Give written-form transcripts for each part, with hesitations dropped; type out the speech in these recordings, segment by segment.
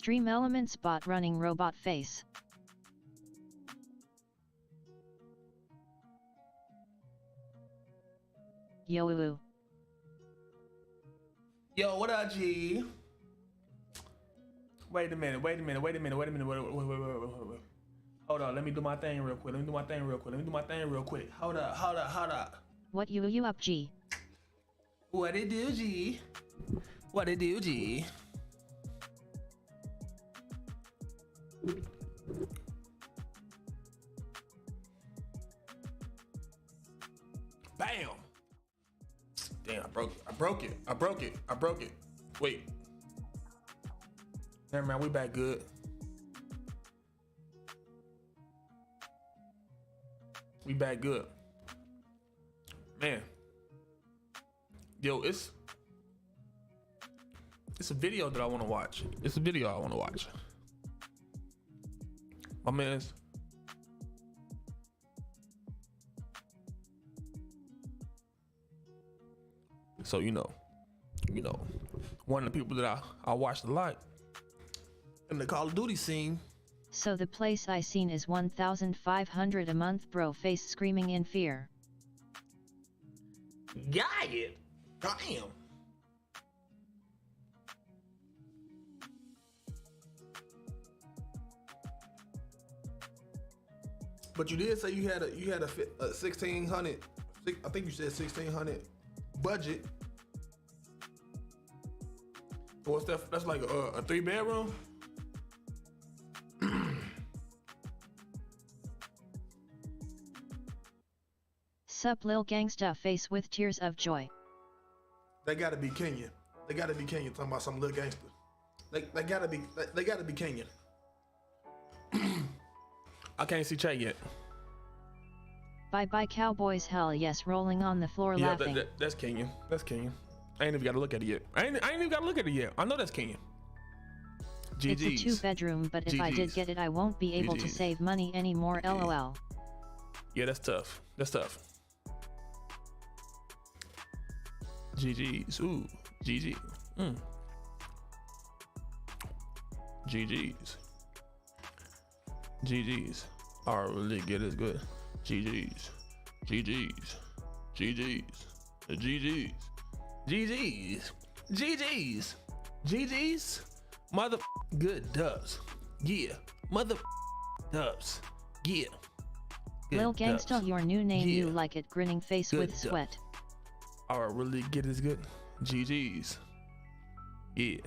Stream Elements bot running robot face. Yo. Yo, what up, G? Wait a minute. Wait. Hold on, let me do my thing real quick. Hold up. What you up, G? What it do, G? Bam! Damn, I broke it. Wait. Never mind, we back good. We back good. Man. Yo, it's a video that I want to watch. My man's so you know, one of the people that I watched a lot in the Call of Duty scene. So the place I seen is 1,500 a month, bro. Face screaming in fear. Got it. Damn. But you did say you had a 1,600. I think you said 1,600 budget. What's that? That's like a 3-bedroom. Sup lil gangsta face with tears of joy. They gotta be Kenyan. Talking about some little gangster. They gotta be Kenyan. I can't see Che yet. Bye Cowboys, hell yes, rolling on the floor laughing. That's Kenyan. I ain't even gotta look at it yet. I ain't even gotta look at it yet. I know that's Kenyan. GG's. It's a 2-bedroom, but if I did get it, I won't be able to save money anymore. LOL. Yeah, that's tough. GG's. Ooh, GG. GG's. I really get it good. GG's. Mother good dubs. Yeah. Mother dubs. Yeah. Good Lil Gangsta, dubs. your new name, Yeah. you like it, grinning face Good with dubs. sweat. I really get it good. GG's. Yeah.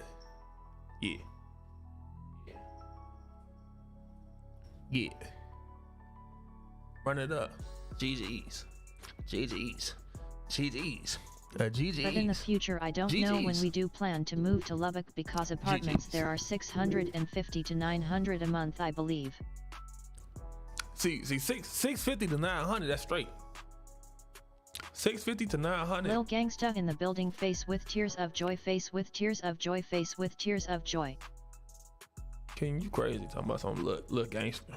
Run it up. GG's. GG's. But in the future, I don't know when we do plan to move to Lubbock, because apartments there are 650 to 900 a month, I believe. See, 650 to 900, that's straight. 650 to 900. Lil Gangsta in the building, face with tears of joy, face with tears of joy, face with tears of joy. King, you crazy talking about some look gangster.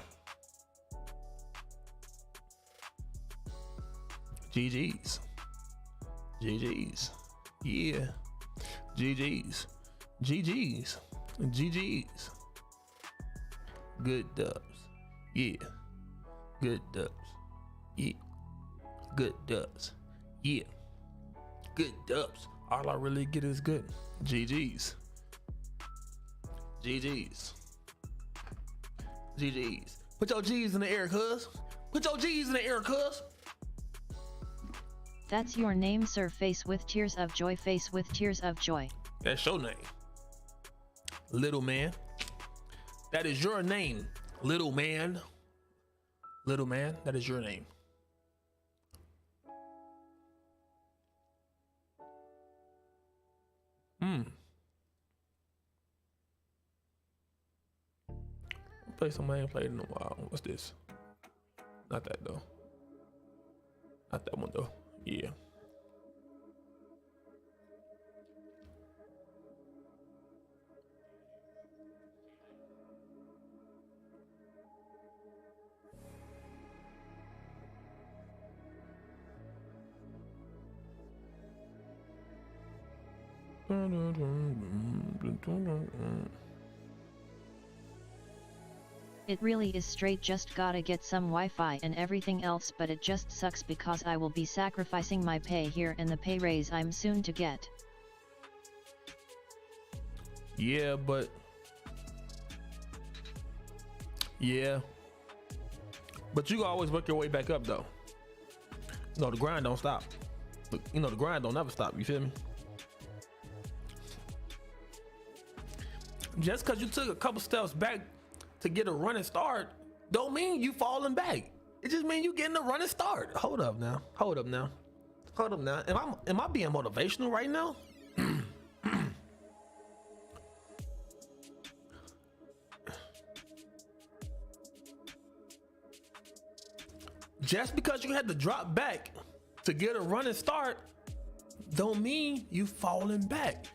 GG's. Yeah. GG's. Good dubs. Yeah. Good dubs. Yeah. Good dubs. Yeah. Good dubs. All I really get is good. GG's. Put your G's in the air, cuz. That's your name, sir. Face with tears of joy, face with tears of joy. That's your name. Little man. That is your name. Little man. That is your name. Play something I ain't played in a while. What's this? Not that though. Not that one though. Yeah. It really is straight, just gotta get some Wi-Fi and everything else, but it just sucks because I will be sacrificing my pay here and the pay raise I'm soon to get. Yeah, but you can always work your way back up though. You know, the grind don't stop. You know, the grind don't never stop, you feel me? Just because you took a couple steps back to get a running start don't mean you falling back. It just means you getting a running start. Hold up now. Am I being motivational right now? Just because you had to drop back to get a running start don't mean you falling back.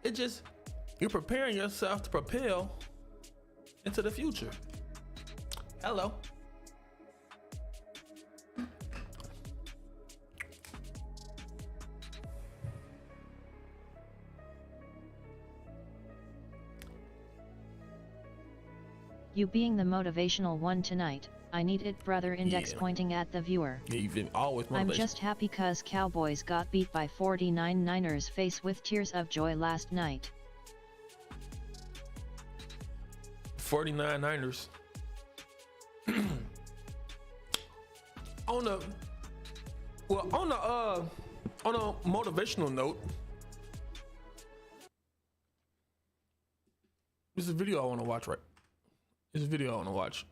It just, you're preparing yourself to propel into the future. Hello. You being the motivational one tonight. I need it, brother. Index pointing at the viewer. Yeah, you've been always motivational. I'm just happy cause Cowboys got beat by 49 Niners face with tears of joy last night. 49 Niners. On a motivational note, this is a video I want to watch, right? This is a video I want to watch.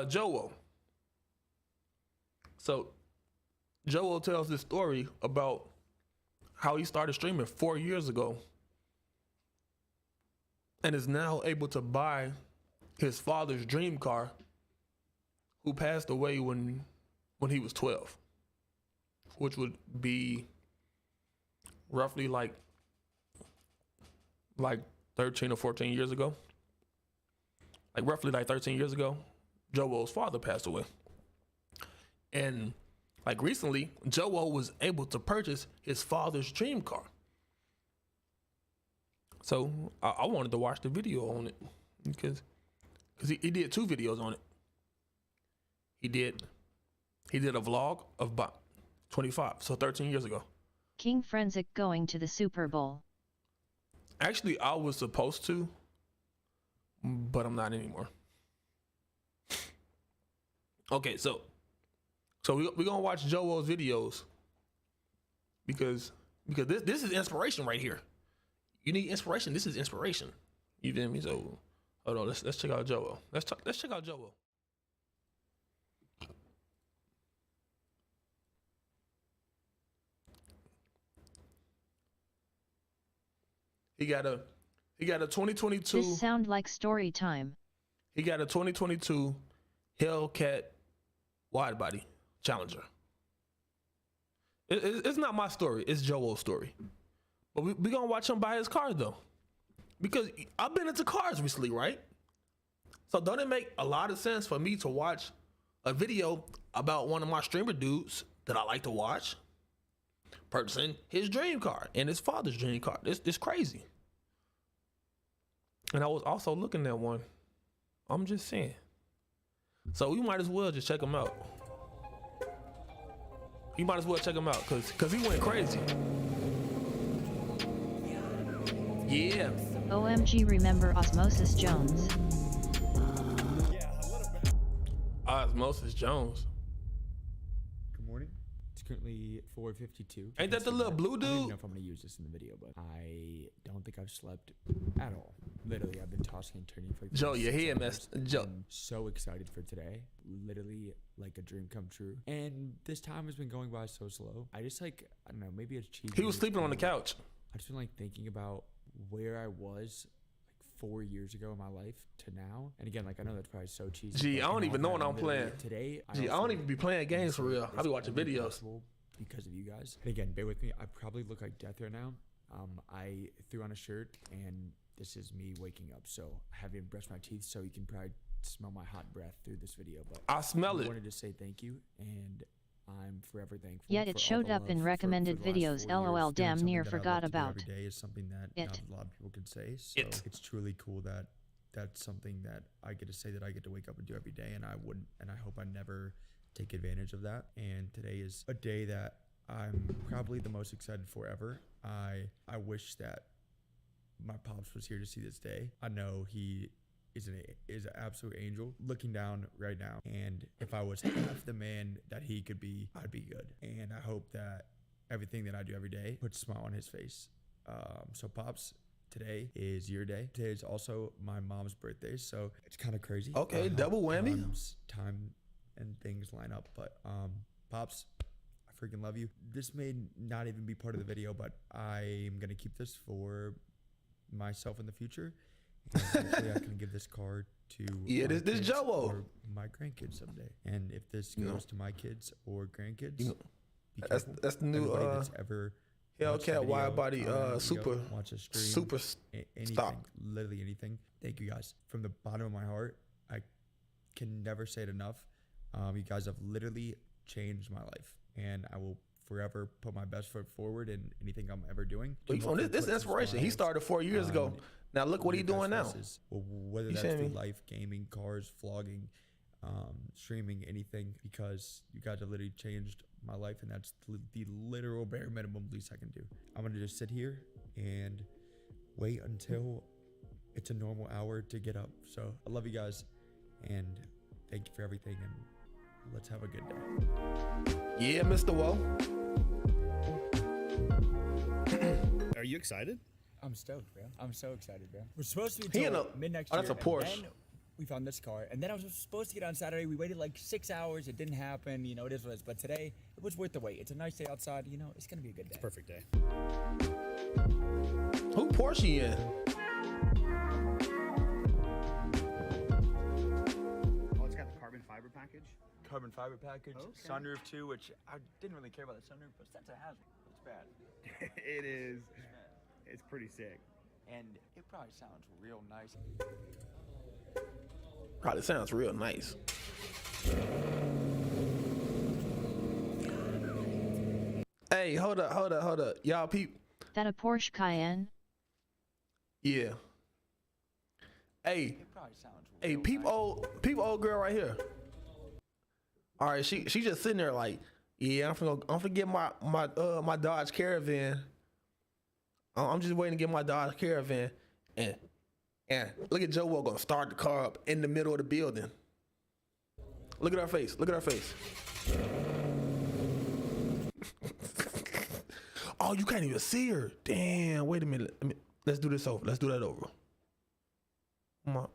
Joel. So Joel tells this story about how he started streaming 4 years ago and is now able to buy his father's dream car, who passed away when he was 12, which would be roughly like 13 or 14 years ago. Like roughly like 13 years ago, Joel's father passed away. And like recently, Joel was able to purchase his father's dream car. So I wanted to watch the video on it because he did 2 videos on it. He did a vlog of about 25, so 13 years ago. King Frenzic going to the Super Bowl. Actually, I was supposed to, but I'm not anymore. Okay, so we're gonna watch Joel's videos because this is inspiration right here. You need inspiration. This is inspiration. You feel me? So hold on, let's check out Joel. Let's check out Joel. He got a 2022. This sound like story time. He got a 2022 Hellcat wide body Challenger. It's not my story. It's Joel's story. But we gonna watch him buy his car though, because I've been into cars recently, right? So don't it make a lot of sense for me to watch a video about one of my streamer dudes that I like to watch purchasing his dream car and his father's dream car? This crazy. And I was also looking at one. I'm just saying. So we might as well just check him out. You might as well check him out because he went crazy. Yeah. OMG, remember Osmosis Jones? Yeah, a little bit. Osmosis Jones. Good morning. It's currently 4:52. Ain't that the little blue I don't even dude? know if I'm gonna use this in the video, but I don't think I've slept at all. Literally, I've been tossing and turning for like Joe, your 6 head hours. messed. Joe. I'm so excited for today. Literally like a dream come true. And this time has been going by so slow. I just like, I don't know, maybe it's cheesy. He was sleeping on the couch. I just been like thinking about where I was like 4 years ago in my life to now. And again, like I know that's probably so cheesy. Gee, but I don't in even all know that, what I'm playing. Today, Gee, I also don't even be playing games for real. I be watching only videos. possible because of you guys. And again, bear with me. I probably look like death right now. I threw on a shirt and this is me waking up. So I haven't even brushed my teeth, so you can probably smell my hot breath through this video. But I smell I it. wanted to say thank you, and I'm forever thankful. Yet it for all showed the up love in for recommended the last videos. 4 years. LOL, Doing damn something near that I love forgot to do about every day is something that it. not a lot of people can say. So it's truly cool that that's something that I get to say that I get to wake up and do every day, and I hope I never take advantage of that. And today is a day that I'm probably the most excited for ever. I wish that my pops was here to see this day. I know he is an absolute angel looking down right now, and if I was half the man that he could be, I'd be good. And I hope that everything that I do every day puts a smile on his face. So pops, today is your day. Today is also my mom's birthday, so it's kind of crazy. Okay, double whammy. Time and things line up, but pops, I freaking love you. This may not even be part of the video, but I'm gonna keep this for myself in the future. And hopefully I can give this card to this kids Joe or my grandkids someday. And if this goes to my kids or grandkids, be careful. That's the new Anybody that's ever Hellcat wide body super watch a stream, super anything, stock. literally anything. Thank you guys from the bottom of my heart. I can never say it enough. You guys have literally changed my life, and I will forever put my best foot forward in anything I'm ever doing. This inspiration. He started 4 years ago. Now look what he's doing now. Whether that's through life, gaming, cars, vlogging, streaming, anything, because you guys have literally changed my life, and that's the literal bare minimum least I can do. I'm gonna just sit here and wait until it's a normal hour to get up. So I love you guys, and thank you for everything, and let's have a good day. Yeah, Mr. Woe. Are you excited? I'm stoked, bro. I'm so excited, bro. We're supposed to be mid next Oh, year. that's a Porsche. Then we found this car, and then I was supposed to get on Saturday. We waited like 6 hours. It didn't happen. You know, it is what it is. But today, it was worth the wait. It's a nice day outside. You know, it's gonna be a good day. It's a perfect day. Who Porsche in? Oh, it's got the carbon fiber package. Carbon fiber package, Okay. sunroof too, which I didn't really care about the sunroof, but since it has it, it's bad. It is. It's pretty sick. And it probably sounds real nice. Probably sounds real nice. Hey, hold up. Y'all peep. That a Porsche Cayenne? Yeah. Hey, It probably sounds hey, real peep nice. old girl right here. All right, she just sitting there like, yeah, I'm finna get my Dodge Caravan. I'm just waiting to get my Dodge Caravan, and look at Joe Woe gonna start the car up in the middle of the building. Look at her face. Look at her face. Oh, you can't even see her. Damn. Wait a minute. Let's do this over. Let's do that over. Come on.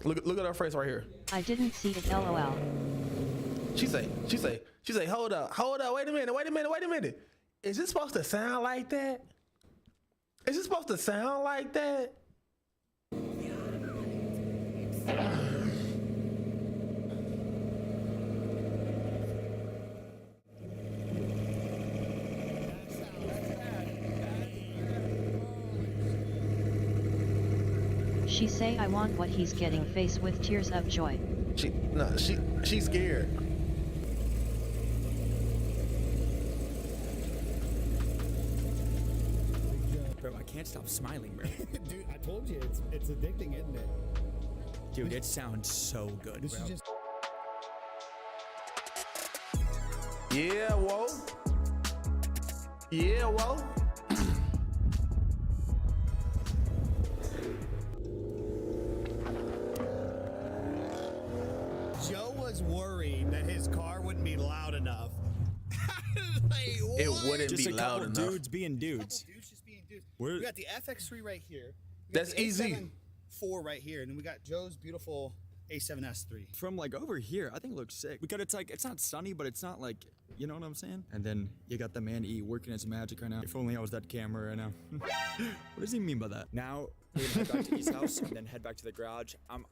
Look at her face right here. I didn't see it, LOL. She say, hold up, wait a minute. Is it supposed to sound like that? Is it supposed to sound like that? She say I want what he's getting, face with tears of joy. She's scared. Bro, I can't stop smiling, bro. Dude, I told you, it's addicting, isn't it? Dude, it sounds so good, This bro. is just. Yeah, whoa. Yeah, whoa. Joe was worried that his car wouldn't be loud enough. Like, It what? wouldn't Just be a loud couple enough. dudes being dudes. Dudes just being dudes. We're- We got the FX3 right here. We got That's the easy. A7 right here, and then we got Joe's beautiful A7S3. From like over here, I think it looks sick. Because it's like, it's not sunny, but it's not like, you know what I'm saying? And then you got the man E working his magic right now. If only I was that camera right now. What does he mean by that? Now, we're gonna head back to E's house and then head back to the garage. I'm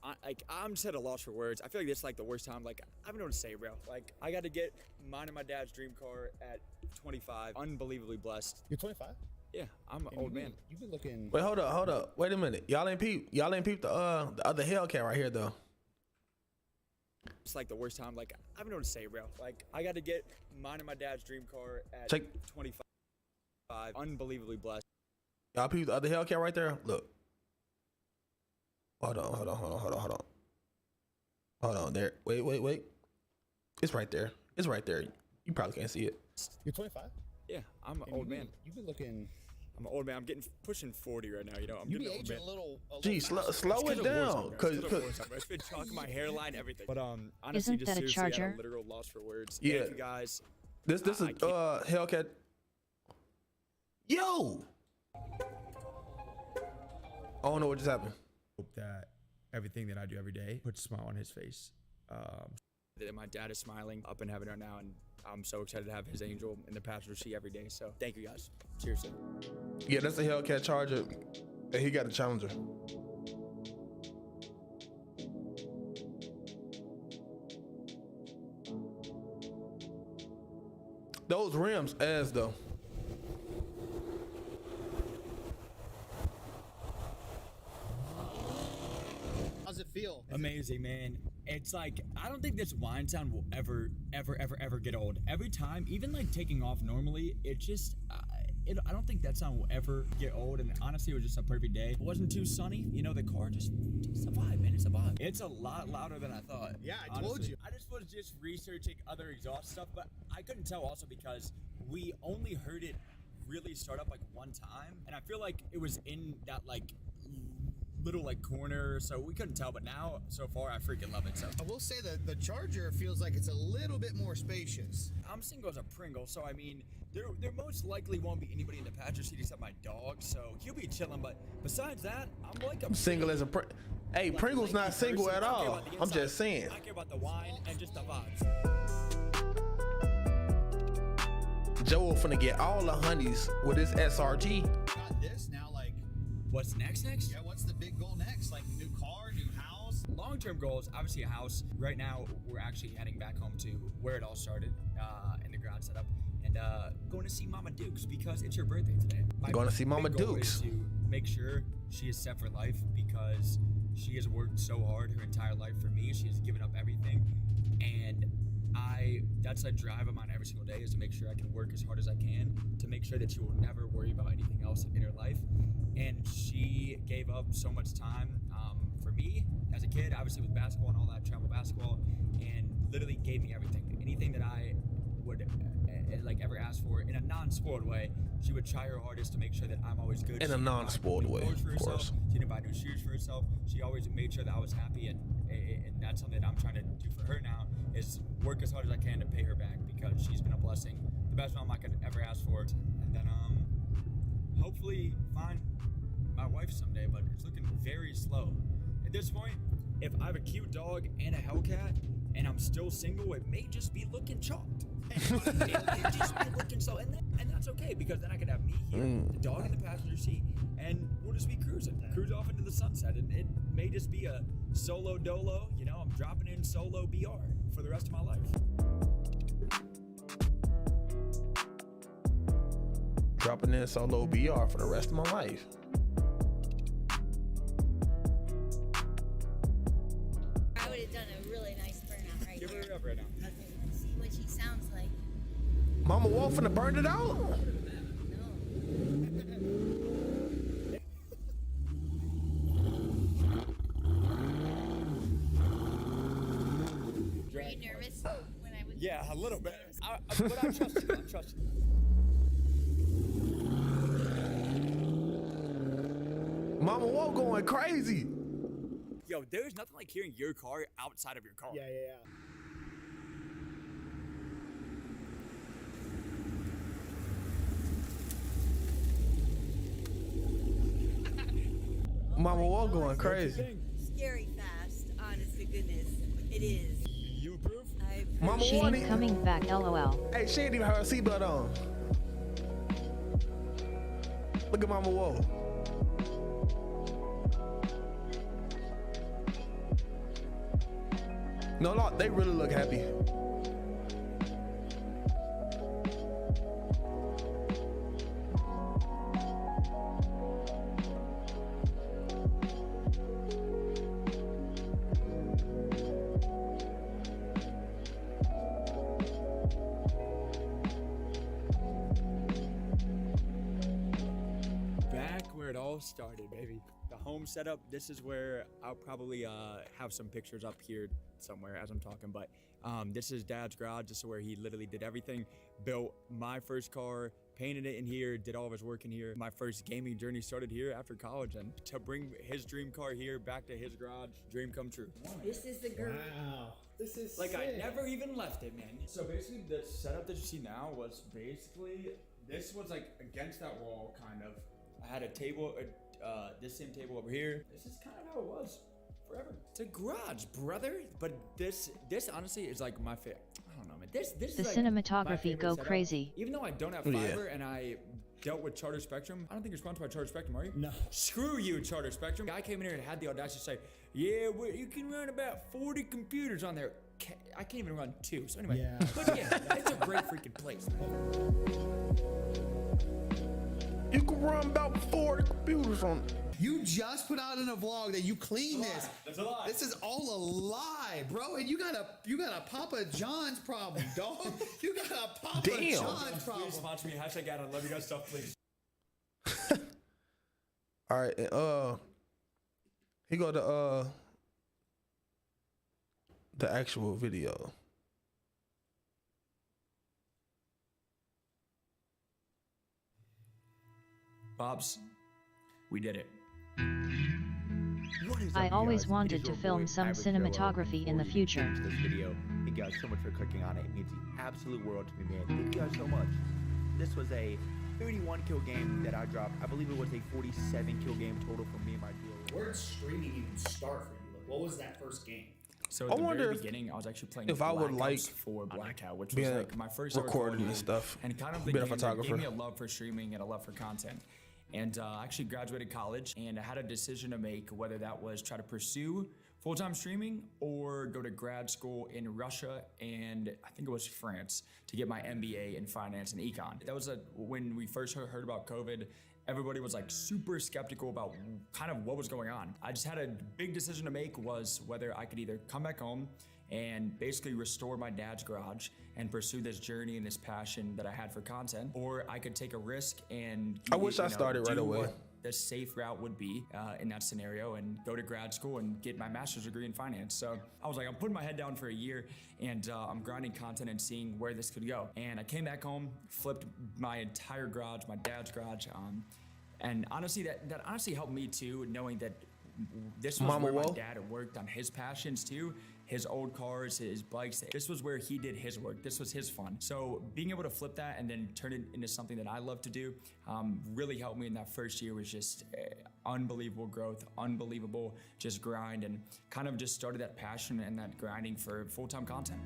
just at a loss for words. I feel like this is like the worst time. Like, I don't know what to say, bro. Like, I got to get mine and my dad's dream car at 25. Unbelievably blessed. You're 25? Yeah, I'm an old man. You've been looking. Wait, hold up. Wait a minute. Y'all ain't peep the other Hellcat right here though. It's like the worst time. Like, I don't know what to say, bro. Like, I got to get mine and my dad's dream car at 25. Unbelievably blessed. Y'all peep the other Hellcat right there? Look. Hold on. There. Wait. It's right there. You probably can't see it. You're 25. Yeah, I'm an old man. You've been looking. I'm an old man. I'm pushing 40 right now. You know, I'm You getting be an old aging man. a little. Gee, slow it down, cause It's been chalking my hairline, everything. But honestly, Isn't just that a seriously, Charger? at a literal loss for words. Yeah. Thank you guys. this is Hellcat. Yo. I don't know what just happened. Hope that everything that I do every day puts a smile on his face. That my dad is smiling up in heaven right now, and I'm so excited to have his angel in the passenger seat every day. So thank you guys. Seriously. Yeah, that's a Hellcat Charger, and he got a Challenger. Those rims, ass though. How's it feel? Amazing, man. It's like, I don't think this whine sound will ever get old. Every time, even like taking off normally, it just, I don't think that sound will ever get old. And honestly, it was just a perfect day. It wasn't too sunny. You know, the car just a vibe, man. It's a vibe. It's a lot louder than I thought. Yeah, I honestly. told you. I just was researching other exhaust stuff, but I couldn't tell also because we only heard it really start up like one time. And I feel like it was in that like little like corner, so we couldn't tell, but now so far I freaking love it. So I will say that the Charger feels like it's a little bit more spacious. I'm single as a Pringle, so I mean there most likely won't be anybody in the passenger seat except my dog, so he'll be chilling. But besides that, I'm like I'm single as a Hey, Pringle's not single at all. I'm just saying. I care about the wine and just the vibes. Joe finna get all the honeys with his SRG. Got this now, like. What's next? Yeah, what's the big goal next? Like new car, new house? Long-term goals, obviously a house. Right now, we're actually heading back home to where it all started, in the ground setup, and going to see Mama Dukes because it's your birthday today. Going to see Mama big goal Dukes. is to make sure she is set for life because she has worked so hard her entire life for me. She has given up everything, and that's a drive of mine every single day, is to make sure I can work as hard as I can to make sure that she will never worry about anything else in her life. And she gave up so much time for me as a kid, obviously with basketball and all that, travel basketball, and literally gave me everything. Anything that I would like ever ask for in a non-spoiled way, she would try her hardest to make sure that I'm always good. In a non-spoiled way, of course. She didn't buy new shoes for herself. She always made sure that I was happy, and that's something that I'm trying to do for her now, is work as hard as I can to pay her back because she's been a blessing, the best mom I could ever ask for. And then hopefully find my wife someday, but it's looking very slow. At this point, if I have a cute dog and a Hellcat and I'm still single, it may just be looking chalked. it just be looking slow, and that's okay because then I could have me here, the dog in the passenger seat, and we'll just be cruise off into the sunset, and it may just be a solo dolo. You know, I'm dropping in solo BR for the rest of my life. Dropping in solo BR for the rest of my life. I would have done a really nice burnout right Give here. her up right now. Okay, let's see what she sounds like. Mama Wolf finna burn it out? No. Were you nervous when I was? Yeah, a little bit. But I trust you. I trust you. Mama Wolf going crazy. Yo, there's nothing like hearing your car outside of your car. Yeah. Mama Wolf going crazy. Scary fast, honest to goodness. It is. You approve? I approve. Mama She Wolf ain't coming back, lol. Hey, she ain't even have her seatbelt on. Look at Mama Wolf. No, they really look happy. started, baby. The home setup, this is where I'll probably have some pictures up here somewhere as I'm talking, but this is Dad's garage. This is where he literally did everything. Built my first car, painted it in here, did all of his work in here. My first gaming journey started here after college, and to bring his dream car here back to his garage, dream come true. This is the girl. Wow. This is Like, sick. I never even left it, man. So basically, the setup that you see now was basically, this was like against that wall, kind of. I had a table, this same table over here. This is kind of how it was forever. It's a garage, brother. But this honestly is like my favorite. I don't know, man. This The is like my cinematography favorite go setup. crazy. Even though I don't have fiber and I dealt with Charter Spectrum, I don't think you're sponsored by Charter Spectrum, are you? No. Screw you, Charter Spectrum. Guy came in here and had the audacity to say, yeah, you can run about 40 computers on there. I can't even run 2. So anyway, Yeah. but yeah, it's a great freaking place. You can run about 40 computers on it. You just put out in a vlog that you cleaned this. That's a lie. This is all a lie, bro. And you got a Papa John's problem, dog. You got a Papa Damn. John's problem. Please sponsor me. # ad. I love you guys stuff, please. All right, and, he go to the actual video. Pops, we did it. What is I up, always guys? wanted It is to your film boy, some Average cinematography Joe. in the Before you future. get into this video, thank you guys so much for clicking on it. It means the absolute world to me, man. Thank you guys so much. This was a 31 kill game that I dropped. I believe it was a 47 kill game total for me and my deal. Where did streaming even start for you? Like, what was that first game? So at I the wonder very if- beginning, I was actually playing if I would Black like Ops 4 Blackout, which was being like my first ever recording Call of and Duty, stuff, and kind of the being a game that photographer. gave me a love for streaming and a love for content. And I actually graduated college, and I had a decision to make whether that was try to pursue full-time streaming or go to grad school in Russia and I think it was France to get my MBA in finance and econ. That was when we first heard about COVID. Everybody was like super skeptical about kind of what was going on. I just had a big decision to make, was whether I could either come back home and basically restore my dad's garage and pursue this journey and this passion that I had for content, or I could take a risk and I wish I started right do away. what the safe route would be in that scenario and go to grad school and get my master's degree in finance. So I was like, I'm putting my head down for a year and I'm grinding content and seeing where this could go. And I came back home, flipped my entire garage, my dad's garage. And honestly, that honestly helped me too, knowing that this was Mama where my Wo? dad had worked on his passions too. His old cars, his bikes. This was where he did his work. This was his fun. So being able to flip that and then turn it into something that I love to do really helped me in that first year. Was just unbelievable growth, unbelievable just grind, and kind of just started that passion and that grinding for full-time content.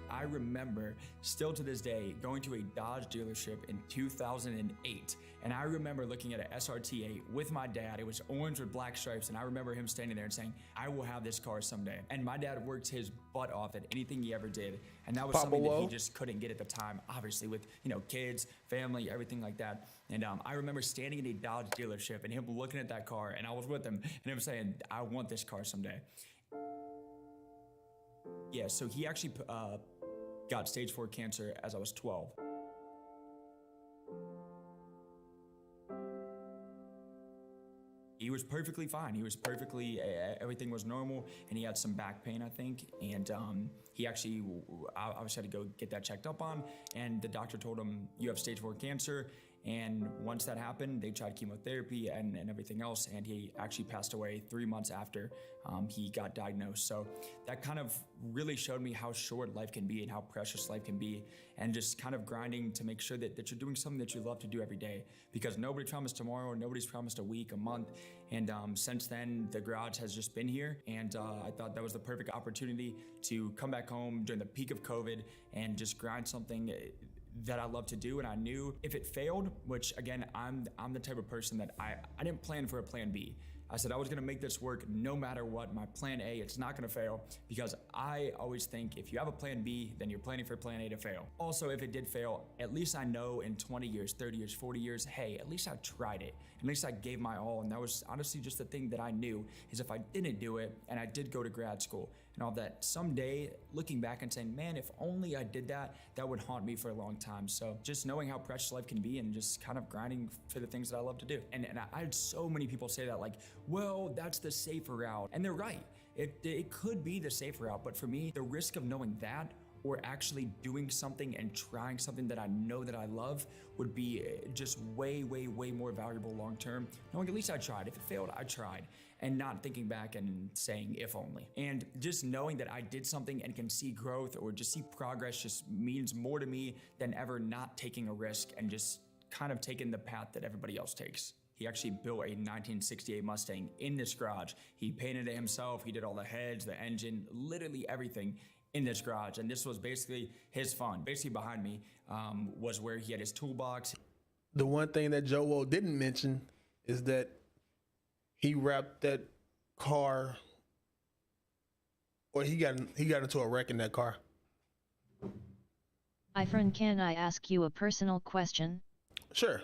I remember, still to this day, going to a Dodge dealership in 2008. And I remember looking at an SRT8 with my dad. It was orange with black stripes. And I remember him standing there and saying, I will have this car someday. And my dad worked his butt off at anything he ever did. And that was Papa something that he Wo? just couldn't get at the time, obviously with, kids, family, everything like that. And I remember standing in a Dodge dealership and him looking at that car, and I was with him and him saying, I want this car someday. Yeah, so he actually got stage 4 cancer as I was 12. He was perfectly fine. He was perfectly, everything was normal, and he had some back pain, I think. And he actually, I obviously had to go get that checked up on, and the doctor told him, you have stage 4 cancer. And once that happened, they tried chemotherapy and everything else, and he actually passed away 3 months after he got diagnosed. So that kind of really showed me how short life can be and how precious life can be, and just kind of grinding to make sure that you're doing something that you love to do every day, because nobody promised tomorrow, nobody's promised a week, a month. And since then, the garage has just been here, and I thought that was the perfect opportunity to come back home during the peak of COVID and just grind something that I love to do. And I knew if it failed, which again, I'm the type of person that I didn't plan for a plan B. I said I was gonna make this work no matter what. My plan A, it's not gonna fail, because I always think if you have a plan B, then you're planning for plan A to fail. Also, if it did fail, at least I know in 20 years, 30 years, 40 years, hey, at least I tried it. At least I gave my all. And that was honestly just the thing that I knew, is if I didn't do it and I did go to grad school, and all that. Someday, looking back and saying, man, if only I did that, that would haunt me for a long time. So just knowing how precious life can be and just kind of grinding for the things that I love to do. And I had so many people say that, like, well, that's the safer route. And they're right. It could be the safer route, but for me, the risk of knowing that or actually doing something and trying something that I know that I love would be just way, way, way more valuable long-term. Knowing at least I tried. If it failed, I tried. And not thinking back and saying if only. And just knowing that I did something and can see growth or just see progress just means more to me than ever not taking a risk and just kind of taking the path that everybody else takes. He actually built a 1968 Mustang in this garage. He painted it himself. He did all the heads, the engine, literally everything in this garage. And this was basically his fun. Basically behind me was where he had his toolbox. The one thing that Joe didn't mention is that he wrapped that car, or he got into a wreck in that car. Friend, can I ask you a personal question? Sure.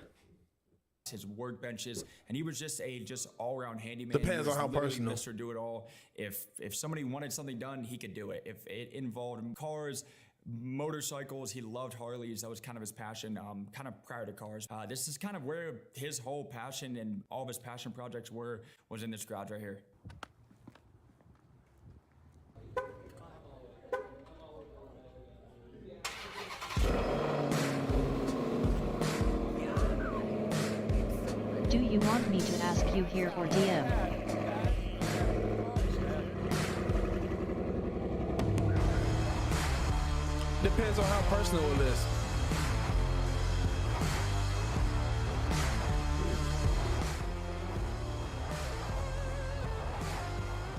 His workbenches, and he was just a all-around handyman. Depends on how personal. Mr. Do It All. If somebody wanted something done, he could do it. If it involved cars, motorcycles, he loved Harleys. That was kind of his passion, kind of prior to cars. This is kind of where his whole passion and all of his passion projects was in this garage right here. Do you want me to ask you here or DM? Depends on how personal it is.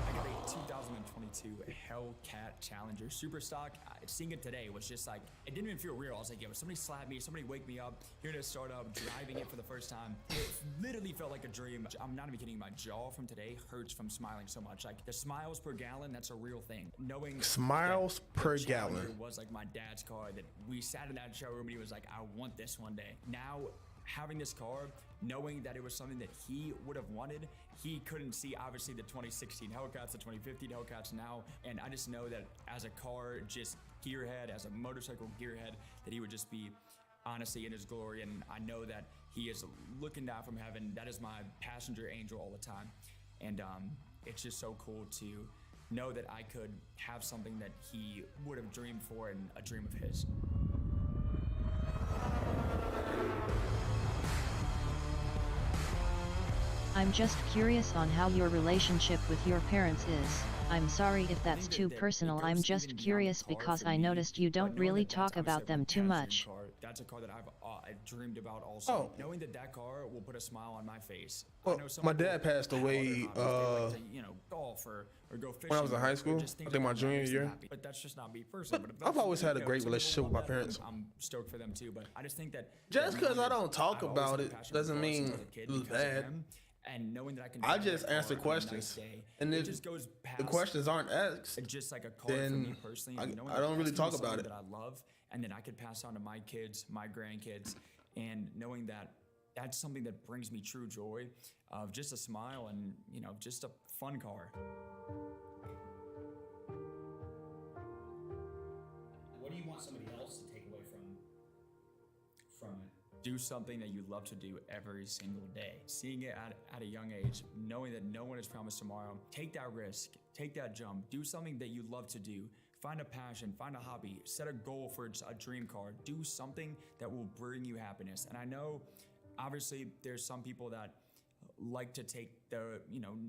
I got a 2022 Hellcat Challenger Super Stock. Seeing it today was just like, it didn't even feel real. I was like, yo, somebody slap me, somebody wake me up, here to start up, driving it for the first time. It literally felt like a dream. I'm not even kidding, my jaw from today hurts from smiling so much. Like the smiles per gallon, that's a real thing. Knowing smiles per gallon was like my dad's car, that we sat in that showroom and he was like, I want this one day. Now, having this car, knowing that it was something that he would have wanted, he couldn't see obviously the 2016 Hellcats, the 2015 Hellcats now, and I just know that as a car, just gearhead, as a motorcycle gearhead, that he would just be honestly in his glory. And I know that he is looking down from heaven. That is my passenger angel all the time. And it's just so cool to know that I could have something that he would have dreamed for and a dream of his. I'm just curious on how your relationship with your parents is. I'm sorry if that's too personal. I'm just curious because I noticed you don't really talk about them too much. That's a car that I've dreamed about also. Oh. Knowing that car will put a smile on my face. Well, my dad passed away golf or go fishing. when I was in high school. I think my junior year. But that's just not me personally. But I've always had a great relationship with my parents. I'm stoked for them too, but I just think that Just because I don't talk about it doesn't mean it's bad. And knowing that I can, I just answer questions, and if the questions aren't asked, just like a call for then me personally, I don't really talk about it. That I love, and then I could pass on to my kids, my grandkids, and knowing that that's something that brings me true joy of just a smile and just a fun car. What do you want somebody else to take away from it? Do something that you love to do every single day. Seeing it at a young age, knowing that no one is promised tomorrow. Take that risk, take that jump, do something that you love to do. Find a passion, find a hobby, set a goal for a dream car. Do something that will bring you happiness. And I know, obviously, there's some people that like to take the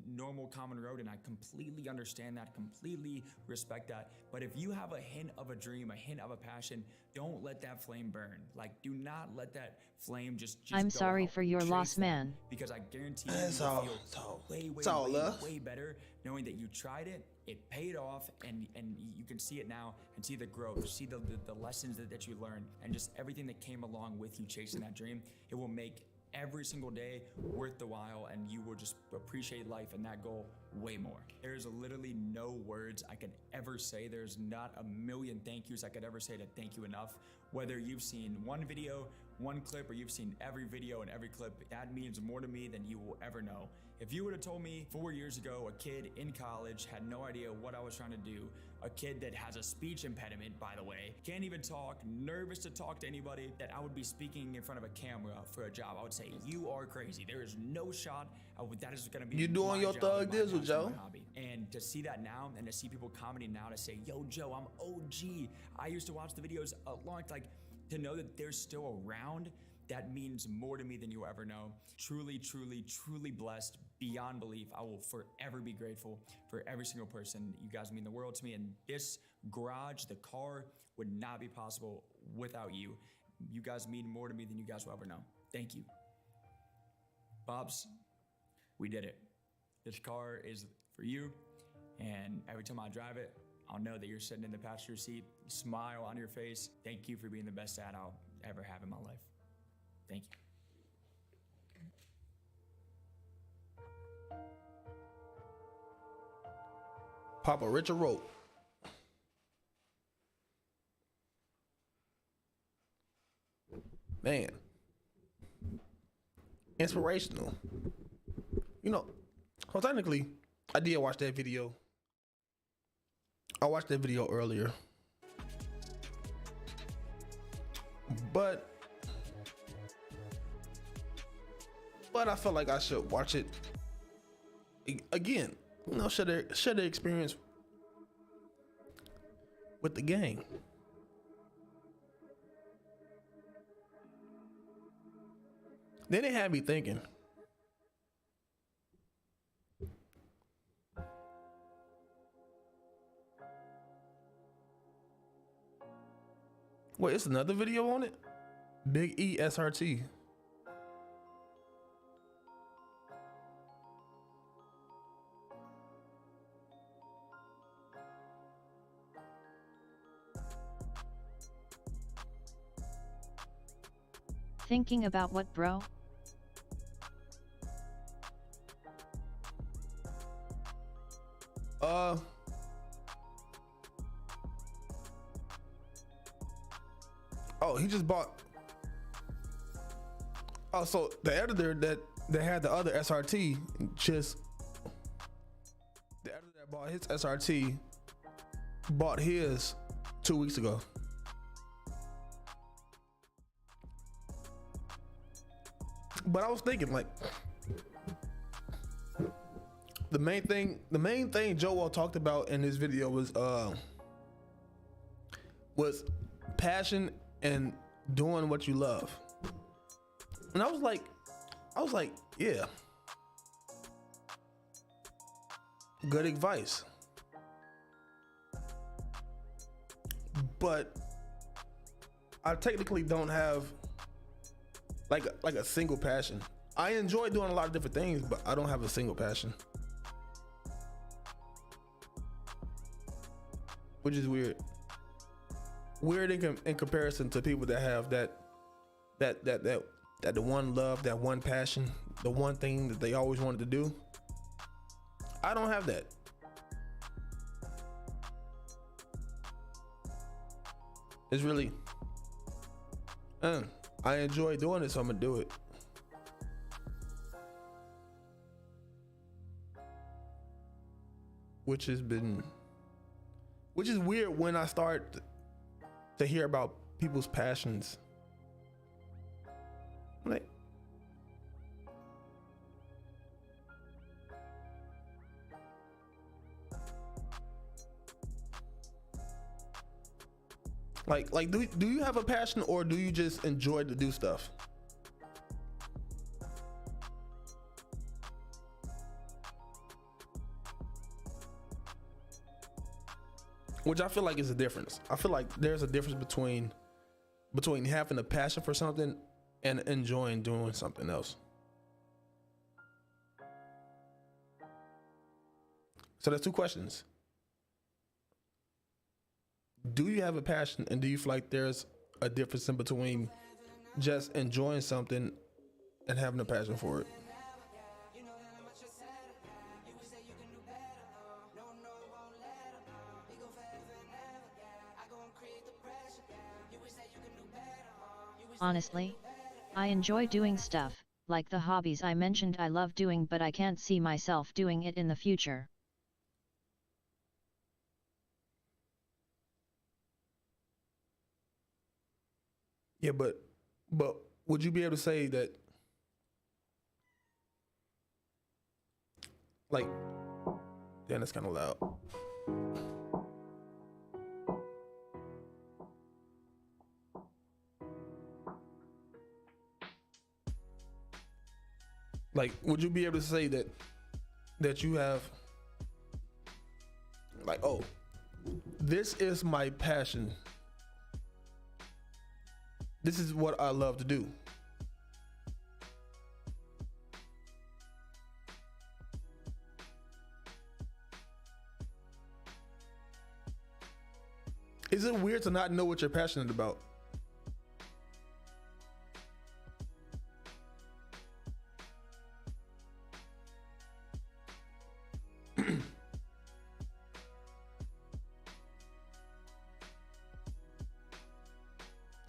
normal common road, and I completely understand that, completely respect that. But if you have a hint of a dream, a hint of a passion, don't let that flame burn. Like, do not let that flame just I'm go sorry out. for your Chase loss, that, man. because I guarantee It's you all- feel it's all love. way better knowing that you tried it, it paid off, and you can see it now and see the growth, see the lessons that you learned, and just everything that came along with you chasing that dream. It will make every single day worth the while, and you will just appreciate life and that goal way more. There's literally no words I could ever say. There's not a million thank yous I could ever say to thank you enough. Whether you've seen one video, one clip or you've seen every video and every clip, that means more to me than you will ever know. If you would have told me 4 years ago, a kid in college had no idea what I was trying to do, a kid that has a speech impediment, by the way, can't even talk, nervous to talk to anybody, that I would be speaking in front of a camera for a job, I would say, you are crazy. There is no shot that is gonna be You doing my your job, thug my dizzle, passion, Joe. my hobby. And to see that now, and to see people commenting now to say, yo, Joe, I'm OG. I used to watch the videos a long, like, to know that they're still around, that means more to me than you'll ever know. Truly, truly, truly blessed beyond belief. I will forever be grateful for every single person. You guys mean the world to me. And this garage, the car, would not be possible without you. You guys mean more to me than you guys will ever know. Thank you. Bobs, we did it. This car is for you. And every time I drive it, I'll know that you're sitting in the passenger seat, smile on your face. Thank you for being the best dad I'll ever have in my life. Thank you. Papa Richard wrote. Man. Inspirational. You know, so technically, I did watch that video. I watched that video earlier. But I felt like I should watch it again. You know, share the experience with the gang. Then it had me thinking. Wait, it's another video on it? Big E SRT. Thinking about what, bro? Oh, he just bought. Oh, so the editor that had the other SRT just. The editor that bought his SRT bought his 2 weeks ago. But I was thinking, like, the main thing Joel talked about in this video was passion and doing what you love. And I was like, yeah, good advice. But I technically don't have like a single passion. I enjoy doing a lot of different things, but I don't have a single passion, which is weird. Weird in comparison to people that have that the one love, that one passion, the one thing that they always wanted to do. I don't have that. It's really, I enjoy doing it, so I'm gonna do it. Which is weird when I start to hear about people's passions. Like do you have a passion, or do you just enjoy to do stuff? Which I feel like is a difference. I feel like there's a difference between having a passion for something and enjoying doing something else. So there's two questions. Do you have a passion, and do you feel like there's a difference in between just enjoying something and having a passion for it? Honestly, I enjoy doing stuff, like the hobbies I mentioned I love doing, but I can't see myself doing it in the future. Yeah, but would you be able to say that, like, damn, that's kind of loud. Like, would you be able to say that you have, like, oh, this is my passion. This is what I love to do. Is it weird to not know what you're passionate about?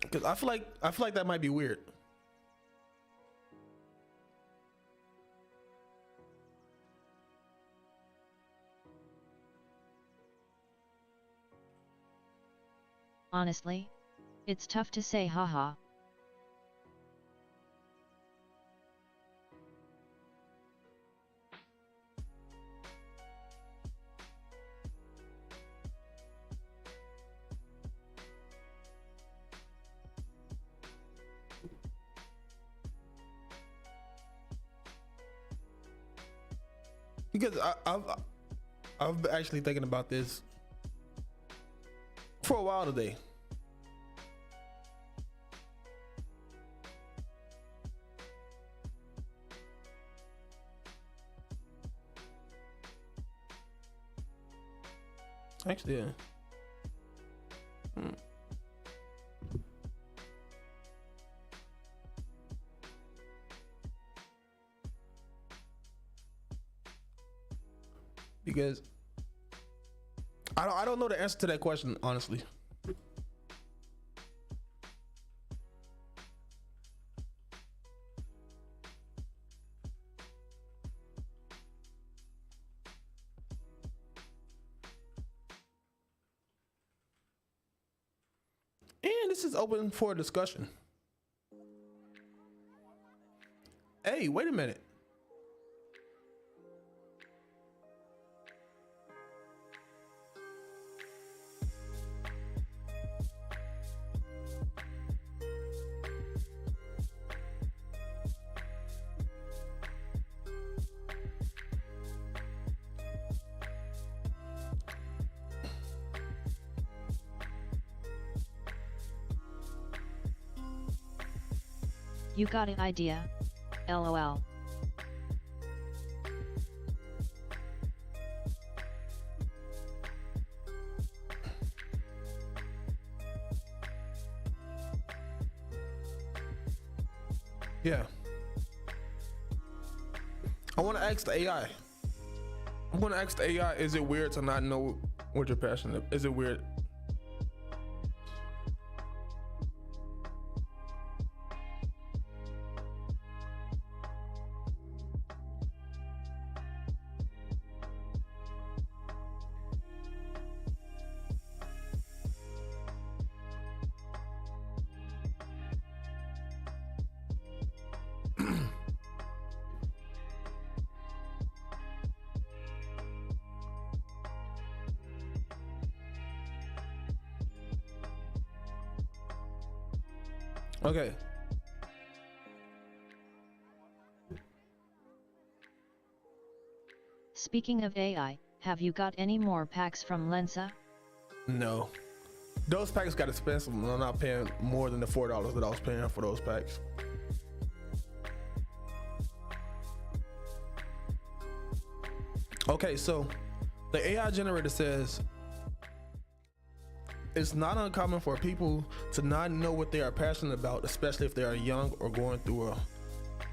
Because I feel like that might be weird. Honestly, it's tough to say, haha. Because I've been actually thinking about this for a while today. Actually, yeah. Because I don't know the answer to that question, honestly. And this is open for discussion. Hey, wait a minute. You got an idea? LOL. Yeah. I want to ask the AI. I want to ask the AI, is it weird to not know what you're passionate? Is it weird? Okay. Speaking of AI, have you got any more packs from Lensa? No. Those packs got expensive, and I'm not paying more than the $4 that I was paying for those packs. Okay, so the AI generator says it's not uncommon for people to not know what they are passionate about, especially if they are young or going through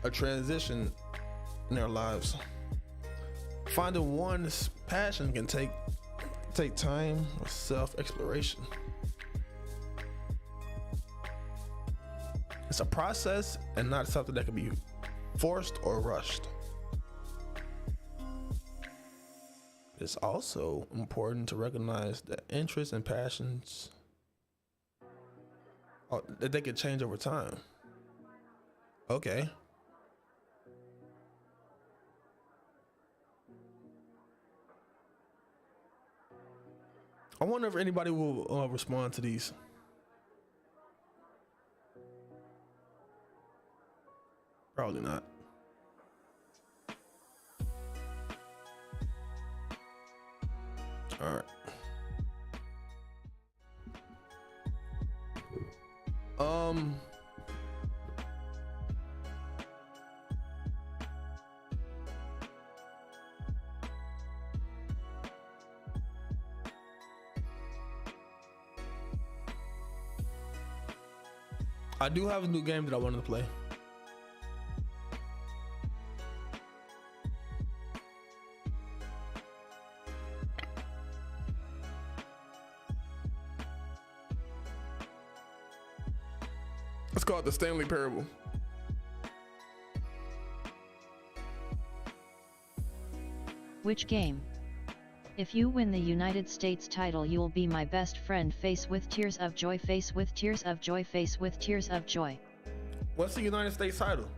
a transition in their lives. Finding one's passion can take time or self-exploration. It's a process and not something that can be forced or rushed. It's also important to recognize that interests and passions that they can change over time. Okay. I wonder if anybody will respond to these. Probably not. All right. I do have a new game that I wanted to play. It's called The Stanley Parable. Which game? If you win the United States title, you'll be my best friend. Face with tears of joy, face with tears of joy, face with tears of joy. What's the United States title?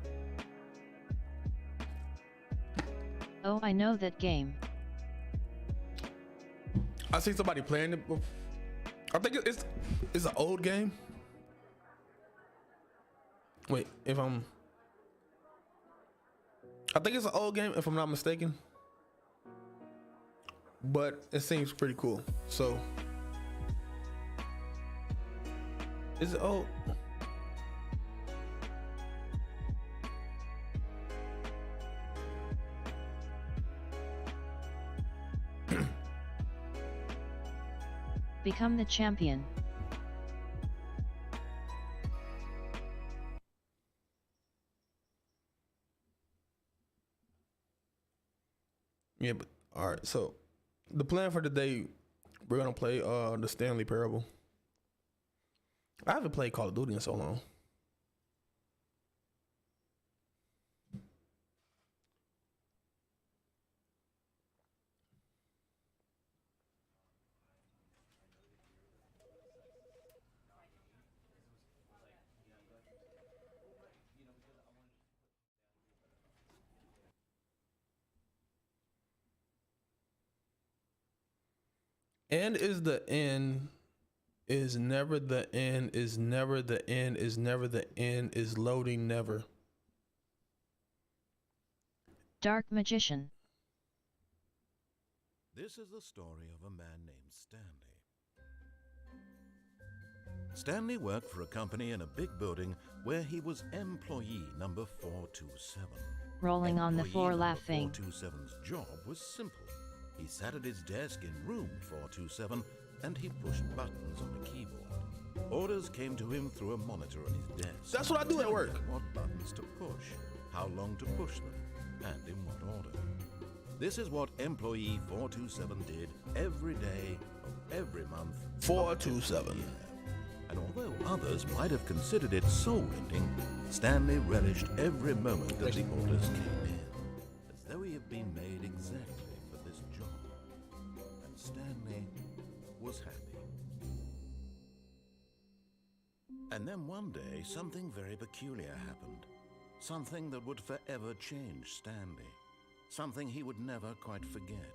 Oh, I know that game. I see somebody playing it. I think it's an old game. Wait, I think it's an old game if I'm not mistaken. But it seems pretty cool. So, is it old? Become the champion. Yeah, but all right. So, the plan for today, we're gonna play the Stanley Parable. I haven't played Call of Duty in so long. And is the end, is never the end, is never the end, is never the end, is loading never. Dark Magician. This is the story of a man named Stanley. Stanley worked for a company in a big building where he was employee number 427. Rolling on the floor Employee laughing. number 427's job was simple. He sat at his desk in room 427 and he pushed buttons on the keyboard. Orders came to him through a monitor on his desk. That's what I do at work. What buttons to push, how long to push them, and in what order. This is what employee 427 did every day of every month. 427. And although others might have considered it soul-rending, Stanley relished every moment that the orders came in, as though he had been made exactly for this job. And Stanley was happy. And then one day, something very peculiar happened. Something that would forever change Stanley. Something he would never quite forget.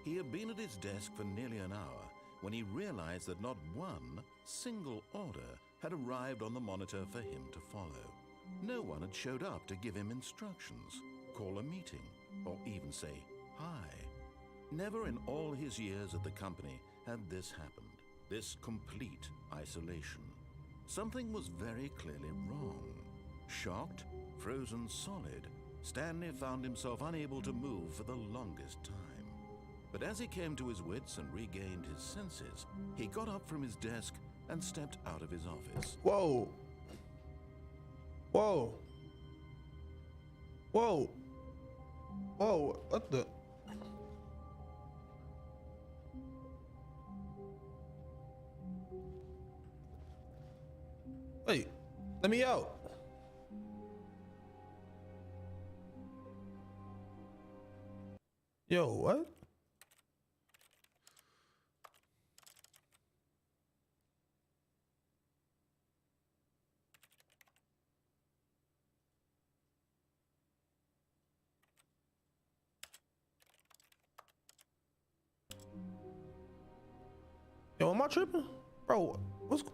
He had been at his desk for nearly an hour when he realized that not one single order had arrived on the monitor for him to follow. No one had showed up to give him instructions, call a meeting, or even say hi. Never in all his years at the company had this happened, this complete isolation. Something was very clearly wrong. Shocked, frozen solid, Stanley found himself unable to move for the longest time. But as he came to his wits and regained his senses, he got up from his desk and stepped out of his office. Whoa. Whoa. Whoa. Whoa. What the? Wait. Let me out. Yo, what? Yo, am I tripping? Bro, what's...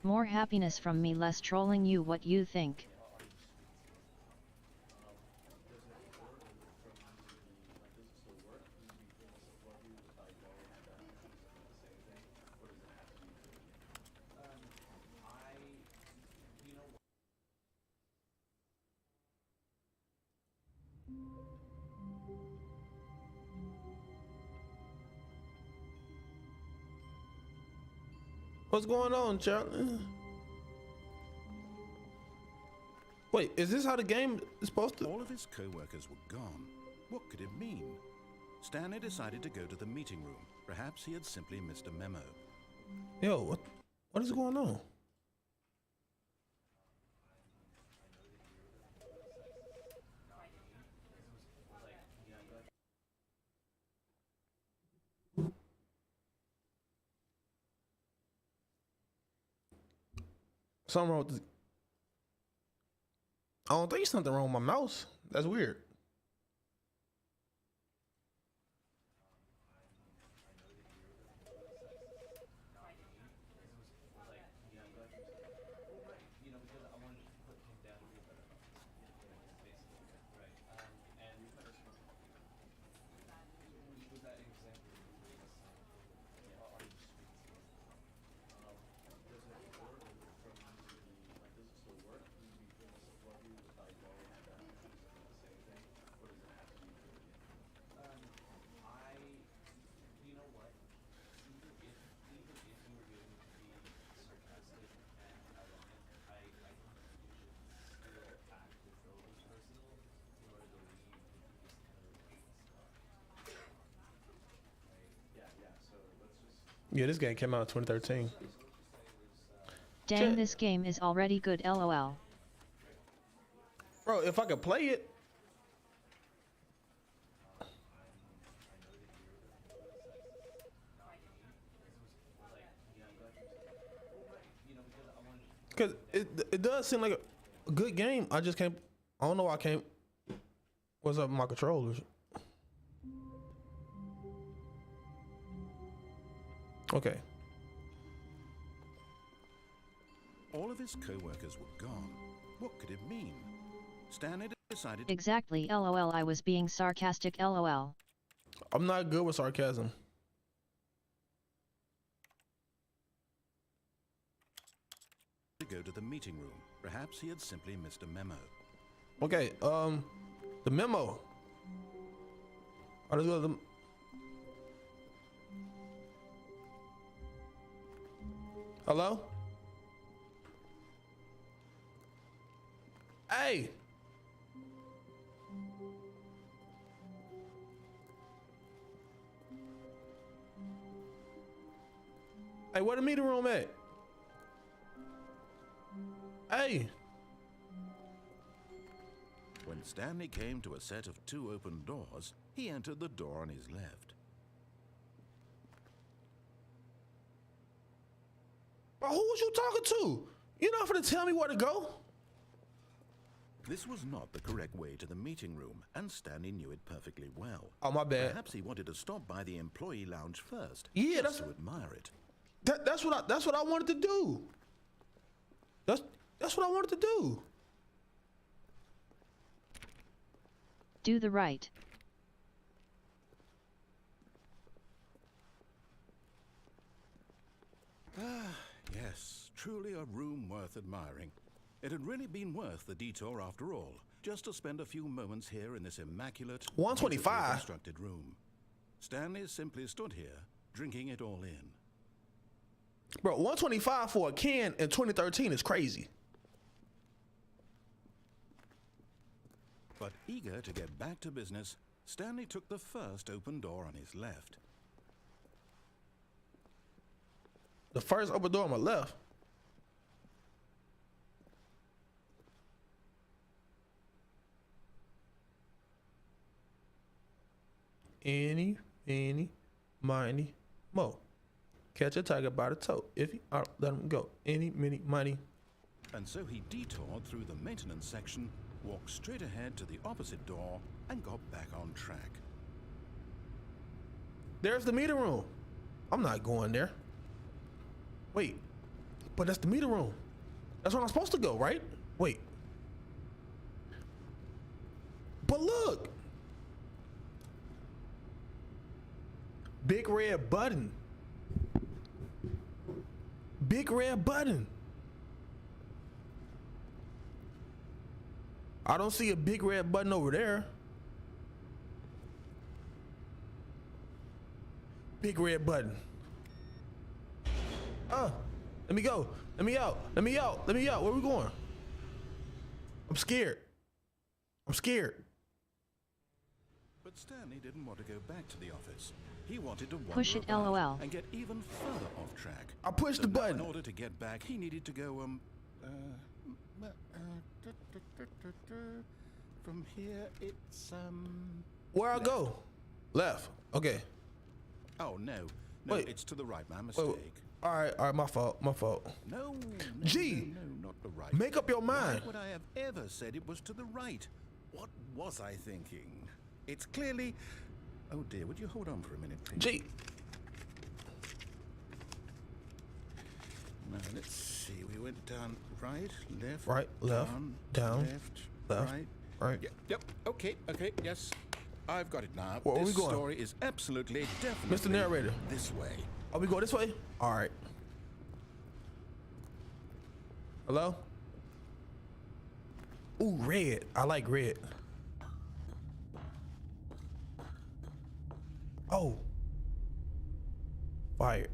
More happiness from me, less trolling you. What you think? What's going on, Charlie? Wait, is this how the game is supposed to? All of his co-workers were gone. What could it mean? Stanley decided to go to the meeting room. Perhaps he had simply missed a memo. Yo, what is going on? Something wrong with this. I don't think something wrong with my mouse. That's weird. Yeah, this game came out in 2013. Dang, this game is already good, lol. Bro, if I could play it. Because it does seem like a good game. I just can't, I don't know why I can't. What's up with my controllers? Okay. All of his co-workers were gone. What could it mean? Stanley decided Exactly, lol. I was being sarcastic, lol. I'm not good with sarcasm. to go to the meeting room. Perhaps he had simply missed a memo. Okay, the memo. Let's go to the... Hello? Hey! Hey, where the meeting room at? Hey! When Stanley came to a set of 2 open doors, he entered the door on his left. But who was you talking to? You're not gonna tell me where to go? This was not the correct way to the meeting room, and Stanley knew it perfectly well. Oh, my bad. Perhaps he wanted to stop by the employee lounge first, Yeah, just to admire it. That's what I wanted to do. That's what I wanted to do. Do the right. Ah, yes, truly a room worth admiring. It had really been worth the detour after all, just to spend a few moments here in this immaculate, 125 constructed room. Stanley simply stood here, drinking it all in. Bro, 125 for a can in 2013 is crazy. But eager to get back to business, Stanley took the first open door on his left. The first open door on my left. Any, miny, mo. Catch a tiger by the toe. If he out, let him go. Any, miny. And so he detoured through the maintenance section, walked straight ahead to the opposite door, and got back on track. There's the meter room. I'm not going there. Wait, but that's the meter room. That's where I'm supposed to go, right? Wait. But look. Big red button. Big red button. I don't see a big red button over there. Big red button. Let me go. Let me out. Let me out. Let me out. Where we going? I'm scared. I'm scared. But Stanley didn't want to go back to the office. He wanted to wander Push it, about LOL. and get even further off track. I pushed So the now button. In order to get back, he needed to go, from here, it's, Where I go? Left. Okay. Oh, no. No, Wait. it's to the right, my mistake. Wait. All right, my fault. No, Gee, no, not the right. make up your mind. Why would I have ever said it was to the right? What was I thinking? It's clearly... Oh dear, would you hold on for a minute, please? Gee. Now, let's see. We went down right, left, Right, left, down, left, left, right. right. Yep, okay, yes. I've got it now. Where are we This going? story is absolutely, definitely... Mr. Narrator. This way. Are we going this way? All right. Hello? Ooh, red. I like red. Oh. Fired.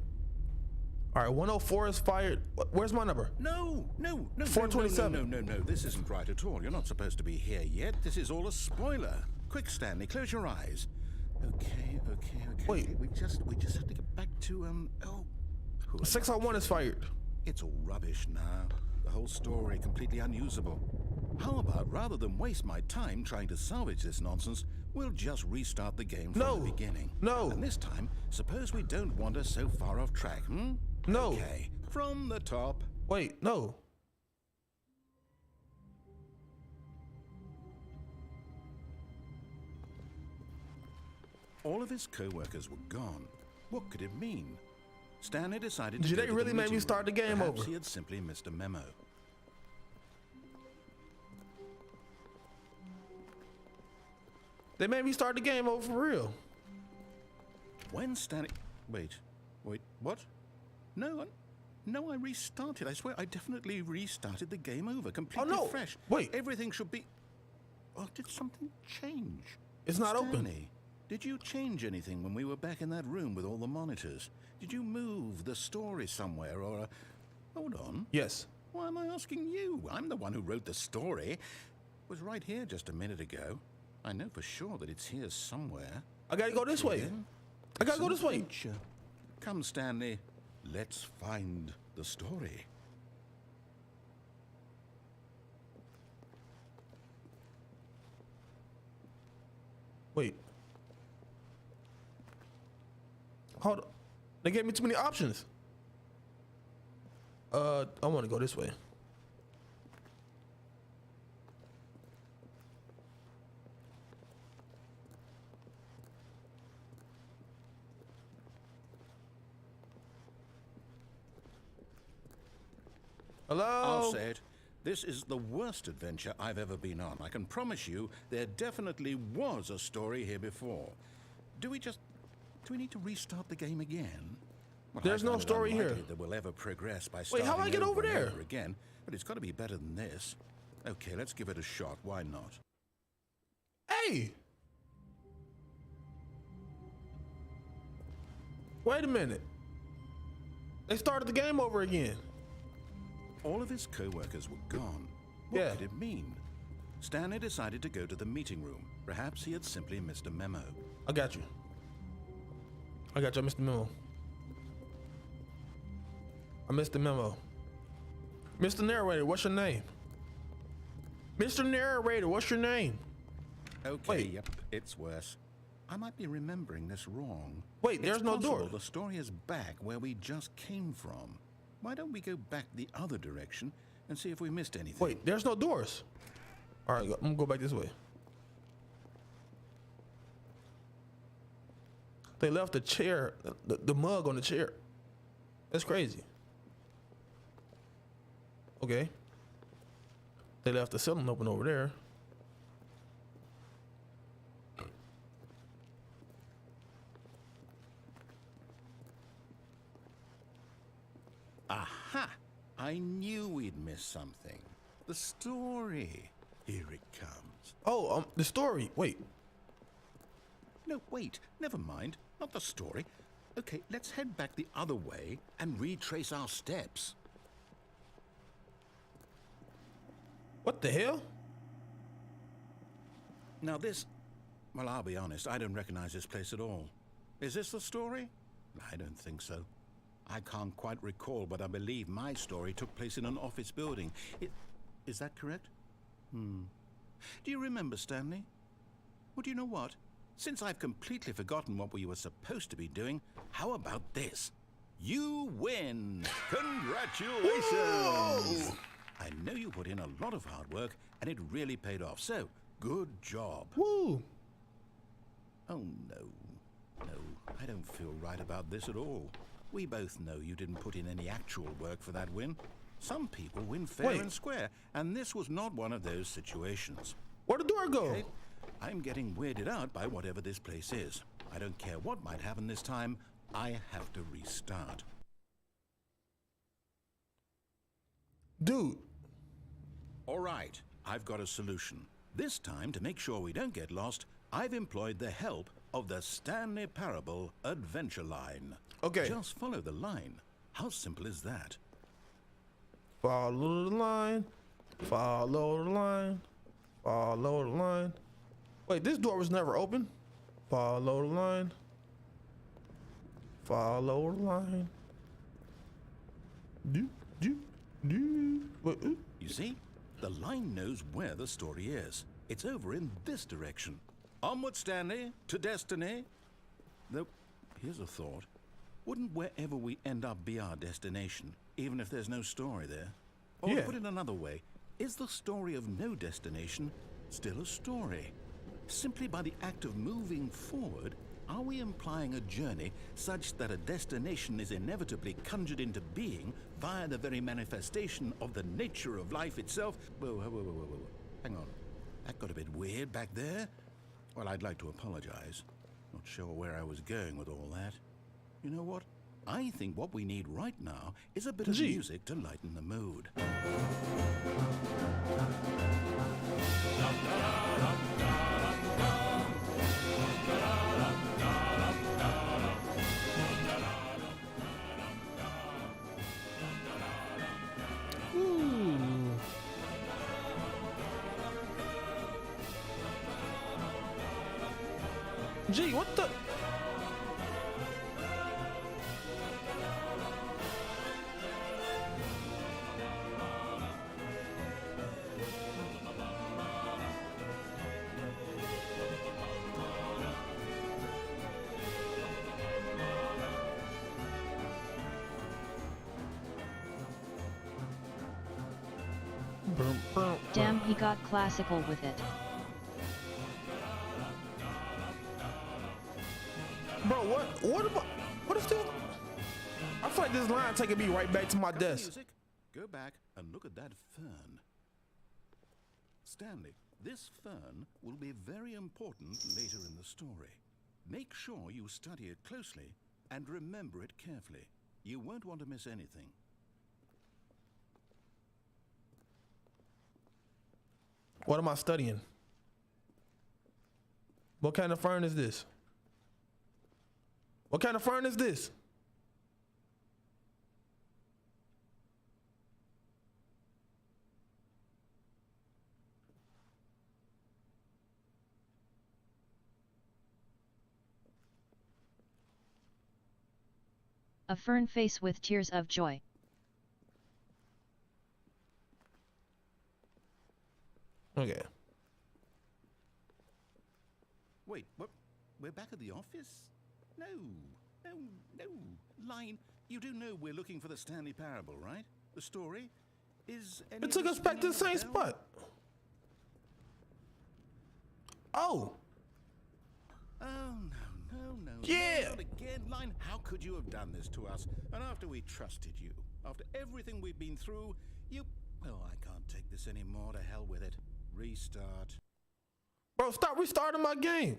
All right, 104 is fired. Where's my number? No. 427. No. This isn't right at all. You're not supposed to be here yet. This is all a spoiler. Quick, Stanley, close your eyes. Okay. Wait. We just have to get back to, who am I 601 is fired. It's all rubbish now. The whole story completely unusable. How about, rather than waste my time trying to salvage this nonsense, we'll just restart the game from the beginning. No. And this time, suppose we don't wander so far off track, No. Okay, from the top. Wait, no. All of his co-workers were gone. What could it mean? Stanley decided to Did go they to the really make me meeting start the room. game Perhaps over? he had simply missed a memo. They made me start the game over for real. When Stanley... Wait, what? No, I restarted. I swear, I definitely restarted the game over, completely no. fresh. Wait. Everything should be... Oh, did something change? It's not open. Stanley, did you change anything when we were back in that room with all the monitors? Did you move the story somewhere, or... Hold on. Yes. Why am I asking you? I'm the one who wrote the story. It was right here just a minute ago. I know for sure that it's here somewhere. I gotta go this way. Then, I gotta go this way. adventure. Come, Stanley. Let's find the story. Wait. Hold on. They gave me too many options. I want to go this way. Hello? I'll say it. This is the worst adventure I've ever been on. I can promise you there definitely was a story here before. Do we need to restart the game again? Well, There's I no find it story unlikely here. That we'll ever progress by Wait, starting how do I get over and there? over again, but it's got to be better than this. Okay, let's give it a shot. Why not? Hey! Wait a minute. They started the game over again. All of his co-workers were gone. What Yeah. could it mean? Stanley decided to go to the meeting room. Perhaps he had simply missed a memo. I got you. I got you. I missed the memo. I missed the memo. Mr. Narrator, what's your name? Mr. Narrator, what's your name? Okay, Wait. yep, it's worse. I might be remembering this wrong. Wait, there's It's no possible door. The story is back where we just came from. Why don't we go back the other direction and see if we missed anything? Wait, there's no doors. All right, I'm gonna go back this way. They left the chair, the mug on the chair. That's crazy. Okay. They left the ceiling open over there. Aha! I knew we'd missed something. The story. Here it comes. Oh, the story. Wait. No, wait. Never mind. Not the story. Okay, let's head back the other way and retrace our steps. What the hell? Now this... Well, I'll be honest. I don't recognize this place at all. Is this the story? I don't think so. I can't quite recall, but I believe my story took place in an office building. Is that correct? Do you remember, Stanley? Well, do you know what? Since I've completely forgotten what we were supposed to be doing, how about this? You win! Congratulations! Whoa! I know you put in a lot of hard work, and it really paid off, so good job. Woo! Oh, no. No, I don't feel right about this at all. We both know you didn't put in any actual work for that win. Some people win fair Wait. and square, and this was not one of those situations. Where'd the door go? Okay? I'm getting weirded out by whatever this place is. I don't care what might happen this time. I have to restart. Dude. All right, I've got a solution. This time, to make sure we don't get lost, I've employed the help of the Stanley Parable Adventure Line. Okay. Just follow the line. How simple is that? Follow the line. Follow the line. Follow the line. Wait, this door was never open. Follow the line. Follow the line. Wait, You see? The line knows where the story is. It's over in this direction. Onward, Stanley, to destiny. Though, here's a thought. Wouldn't wherever we end up be our destination, even if there's no story there? Or Yeah. to put it another way, is the story of no destination still a story? Simply by the act of moving forward, are we implying a journey such that a destination is inevitably conjured into being via the very manifestation of the nature of life itself? Whoa. Hang on. That got a bit weird back there. Well, I'd like to apologize. Not sure where I was going with all that. You know what? I think what we need right now is a bit of music to lighten the mood. Gee, what the? Damn, he got classical with it. Bro, what is this? I feel like this line taking me right back to my desk. Music. Go back and look at that fern. Stanley, this fern will be very important later in the story. Make sure you study it closely and remember it carefully. You won't want to miss anything. What am I studying? What kind of fern is this? What kind of fern is this? A fern face with tears of joy. Okay. Wait, what? We're back at the office? No, no, no. Line, you do know we're looking for the Stanley Parable, right? The story? Is any It took of us back to the same ringing a bell? spot. Oh. Oh, no. Yeah. Not again, Line. How could you have done this to us? And after we trusted you, after everything we've been through, you... Well, I can't take this anymore. To hell with it. Restart. Bro, stop restarting my game.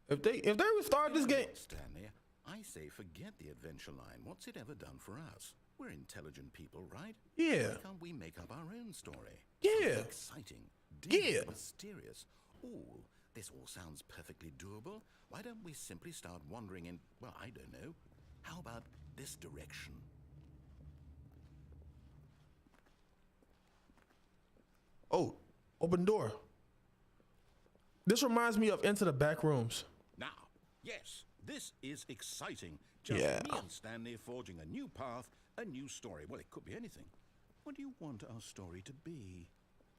If they restart this game, Stanley, I say forget the adventure line. What's it ever done for us? We're intelligent people, right? yeah, Why can't we make up our own story? Yeah. Something exciting, deep, Yeah. mysterious. Ooh, this all sounds perfectly doable. Why don't we simply start wandering in, well, I don't know. How about this direction? oh, open door. This reminds me of Into the Back Rooms. Now, yes, this is exciting. Just Yeah. me and Stanley forging a new path, a new story. Well, it could be anything. What do you want our story to be?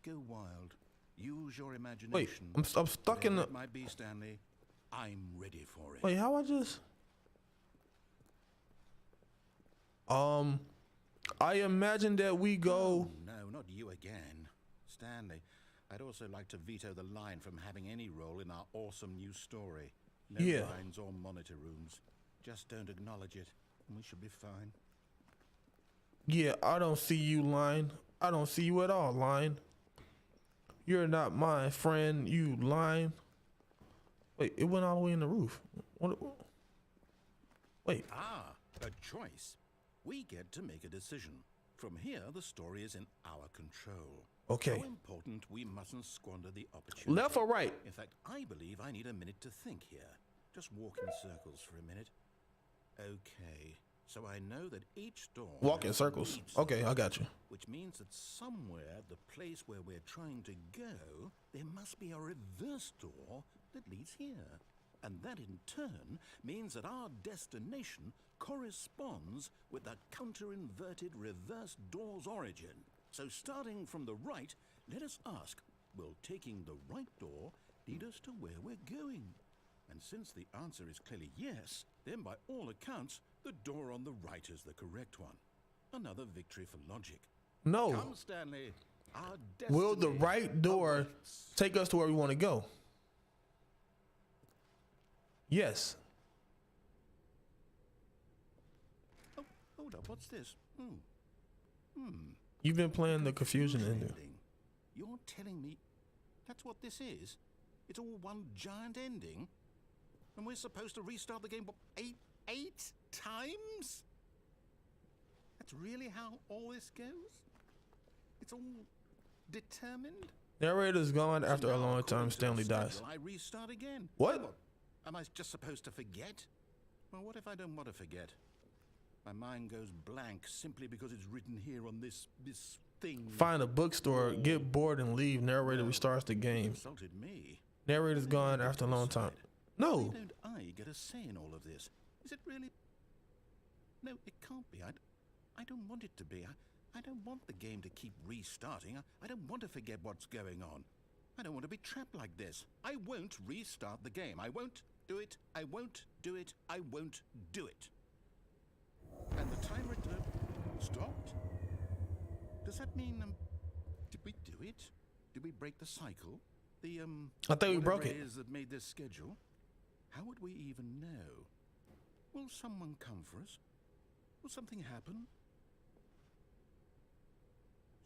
Go wild. Use your Wait, imagination. I'm stuck in Whatever the. it might be, Stanley. I'm ready for it. Wait, how I just? I imagine that we go. Oh, no, not you again. Stanley, I'd also like to veto the line from having any role in our awesome new story. No Yeah. lines or monitor rooms. Just don't acknowledge it, and we should be fine. Yeah, I don't see you, Line. I don't see you at all, Line. You're not my friend, you Line. Wait, it went all the way in the roof. What? Wait. Ah, a choice. We get to make a decision. From here, the story is in our control. Okay. So important, we mustn't squander the opportunity. Left or right? In fact, I believe I need a minute to think here. Just walk in circles for a minute. Okay, so I know that each door... Walk in has circles. leads Okay, I got you. which means that somewhere, the place where we're trying to go, there must be a reverse door that leads here. And that in turn means that our destination corresponds with the counter-inverted reverse door's origin. So starting from the right, let us ask, will taking the right door lead us to where we're going? And since the answer is clearly yes, then by all accounts, the door on the right is the correct one. Another victory for logic. No. Come, Stanley. Our Will the destiny right door awaits. take us to where we want to go? Yes. Oh, hold up. What's this? You've been playing the confusion ending. You're telling me that's what this is? It's all one giant ending? And we're supposed to restart the game, what, eight times? That's really how all this goes? It's all determined? Narrator's gone after a So now, long according time. to the Stanley dies. schedule, I restart again. What? Am I just supposed to forget? Well, what if I don't want to forget? My mind goes blank simply because it's written here on this thing. Find a bookstore, get bored and leave. Narrator restarts the game. Insulted me. Narrator's gone after a long time. Why No. don't I get a say in all of this? Is it really? No, it can't be. I don't want it to be. I don't want the game to keep restarting. I don't want to forget what's going on. I don't want to be trapped like this. I won't restart the game. I won't do it. I won't do it. I won't do it. And the timer stopped? Does that mean, did we do it? Did we break the cycle? The, I think we broke whatever it. is that made this schedule? How would we even know? Will someone come for us? Will something happen?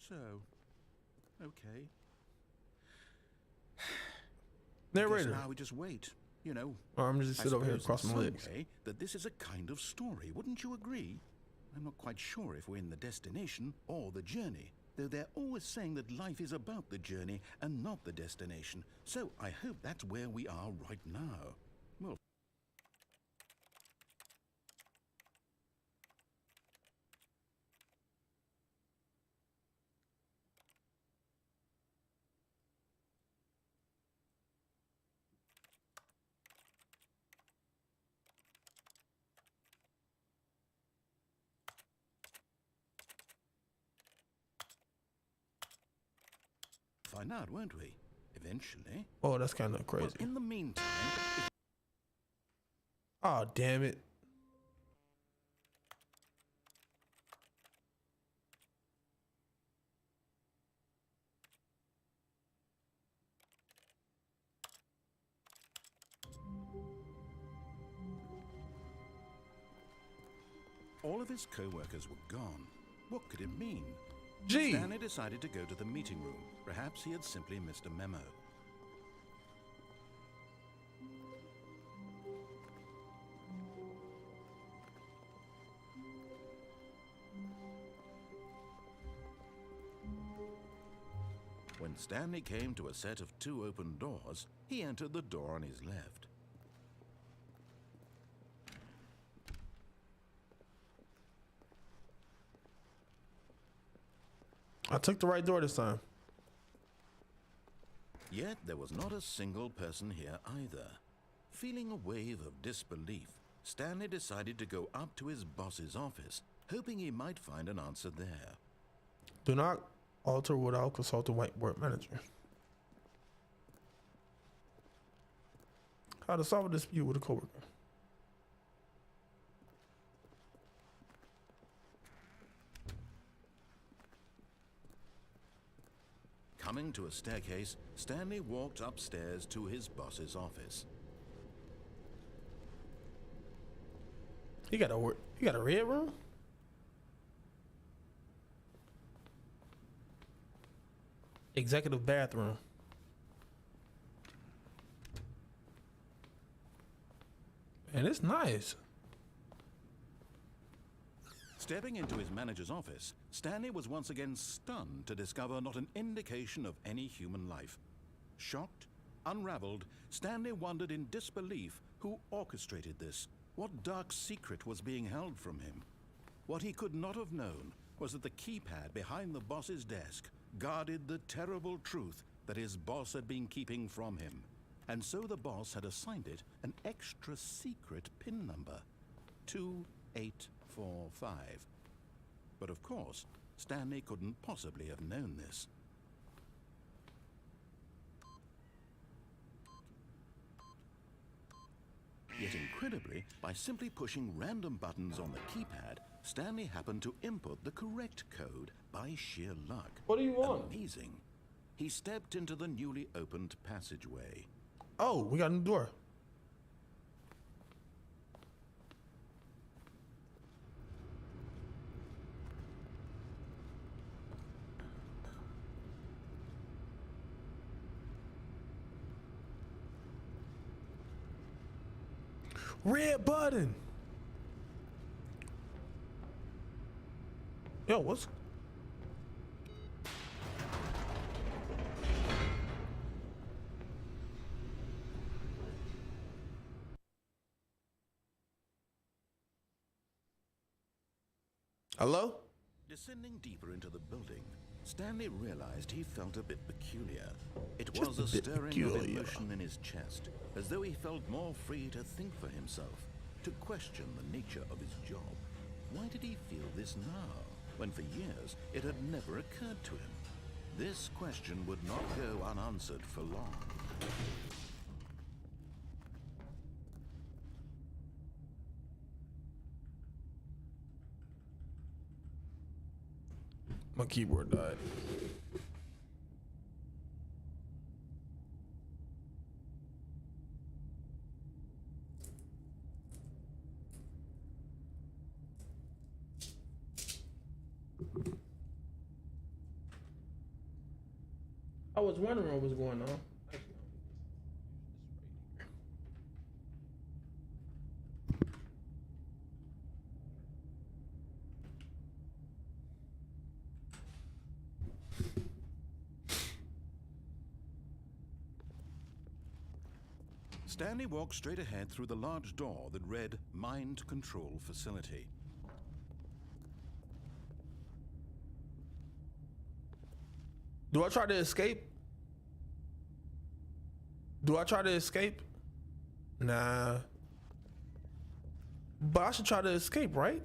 So, okay. Narrator. Guess now we just wait. You know, Oh, I'm just I sit over here suppose crossing in my some legs. way that this is a kind of story, wouldn't you agree? I'm not quite sure if we're in the destination or the journey. though they're always saying that life is about the journey and not the destination. So I hope that's where we are right now. Well, find out, won't we? Eventually. Oh, that's kind of crazy. Well, in the meantime, Oh, damn it. all of his co-workers were gone. What could it mean? Gee. Stanley decided to go to the meeting room. Perhaps he had simply missed a memo. When Stanley came to a set of 2 open doors, he entered the door on his left. I took the right door this time. Yet there was not a single person here either. Feeling a wave of disbelief, Stanley decided to go up to his boss's office, hoping he might find an answer there. Do not alter without consulting whiteboard manager. How to solve a dispute with a coworker. Coming to a staircase, Stanley walked upstairs to his boss's office. You got a red room? Executive bathroom. And it's nice. Stepping into his manager's office, Stanley was once again stunned to discover not an indication of any human life. Shocked, unraveled, Stanley wondered in disbelief who orchestrated this. What dark secret was being held from him? What he could not have known was that the keypad behind the boss's desk guarded the terrible truth that his boss had been keeping from him. And so the boss had assigned it an extra secret PIN number, 2845. But of course, Stanley couldn't possibly have known this. Yet incredibly, by simply pushing random buttons on the keypad, Stanley happened to input the correct code by sheer luck. What do you want? Amazing. He stepped into the newly opened passageway. Oh, we got a new door. Red button. Yo, what's... Hello? Descending deeper into the building, Stanley realized he felt a bit peculiar. It Just was a a bit stirring peculiar. of emotion in his chest, as though he felt more free to think for himself, to question the nature of his job. Why did he feel this now, when for years it had never occurred to him? This question would not go unanswered for long. My keyboard died. I was wondering what was going on. Stanley walked straight ahead through the large door that read Mind Control Facility. Do I try to escape? Do I try to escape? Nah. But I should try to escape, right?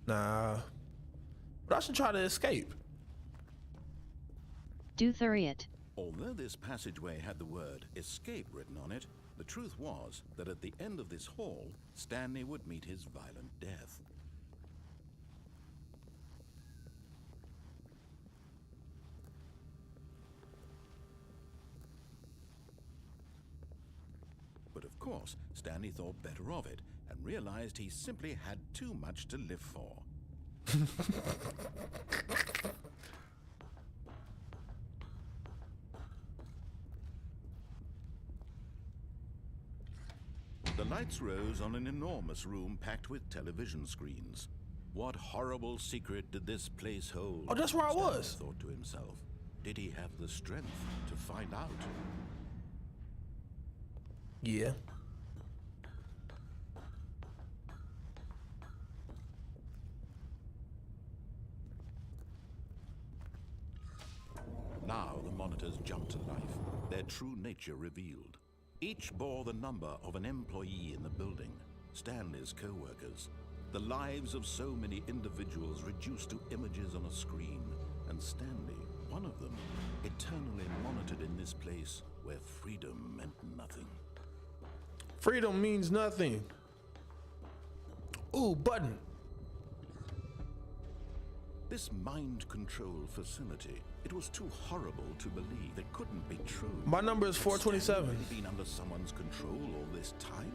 Nah. But I should try to escape. Do it. Although this passageway had the word escape written on it, the truth was that at the end of this hall, Stanley would meet his violent death. But of course, Stanley thought better of it and realized he simply had too much to live for. The lights rose on an enormous room packed with television screens. What horrible secret did this place hold? Oh, that's where I was. Stanley thought to himself. Did he have the strength to find out? Yeah. Now the monitors jumped to life, their true nature revealed. Each bore the number of an employee in the building, Stanley's co-workers. The lives of so many individuals reduced to images on a screen, and Stanley, one of them, eternally monitored in this place where freedom meant nothing. Freedom means nothing. Ooh, button. This mind control facility, it was too horrible to believe. It couldn't be true. My number is Had 427. Stanley really been under someone's control all this time?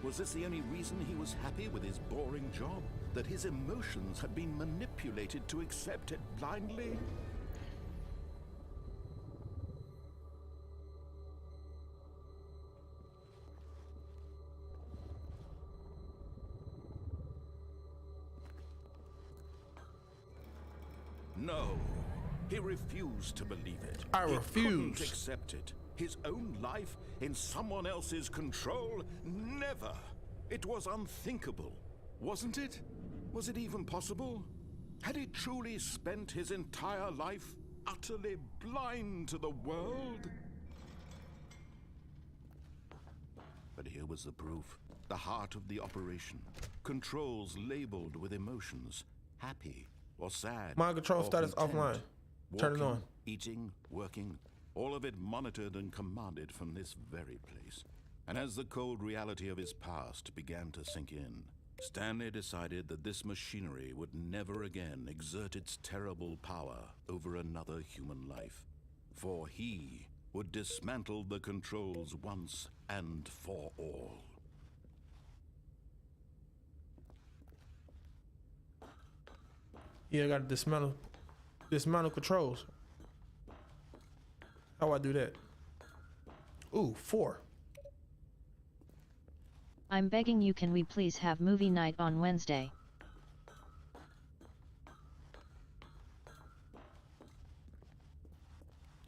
Was this the only reason he was happy with his boring job? That his emotions had been manipulated to accept it blindly? No, he refused to believe it. I He refuse. couldn't accept it. His own life in someone else's control? Never. It was unthinkable, wasn't it? Was it even possible? Had he truly spent his entire life utterly blind to the world? But here was the proof. The heart of the operation. Controls labeled with emotions. Happy or sad. Mind control or status content. offline. Turn it Walking, on. Eating, working, all of it monitored and commanded from this very place. And as the cold reality of his past began to sink in, Stanley decided that this machinery would never again exert its terrible power over another human life. For he would dismantle the controls once and for all. Yeah, I got to dismantle controls. How do I do that? Ooh, 4. I'm begging you, can we please have movie night on Wednesday?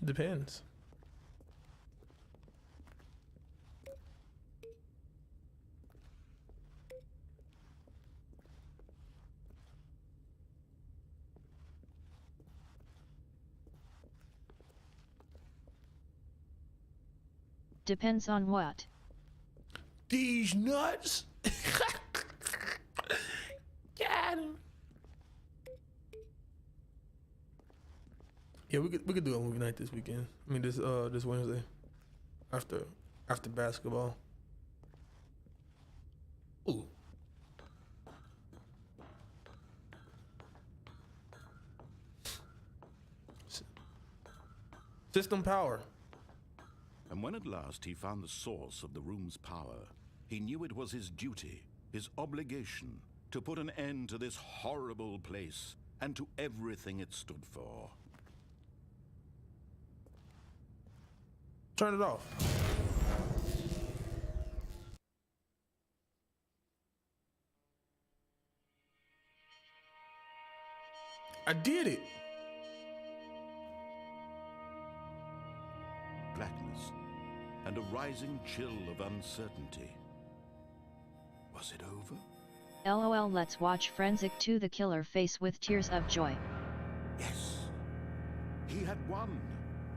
Depends. Depends on what? These nuts. Got him. Yeah, we could do a movie night this weekend. I mean, this Wednesday, after basketball. Ooh. System power. And when at last he found the source of the room's power, he knew it was his duty, his obligation, to put an end to this horrible place and to everything it stood for. Turn it off. I did it. Blackness, rising chill of uncertainty. Was it over? LOL, let's watch Frenzic 2 the killer face with tears of joy. Yes. He had won.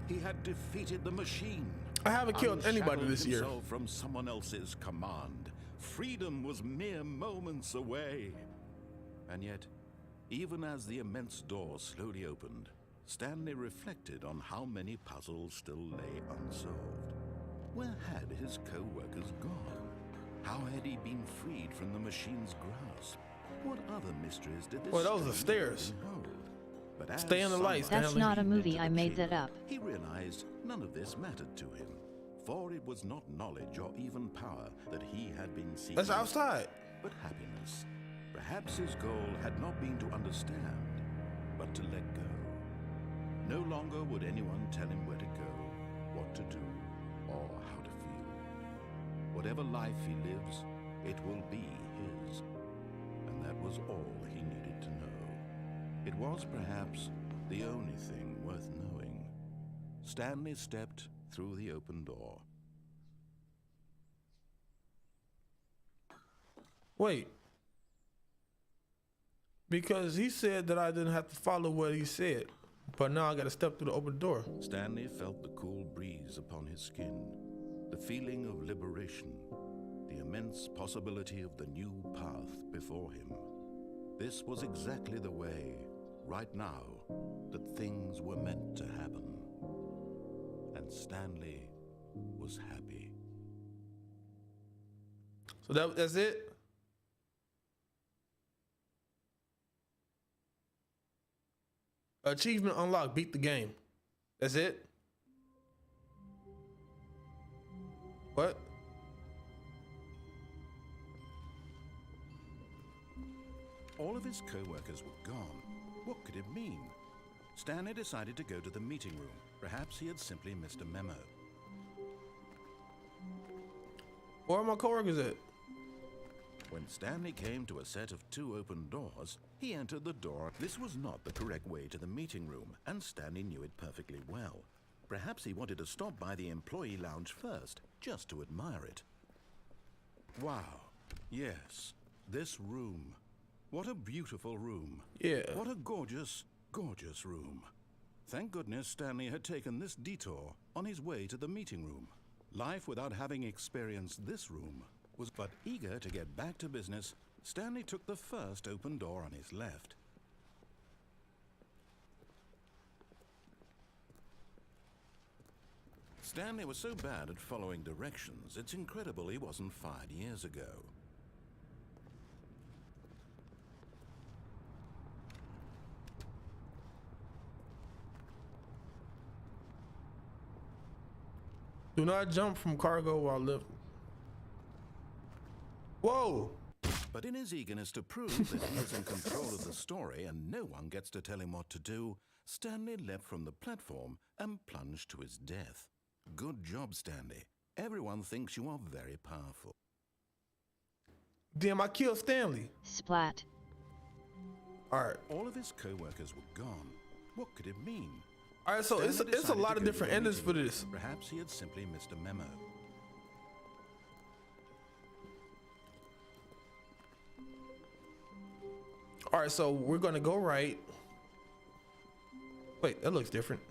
He had defeated the machine. I haven't killed anybody this year. Himself from someone else's command. Freedom was mere moments away. And yet, even as the immense door slowly opened, Stanley reflected on how many puzzles still lay unsolved. Where had his co-workers gone? How had he been freed from the machine's grasp? What other mysteries did this? Well, those are stairs. hold? But as Stay on the lights, sunlight That's not a streamed movie, into I the made that chamber, up. He realized none of this mattered to him, for it was not knowledge or even power that he had been seeking. That's outside. But happiness. Perhaps his goal had not been to understand, but to let go. No longer would anyone tell him where to go, what to do, or how to feel. Whatever life he lives, it will be his. And that was all he needed to know. It was perhaps the only thing worth knowing. Stanley stepped through the open door. Wait. Because he said that I didn't have to follow what he said, but now I gotta step through the open door. Stanley felt the cool breeze upon his skin, the feeling of liberation, the immense possibility of the new path before him. This was exactly the way, right now, that things were meant to happen. And Stanley was happy. So that's it? Achievement unlocked, beat the game. That's it? What? All of his co-workers were gone. What could it mean? Stanley decided to go to the meeting room. Perhaps he had simply missed a memo. Where are my coworkers at? When Stanley came to a set of 2 open doors, he entered the door. This was not the correct way to the meeting room, and Stanley knew it perfectly well. Perhaps he wanted to stop by the employee lounge first, just to admire it. Wow. Yes, this room. What a beautiful room. Yeah. What a gorgeous, gorgeous room. Thank goodness Stanley had taken this detour on his way to the meeting room. Life without having experienced this room was but eager to get back to business. Stanley took the first open door on his left. Stanley was so bad at following directions, it's incredible he wasn't fired years ago. Do not jump from cargo while lifting. Whoa! But in his eagerness to prove that he is in control of the story and no one gets to tell him what to do, Stanley leapt from the platform and plunged to his death. Good job, Stanley. Everyone thinks you are very powerful. Damn, I killed Stanley. Splat. Alright. All of his co-workers were gone. What could it mean? Alright, so it's Stanley a decided lot to of go to different the endings meeting for room. this. Perhaps he had simply missed a memo. Alright, so we're gonna go right. Wait, that looks different.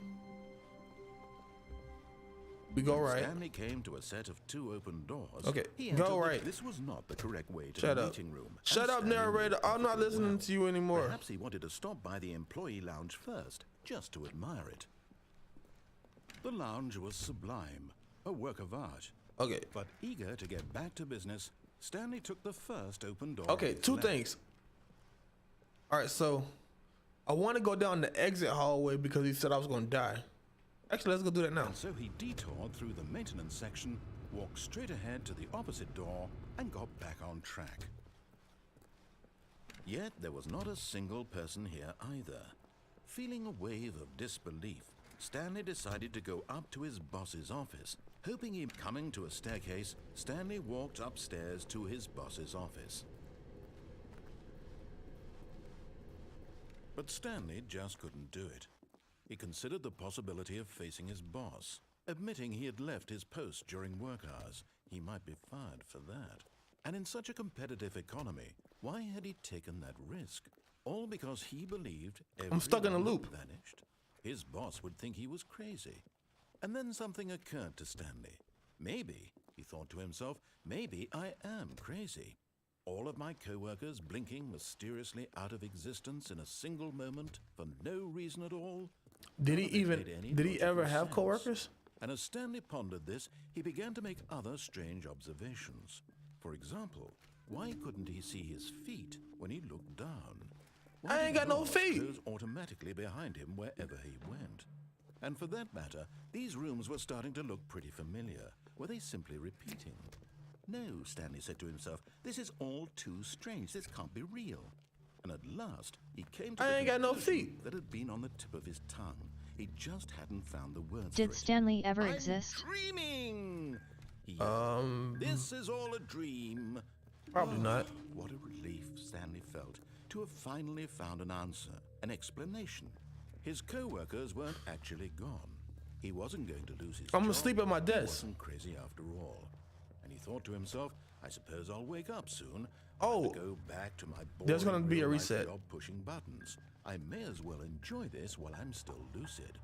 We go right. Stanley came to a set of 2 open doors. Okay, He go entered right. This was not the correct way to Shut the up. meeting room. Shut and up, Stanley knew narrator. it I'm not perfectly listening to you anymore. Perhaps he wanted to stop by the employee lounge first, just to admire it. The lounge was sublime, a work of art. Okay. But eager to get back to business, Stanley took the first open door. Okay, on his 2 left. things. Alright, so I want to go down the exit hallway because he said I was gonna die. Actually, let's go do that now. And so he detoured through the maintenance section, walked straight ahead to the opposite door, and got back on track. Yet there was not a single person here either. Feeling a wave of disbelief, Stanley decided to go up to his boss's office. Hoping he'd coming to a staircase, Stanley walked upstairs to his boss's office. But Stanley just couldn't do it. He considered the possibility of facing his boss. Admitting he had left his post during work hours, he might be fired for that. And in such a competitive economy, why had he taken that risk? All because he believed I'm stuck in a loop. Vanished. His boss would think he was crazy. And then something occurred to Stanley. Maybe, he thought to himself, maybe I am crazy. All of my co-workers blinking mysteriously out of existence in a single moment for no reason at all. Did he ever have co-workers? And as Stanley pondered this, he began to make other strange observations. For example, why couldn't he see his feet when he looked down? Why I ain't got no feet. Close automatically behind him wherever he went. And for that matter, these rooms were starting to look pretty familiar. Were they simply repeating? No, Stanley said to himself, this is all too strange. This can't be real. And at last, he came to I ain't got no feet. that had been on the tip of his tongue. He just hadn't found the words Did for it. Stanley ever I'm exist? Dreaming! He yelled. This is all a dream. Probably not. What a relief Stanley felt to have finally found an answer, an explanation. His co-workers weren't actually gone. He wasn't going to lose his I'm gonna job. sleep at my He desk. wasn't crazy after all. And he thought to himself, I suppose I'll wake up soon. Oh, I'll go back to my there's gonna boring be a real-life reset. job pushing buttons. I may as well enjoy this while I'm still lucid.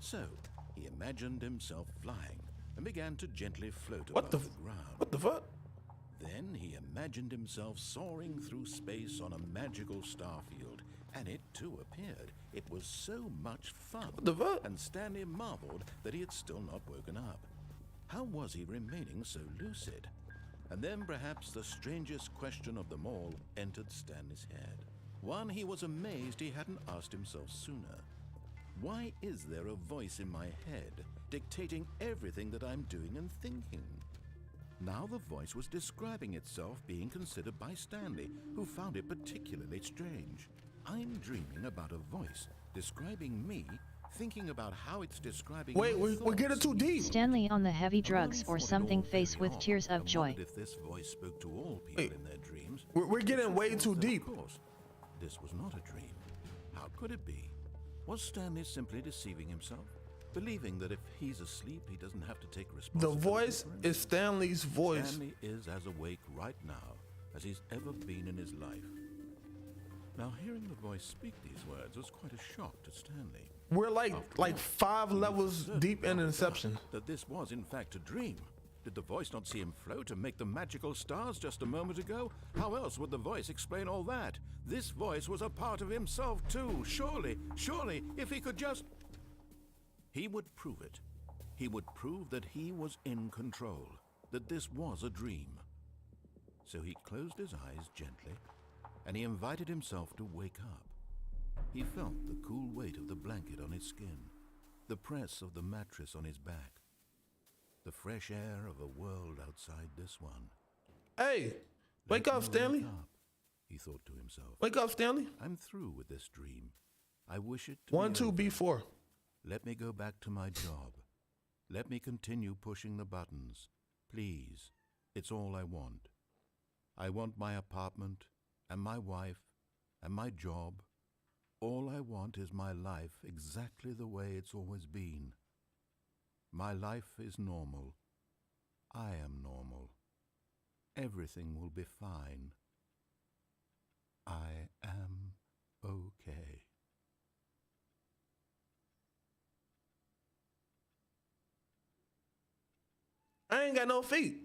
So he imagined himself flying and began to gently float above the ground. What the fuck? Then he imagined himself soaring through space on a magical starfield, and it too appeared. It was so much fun. What the fuck? And Stanley marveled that he had still not woken up. How was he remaining so lucid? And then perhaps the strangest question of them all entered Stanley's head. One he was amazed he hadn't asked himself sooner. Why is there a voice in my head dictating everything that I'm doing and thinking? Now the voice was describing itself being considered by Stanley, who found it particularly strange. I'm dreaming about a voice describing me, thinking about how it's describing Wait, my we're getting thoughts. too deep. Stanley on the heavy drugs or something face with tears of joy. If this voice spoke to all people Wait, in their dreams, we're getting way too deep. of course, this was not a dream. How could it be? Was Stanley simply deceiving himself? Believing that if he's asleep, he doesn't have to take The responsibility voice for is Stanley's voice. Stanley is as awake right now as he's ever been in his life. Now, hearing the voice speak these words was quite a shock to Stanley. We're like 5 levels deep in Inception. That this was in fact a dream. Did the voice not see him float and make the magical stars just a moment ago? How else would the voice explain all that? This voice was a part of himself too. Surely, if he could just... He would prove it. He would prove that he was in control, that this was a dream. So he closed his eyes gently, and he invited himself to wake up. He felt the cool weight of the blanket on his skin, the press of the mattress on his back, the fresh air of a world outside this one. Hey, wake up, Stanley. Wake up, he thought to himself. Wake up, Stanley. I'm through with this dream. I wish it to 1, 2, be over. B4. Let me go back to my job. Let me continue pushing the buttons. Please, it's all I want. I want my apartment, and my wife, and my job. All I want is my life exactly the way it's always been. My life is normal. I am normal. Everything will be fine. I am okay. I ain't got no feet.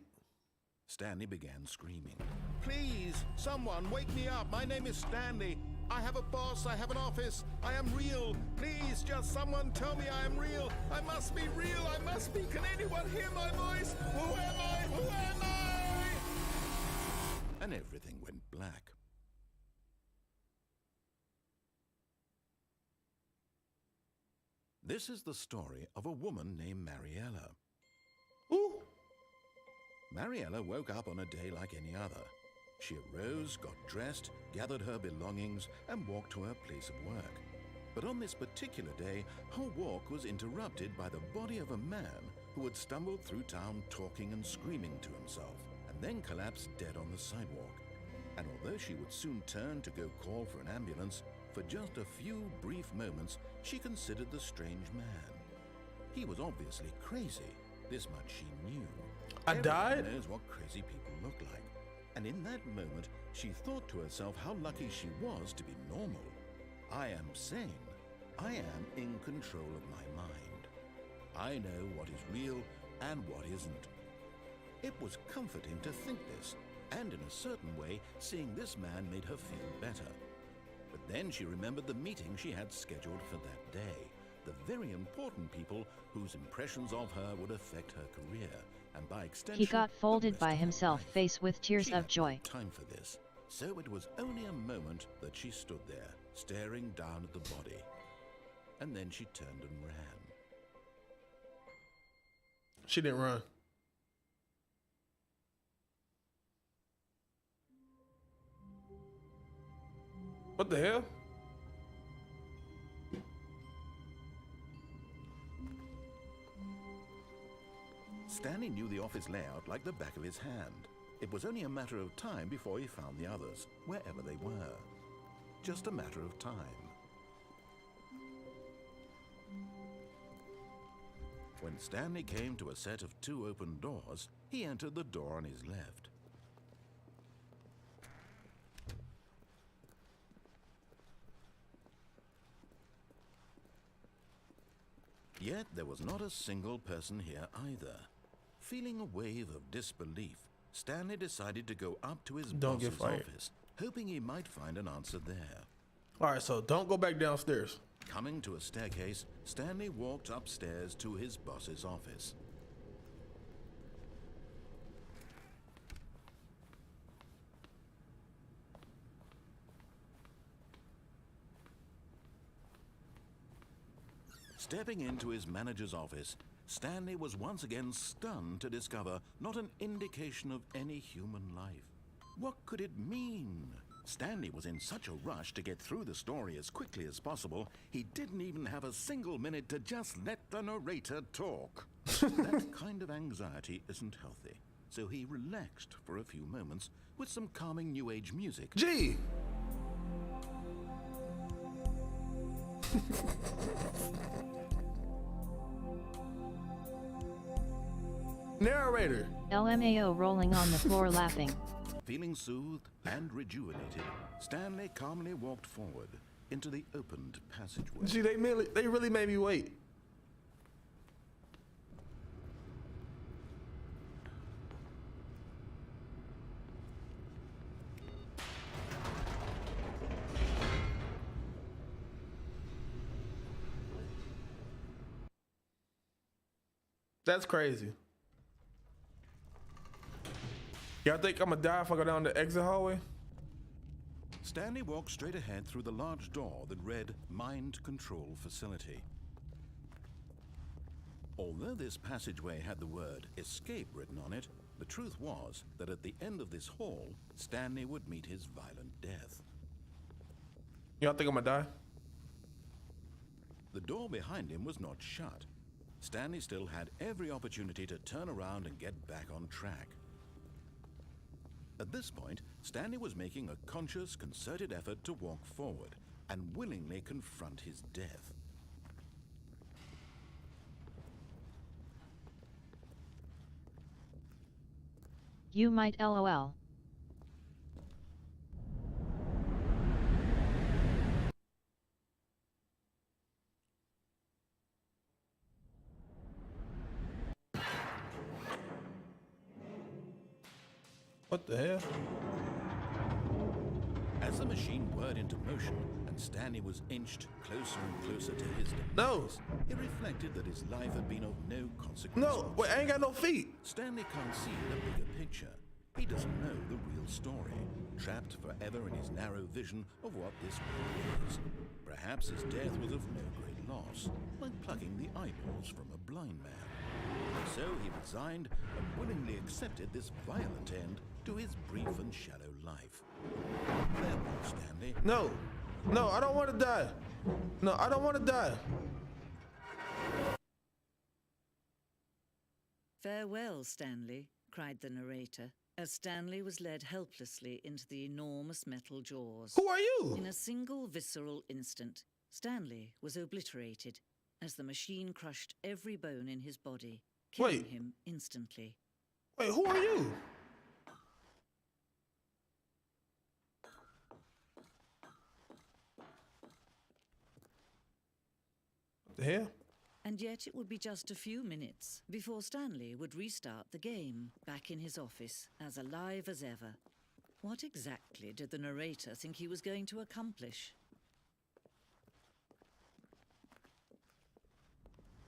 Stanley began screaming. Please, someone, wake me up. My name is Stanley. I have a boss. I have an office. I am real. Please, just someone tell me I am real. I must be real. I must be. Can anyone hear my voice? Who am I? Who am I? And everything went black. This is the story of a woman named Mariella. Ooh. Mariella woke up on a day like any other. She arose, got dressed, gathered her belongings, and walked to her place of work. But on this particular day, her walk was interrupted by the body of a man who had stumbled through town talking and screaming to himself, and then collapsed dead on the sidewalk. And although she would soon turn to go call for an ambulance, for just a few brief moments she considered the strange man. He was obviously crazy. This much she knew. I died? Everyone knows what crazy people look like. And in that moment, she thought to herself how lucky she was to be normal. I am sane. I am in control of my mind. I know what is real and what isn't. It was comforting to think this, and in a certain way, seeing this man made her feel better. But then she remembered the meeting she had scheduled for that day, the very important people whose impressions of her would affect her career, and by extension, He got folded the by rest of her himself, life. face with tears She of had joy. no time for this, so it was only a moment that she stood there, staring down at the body. And then she turned and ran. She didn't run. What the hell? Stanley knew the office layout like the back of his hand. It was only a matter of time before he found the others, wherever they were. Just a matter of time. When Stanley came to a set of 2 open doors, he entered the door on his left. Yet there was not a single person here either. Feeling a wave of disbelief, Stanley decided to go up to his Don't get boss's fired. office, hoping he might find an answer there. All right, so don't go back downstairs. Coming to a staircase, Stanley walked upstairs to his boss's office. Stepping into his manager's office, Stanley was once again stunned to discover not an indication of any human life. What could it mean? Stanley was in such a rush to get through the story as quickly as possible, he didn't even have a single minute to just let the narrator talk. That kind of anxiety isn't healthy, so he relaxed for a few moments with some calming new age music. Gee. Narrator. LMAO rolling on the floor laughing. Feeling soothed and rejuvenated, Stanley calmly walked forward into the opened passageway. Gee, they really made me wait. That's crazy. Y'all think I'm gonna die if I go down the exit hallway? Stanley walked straight ahead through the large door that read Mind Control Facility. Although this passageway had the word escape written on it, the truth was that at the end of this hall, Stanley would meet his violent death. Y'all think I'm gonna die? The door behind him was not shut. Stanley still had every opportunity to turn around and get back on track. At this point, Stanley was making a conscious, concerted effort to walk forward and willingly confront his death. You might LOL. What the hell? As the machine whirred into motion and Stanley was inched closer and closer to his No. demise, he reflected that his life had been of no consequence. No, wait, I ain't got no feet. Stanley can't see the bigger picture. He doesn't know the real story, trapped forever in his narrow vision of what this world is. Perhaps his death was of no great loss, like plucking the eyeballs from a blind man. So he resigned and willingly accepted this violent end to his brief and shallow life. Farewell, Stanley. No, no, I don't want to die. No, I don't want to die. Farewell, Stanley, cried the narrator, as Stanley was led helplessly into the enormous metal jaws. Who are you? In a single visceral instant, Stanley was obliterated, as the machine crushed every bone in his body, killing him instantly. Wait, who are you? What the hell? And yet it would be just a few minutes before Stanley would restart the game, back in his office, as alive as ever. What exactly did the narrator think he was going to accomplish?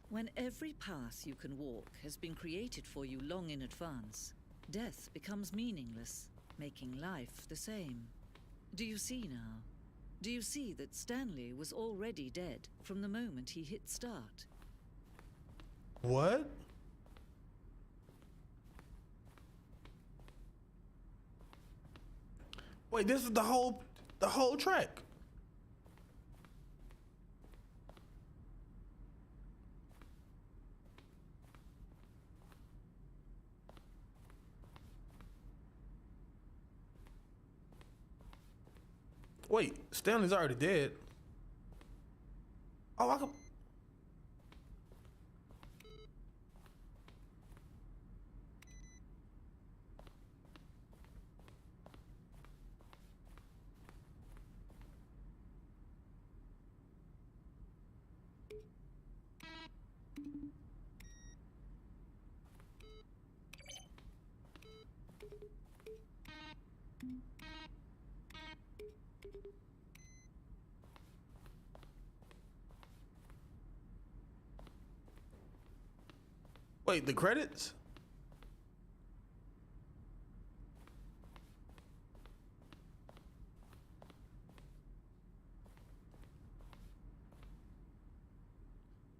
When every path you can walk has been created for you long in advance, death becomes meaningless, making life the same. Do you see now? Do you see that Stanley was already dead from the moment he hit start? What? Wait, this is the whole track. Wait, Stanley's already dead. Oh, I can. Wait, the credits?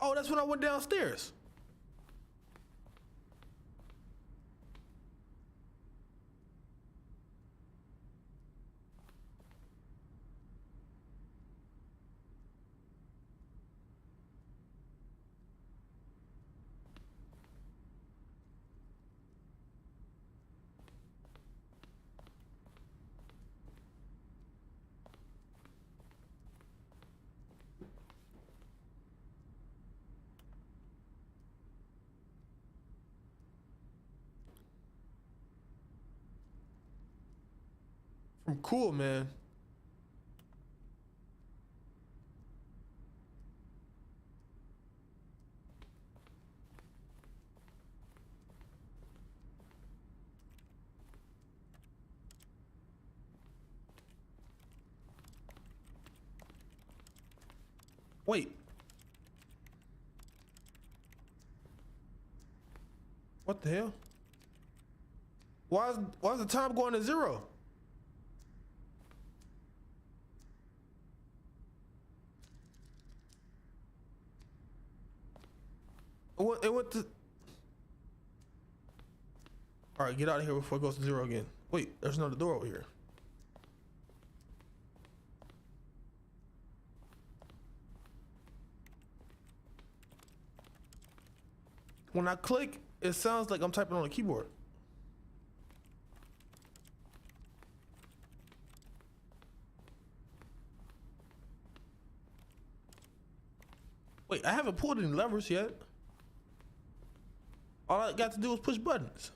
Oh, that's when I went downstairs. Cool, man. Wait. What the hell? Why is the time going to 0? It went to. All right, get out of here before it goes to 0 again. Wait, there's another door over here. When I click, it sounds like I'm typing on a keyboard. Wait, I haven't pulled any levers yet. All I got to do is push buttons.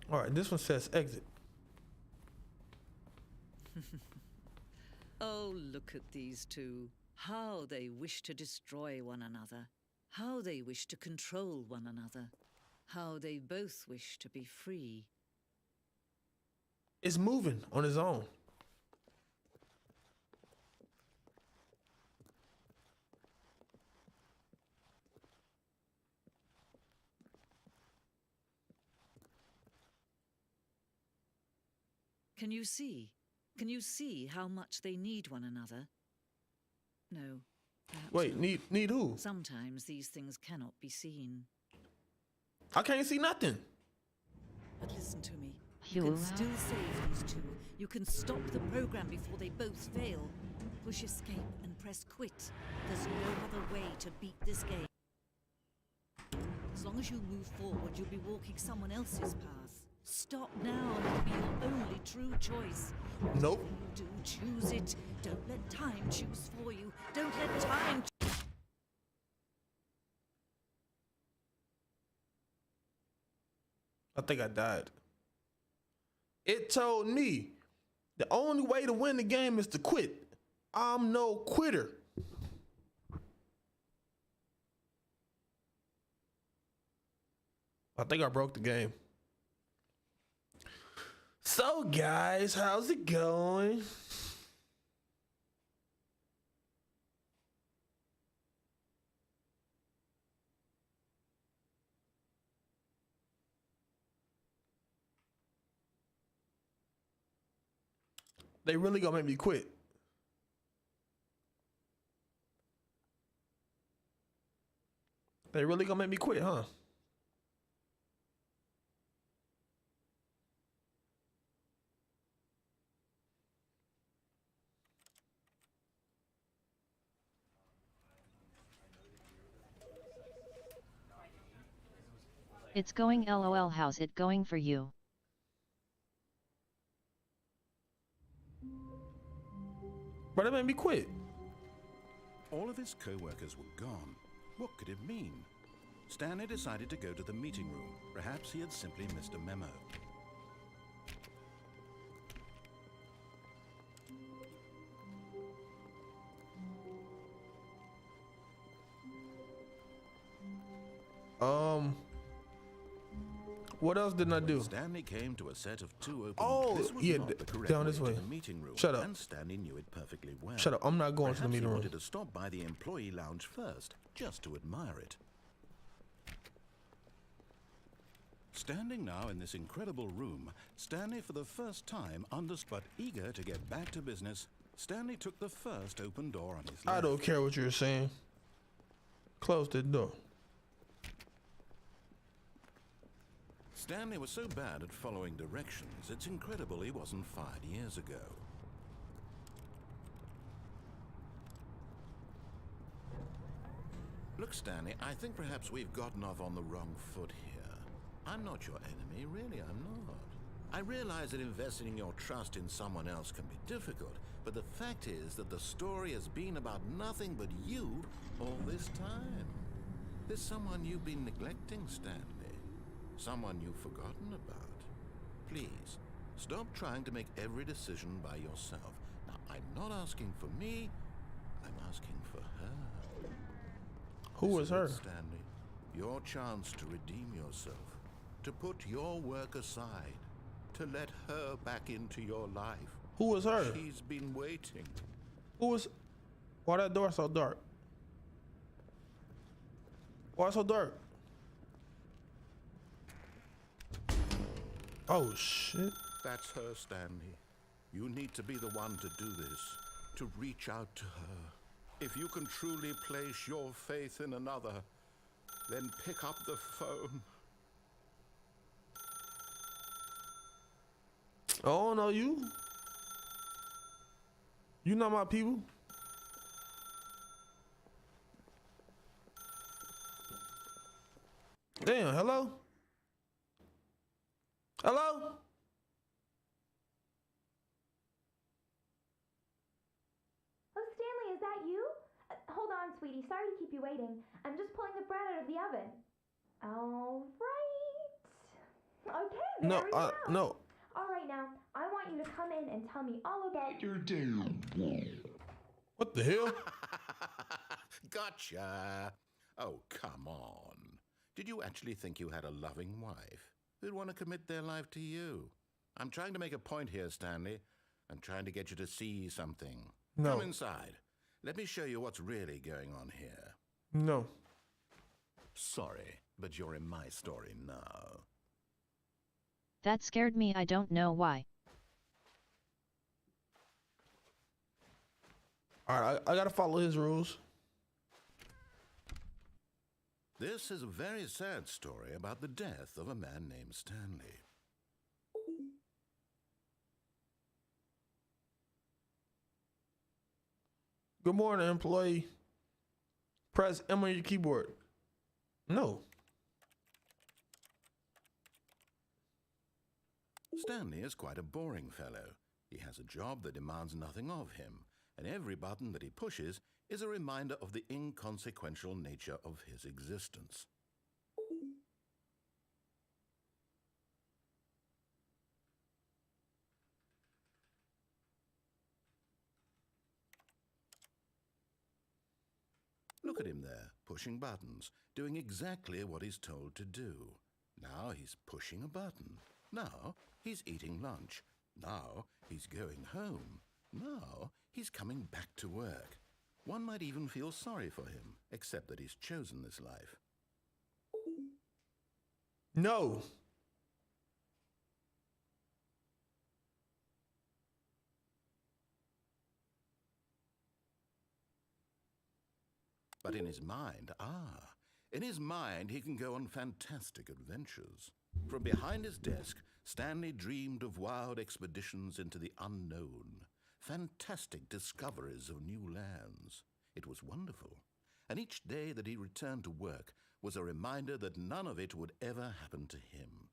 All right, this one says exit. Oh, look at these two. How they wish to destroy one another. How they wish to control one another. How they both wish to be free. It's moving on its own. Can you see? Can you see how much they need one another? No. Wait, not. need who? Sometimes these things cannot be seen. I can't see nothing. But listen to me. You can Phew. still save these two. You can stop the program before they both fail. Push escape and press quit. There's no other way to beat this game. As long as you move forward, you'll be walking someone else's path. Stop now and it'll be your only true choice. Nope. Whatever you do, choose it. Don't let time choose for you. Don't let time I think I died. It told me the only way to win the game is to quit. I'm no quitter. I think I broke the game. So guys, how's it going? They really gonna make me quit. They really gonna make me quit, huh? It's going LOL. How's it going for you? But it made me quit. All of his co-workers were gone. What could it mean? Stanley decided to go to the meeting room. Perhaps he had simply missed a memo. What else didn't I do? Stanley came to a set of two open. Oh, this was yeah, not the correct down this way way. to the meeting room. Shut up. And Stanley knew it perfectly well. Shut up. I'm not going to the Perhaps meeting he room. wanted to stop by the employee lounge first, just to admire it. Standing now in this incredible room, Stanley for the first time understood, but eager to get back to business, Stanley took the first open door on his left. I don't care what you're saying. Close the door. Stanley was so bad at following directions, it's incredible he wasn't fired years ago. Look, Stanley, I think perhaps we've gotten off on the wrong foot here. I'm not your enemy, really, I'm not. I realize that investing your trust in someone else can be difficult, but the fact is that the story has been about nothing but you all this time. There's someone you've been neglecting, Stanley. Someone you've forgotten about. Please, stop trying to make every decision by yourself. Now, I'm not asking for me, I'm asking for her. Who is her? Stanley, your chance to redeem yourself, to put your work aside, to let her back into your life. Who is her? She's been waiting. Who is? Why that door so dark? Why so dark? Oh shit. That's her, Stanley. You need to be the one to do this, to reach out to her. If you can truly place your faith in another, then pick up the phone. Oh no, you. You not my people. Damn, hello? Hello? Oh, Stanley, is that you? Hold on, sweetie. Sorry to keep you waiting. I'm just pulling the bread out of the oven. All right. Okay, there No, we go. no. All right, now, I want you to come in and tell me all about your damn. What the hell? Gotcha. Oh, come on. Did you actually think you had a loving wife who'd want to commit their life to you? I'm trying to make a point here, Stanley. I'm trying to get you to see something. No. Come inside. Let me show you what's really going on here. No. Sorry, but you're in my story now. That scared me. I don't know why. Alright, I gotta follow his rules. This is a very sad story about the death of a man named Stanley. Good morning, employee. Press M on your keyboard. No. Stanley is quite a boring fellow. He has a job that demands nothing of him, and every button that he pushes is a reminder of the inconsequential nature of his existence. Look at him there, pushing buttons, doing exactly what he's told to do. Now he's pushing a button. Now he's eating lunch. Now he's going home. Now he's coming back to work. One might even feel sorry for him, except that he's chosen this life. No. But in his mind, in his mind he can go on fantastic adventures. From behind his desk, Stanley dreamed of wild expeditions into the unknown, fantastic discoveries of new lands. It was wonderful, and each day that he returned to work was a reminder that none of it would ever happen to him.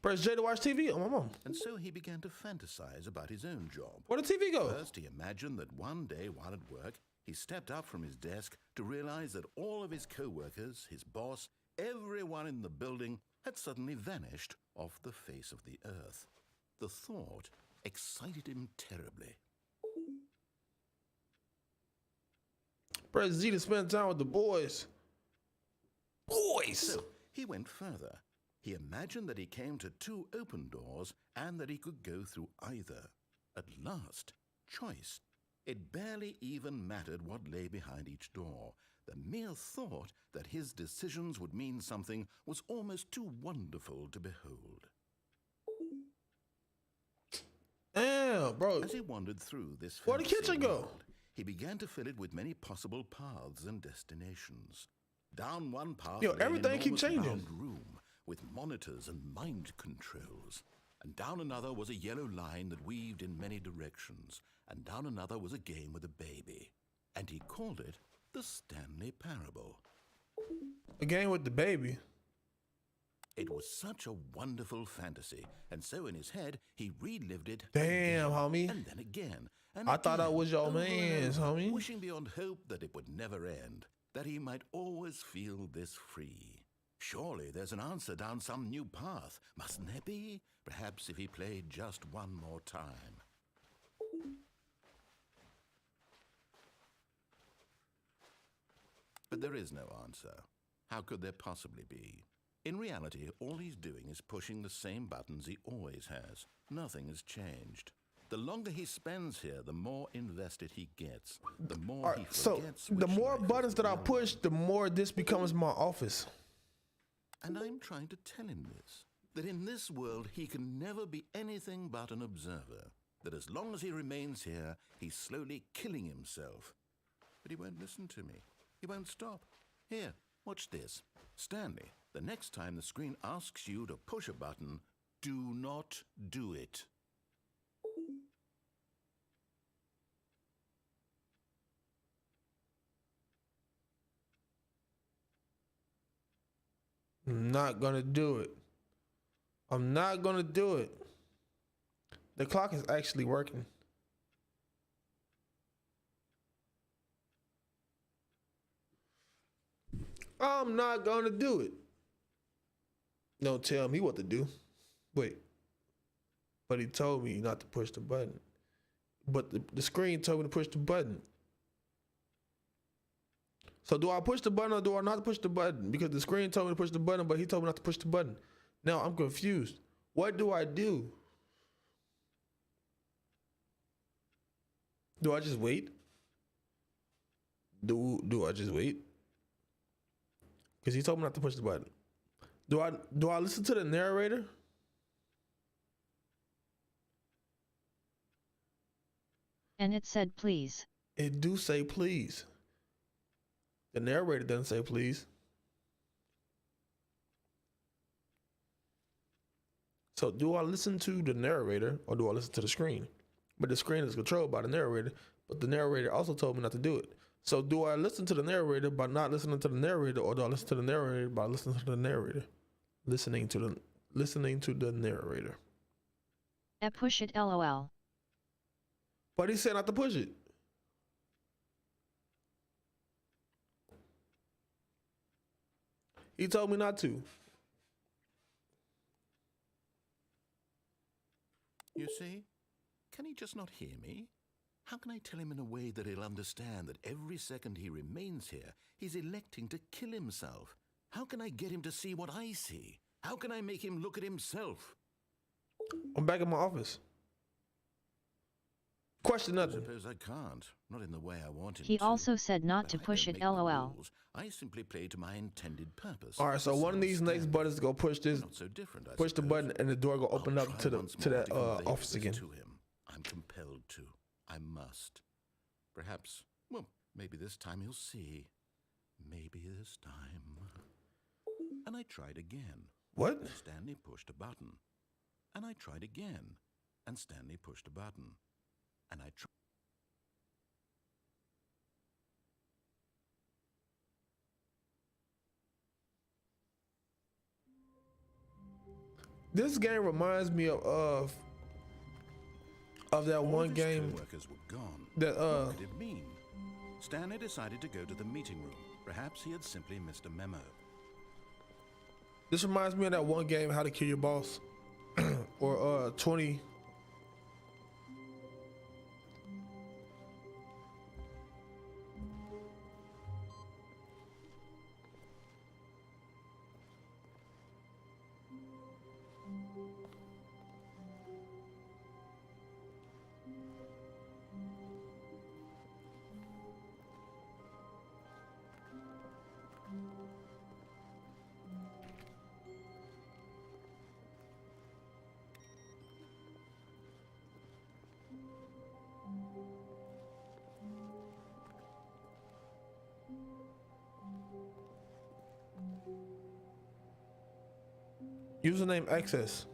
Press J to watch TV on my mom. And so he began to fantasize about his own job. Where the TV go? First, he imagined that one day while at work, he stepped up from his desk to realize that all of his co-workers, his boss, everyone in the building had suddenly vanished off the face of the earth. The thought excited him terribly. Press Z to spend time with the boys. Boys! So he went further. He imagined that he came to two open doors and that he could go through either. At last, choice. It barely even mattered what lay behind each door. The mere thought that his decisions would mean something was almost too wonderful to behold. Damn, bro. As he wandered through this where the kitchen go? world, he began to fill it with many possible paths and destinations. Down one path, Yo, led an everything keep enormous changing. round room with monitors and mind controls. And down another was a yellow line that weaved in many directions. And down another was a game with a baby. And he called it the Stanley Parable. A game with the baby. It was such a wonderful fantasy, and so in his head, he relived it. Damn, again, homie. And then again. And I thought I again, was your over and mans, over, homie. wishing beyond hope that it would never end, that he might always feel this free. Surely there's an answer down some new path, mustn't there be? Perhaps if he played just one more time. But there is no answer. How could there possibly be? In reality, all he's doing is pushing the same buttons he always has. Nothing has changed. The longer he spends here, the more invested he gets. The more he forgets. So the more buttons that I push, the more this becomes my office. And I'm trying to tell him this, that in this world he can never be anything but an observer, that as long as he remains here, he's slowly killing himself. But he won't listen to me. He won't stop. Here, watch this. Stanley, the next time the screen asks you to push a button, do not do it. I'm not gonna do it. I'm not gonna do it. The clock is actually working. I'm not gonna do it. Don't tell me what to do. Wait. But he told me not to push the button. But the screen told me to push the button. So do I push the button or do I not push the button? Because the screen told me to push the button, but he told me not to push the button. Now I'm confused. What do I do? Do I just wait? Do I just wait? Because he told me not to push the button. Do I listen to the narrator? And it said please. It do say please. The narrator doesn't say please. So do I listen to the narrator or do I listen to the screen? but the screen is controlled by the narrator, but the narrator also told me not to do it. So do I listen to the narrator by not listening to the narrator, or do I listen to the narrator by listening to the narrator? Listening to the narrator. Push it lol. But he said not to push it. He told me not to. You see? Can he just not hear me? How can I tell him in a way that he'll understand that every second he remains here, he's electing to kill himself? How can I get him to see what I see? How can I make him look at himself? I'm back in my office. Question nothing. I suppose I can't. Not in the way I want him He to. also said not to But I push don't it make the lol. rules. I simply play to my intended purpose. All right, so one of these next buttons go push this, Not so different, I push the suppose. button, and the door go open I'll up try to once the more that convey office this again. to him. I'm compelled to. I must. Perhaps, well, maybe this time he'll see. Maybe this time. And I tried again. What? And Stanley pushed a button. And I tried again. And Stanley pushed a button. And I tried. This game reminds me of that one game Co-workers were gone. that What could it mean? Stanley decided to go to the meeting room. Perhaps he had simply missed a memo. this reminds me of that one game, How to Kill Your Boss, or 20. Username access.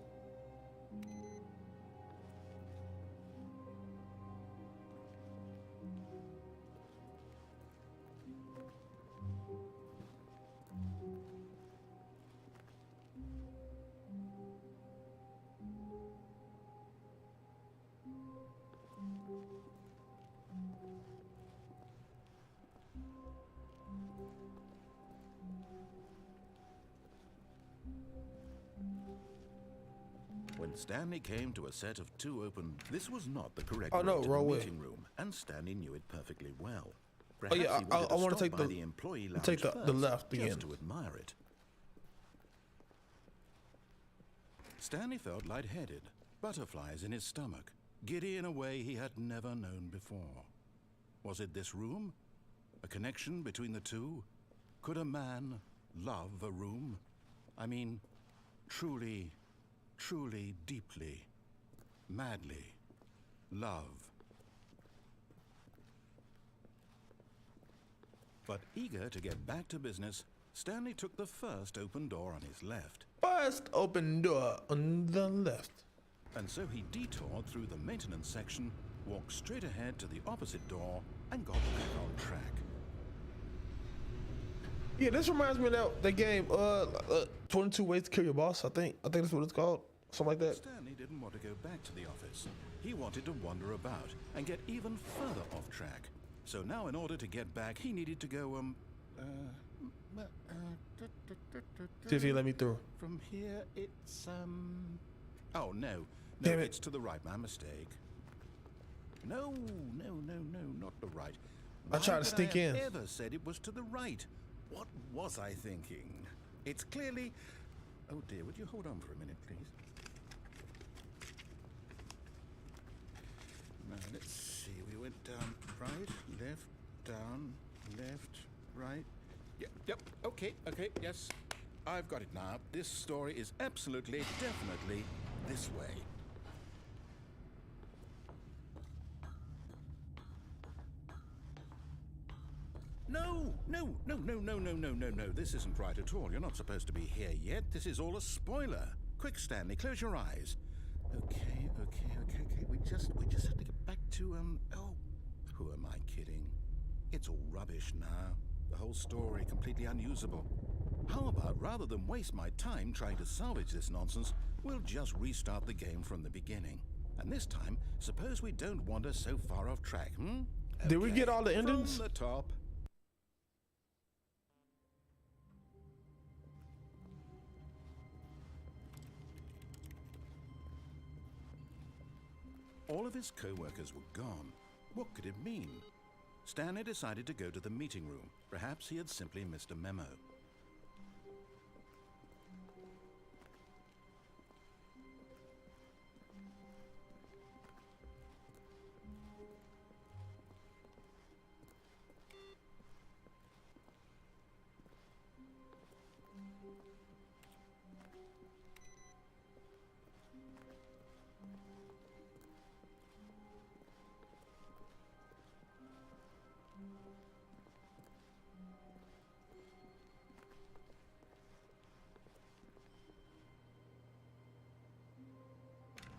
When Stanley came to a set of two open, this was not the correct Oh, no, way to wrong the way. meeting room, and Stanley knew it perfectly well. Oh yeah, Perhaps he I wanted to want to stop take by the employee lounge take the first, left just again. to admire it. Stanley felt lightheaded, butterflies in his stomach, giddy in a way he had never known before. Was it this room? A connection between the two? Could a man love a room? I mean, truly, truly, deeply, madly love. But eager to get back to business, Stanley took the first open door on his left. First open door on the left. And so he detoured through the maintenance section, walked straight ahead to the opposite door, and got back on track. Yeah, this reminds me of that game, 22 Ways to Kill Your Boss. I think that's what it's called, something like that. Stanley didn't want to go back to the office. He wanted to wander about and get even further off track. So now, in order to get back, he needed to go, See if he let me through. From here, it's, oh, no. Damn it. It's to the right. My mistake. No, not the right. I tried to sneak in. I ever said it was to the right. What was I thinking? It's clearly... Oh, dear. Would you hold on for a minute, please? Now, let's see. We went down right, left, down, left, right. Yep. Okay, yes. I've got it now. This story is absolutely, definitely this way. No. This isn't right at all. You're not supposed to be here yet. This is all a spoiler. Quick, Stanley, close your eyes. Okay. We just have to get to, oh, who am I kidding? It's all rubbish now. The whole story completely unusable. How about, rather than waste my time trying to salvage this nonsense, we'll just restart the game from the beginning. And this time, suppose we don't wander so far off track, hmm? Did we get all the endings? From the top. All of his co-workers were gone. What could it mean? Stanley decided to go to the meeting room. Perhaps he had simply missed a memo.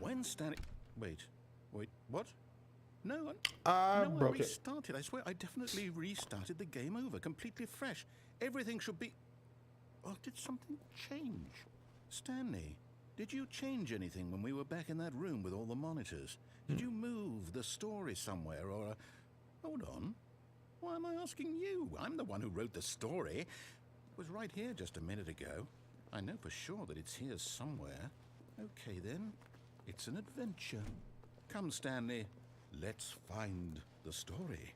When Stanley... Wait, what? No, I broke it. restarted. I swear, I definitely restarted the game over, completely fresh. Everything should be... Oh, did something change? Stanley, did you change anything when we were back in that room with all the monitors? Did you move the story somewhere, or... Hold on. Why am I asking you? I'm the one who wrote the story. It was right here just a minute ago. I know for sure that it's here somewhere. Okay, then. It's an adventure. Come, Stanley. Let's find the story.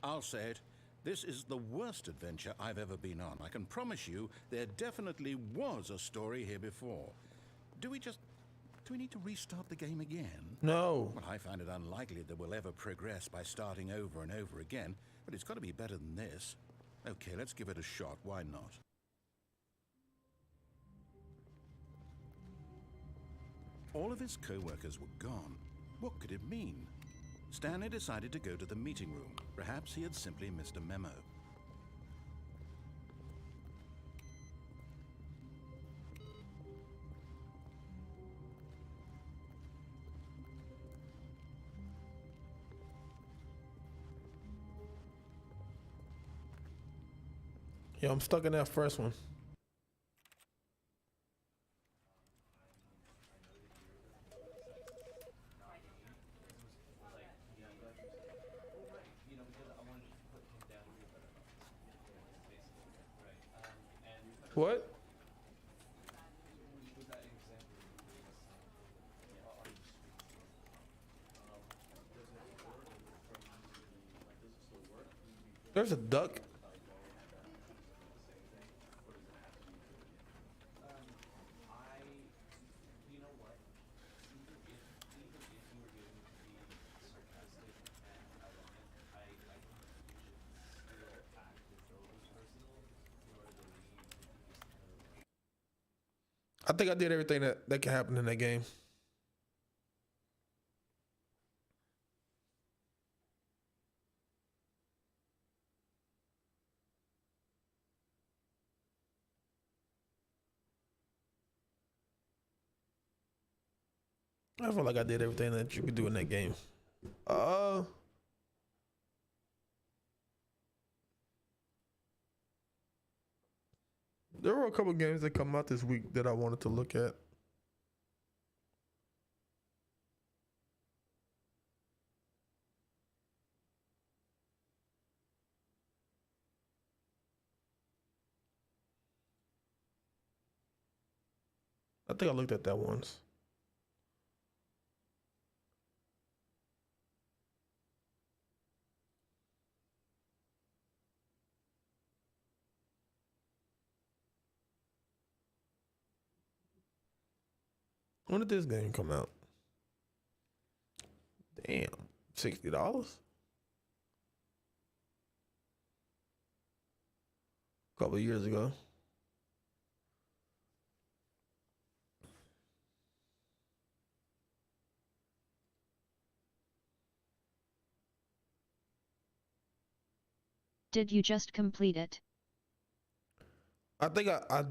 I'll say it. This is the worst adventure I've ever been on. I can promise you there definitely was a story here before. Do we need to restart the game again? No. Well, I find it unlikely that we'll ever progress by starting over and over again, but it's got to be better than this. Okay, let's give it a shot. Why not? All of his co-workers were gone. What could it mean? Stanley decided to go to the meeting room. Perhaps he had simply missed a memo. Yeah, I'm stuck in that first one. What? There's a duck. I think I did everything that can happen in that game. I feel like I did everything that you could do in that game. There were a couple games that come out this week that I wanted to look at. I think I looked at that once. When did this game come out? Damn. $60. A couple of years ago. Did you just complete it? I think I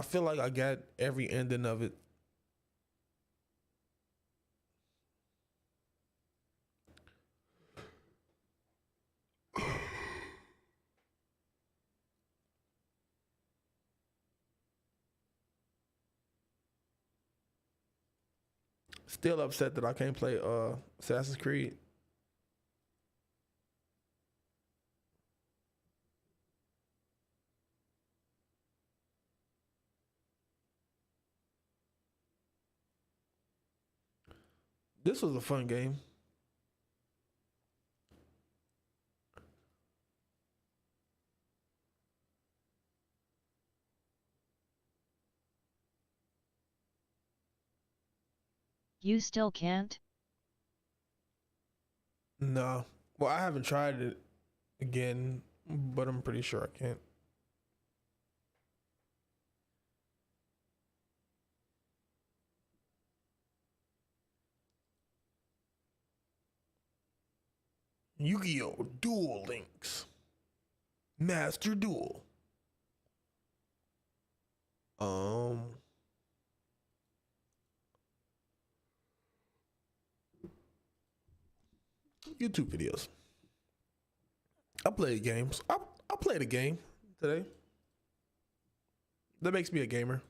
feel like I got every ending of it. Still upset that I can't play Assassin's Creed. This was a fun game. You still can't? No. Well, I haven't tried it again, but I'm pretty sure I can't. Yu-Gi-Oh! Duel Links. Master Duel. YouTube videos. I play games. I played a game today. That makes me a gamer.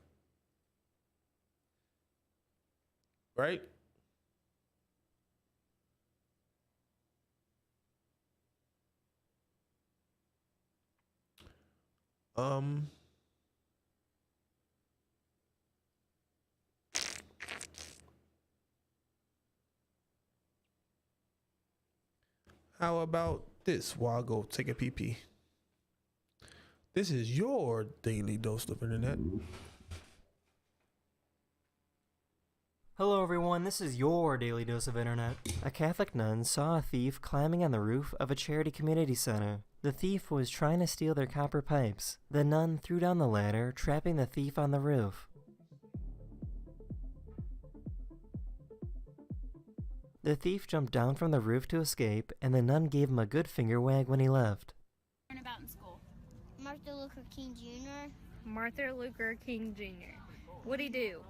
Right? How about this while I go take a pee-pee? This is your daily dose of internet. Hello everyone, this is your daily dose of internet. A Catholic nun saw a thief climbing on the roof of a charity community center. The thief was trying to steal their copper pipes. The nun threw down the ladder, trapping the thief on the roof. The thief jumped down from the roof to escape, and the nun gave him a good finger wag when he left. Learn about in school. Martin Luther King Jr. Martin Luther King Jr. What'd he do?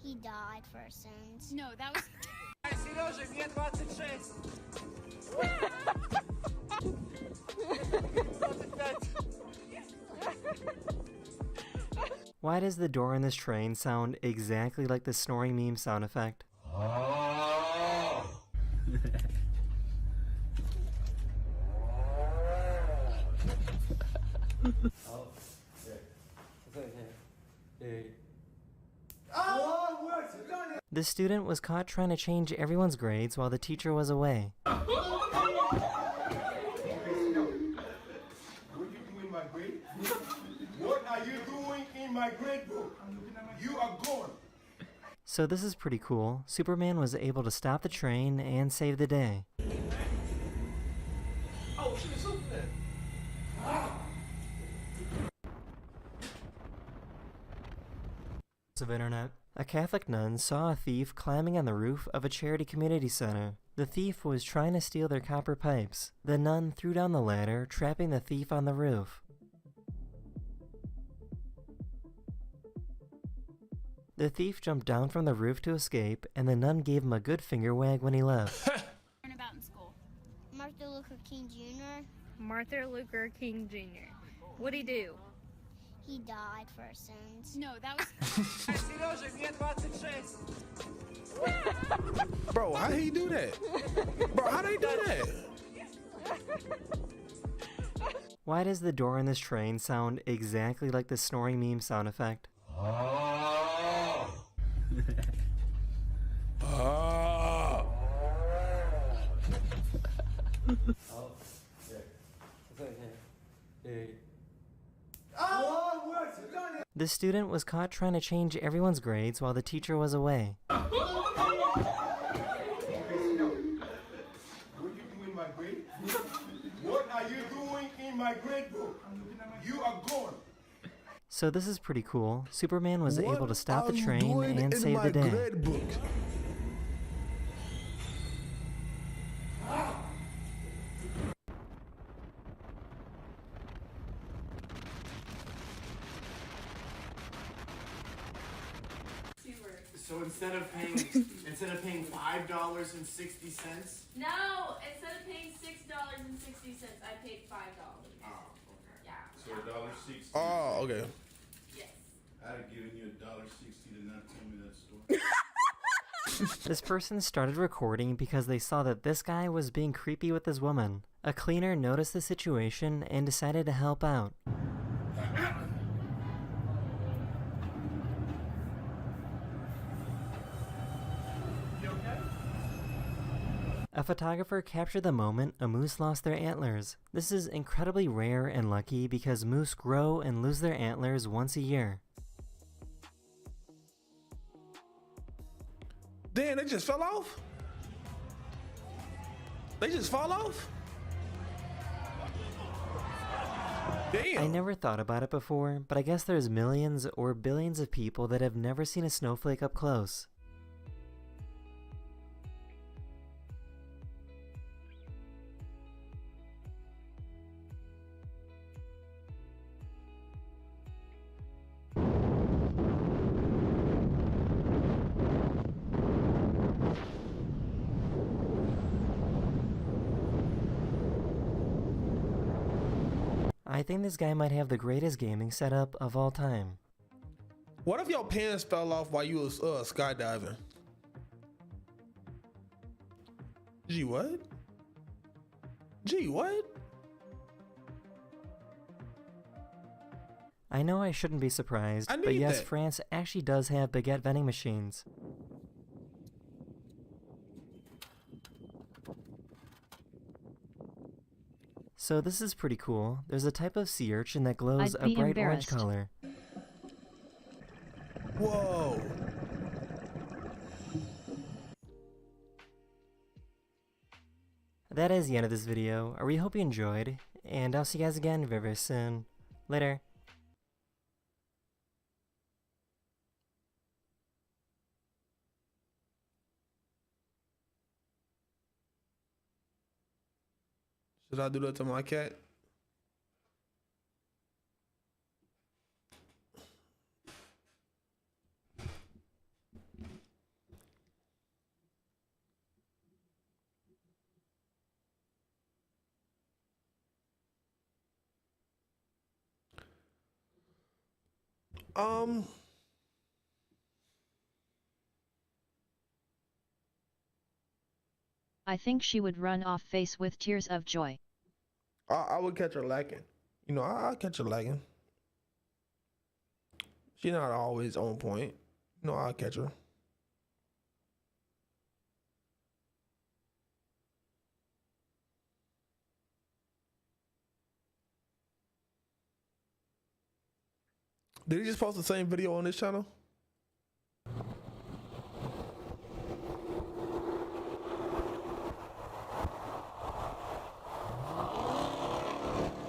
He died for his sins. No, that was... Why does the door in this train sound exactly like the snoring meme sound effect? The student was caught trying to change everyone's grades while the teacher was away. What are you doing in my grade book? You are gone. So this is pretty cool. Superman was able to stop the train and save the day. Oh, shit, Superman. Of internet. A Catholic nun saw a thief climbing on the roof of a charity community center. The thief was trying to steal their copper pipes. The nun threw down the ladder, trapping the thief on the roof. The thief jumped down from the roof to escape, and the nun gave him a good finger wag when he left. Learn about in school. Martin Luther King Jr. Martin Luther King Jr. What'd he do? He died for his sins. No, that was... Bro, how did he do that? Bro, how did he do that? Why does the door in this train sound exactly like the snoring meme sound effect? The student was caught trying to change everyone's grades while the teacher was away. my grade book. You are gone. So this is pretty cool. Superman was What able to stop the are you train doing and in save my the day. grade book? So instead of paying $5.60. No, instead of paying $6.60, I paid $5. Oh, okay. Yeah. So $1.60. Oh, okay. Yes. I'd have given you $1.60 to not tell me that story. This person started recording because they saw that this guy was being creepy with this woman. A cleaner noticed the situation and decided to help out. A photographer captured the moment a moose lost their antlers. This is incredibly rare and lucky because moose grow and lose their antlers once a year. Damn, they just fell off? They just fall off? Damn. I never thought about it before, but I guess there's millions or billions of people that have never seen a snowflake up close. I think this guy might have the greatest gaming setup of all time. What if your pants fell off while you was skydiving? Gee, what? Gee, what? I know I shouldn't be surprised, but yes, that. France actually does have baguette vending machines. So this is pretty cool. There's a type of sea urchin that glows a bright orange color. Whoa. That is the end of this video. I really hope you enjoyed, and I'll see you guys again very, very soon. Later. Should I do that to my cat? I think she would run off face with tears of joy. I would catch her lacking. You know, I'll catch her lacking. She's not always on point. You know, I'll catch her. Did he just post the same video on this channel?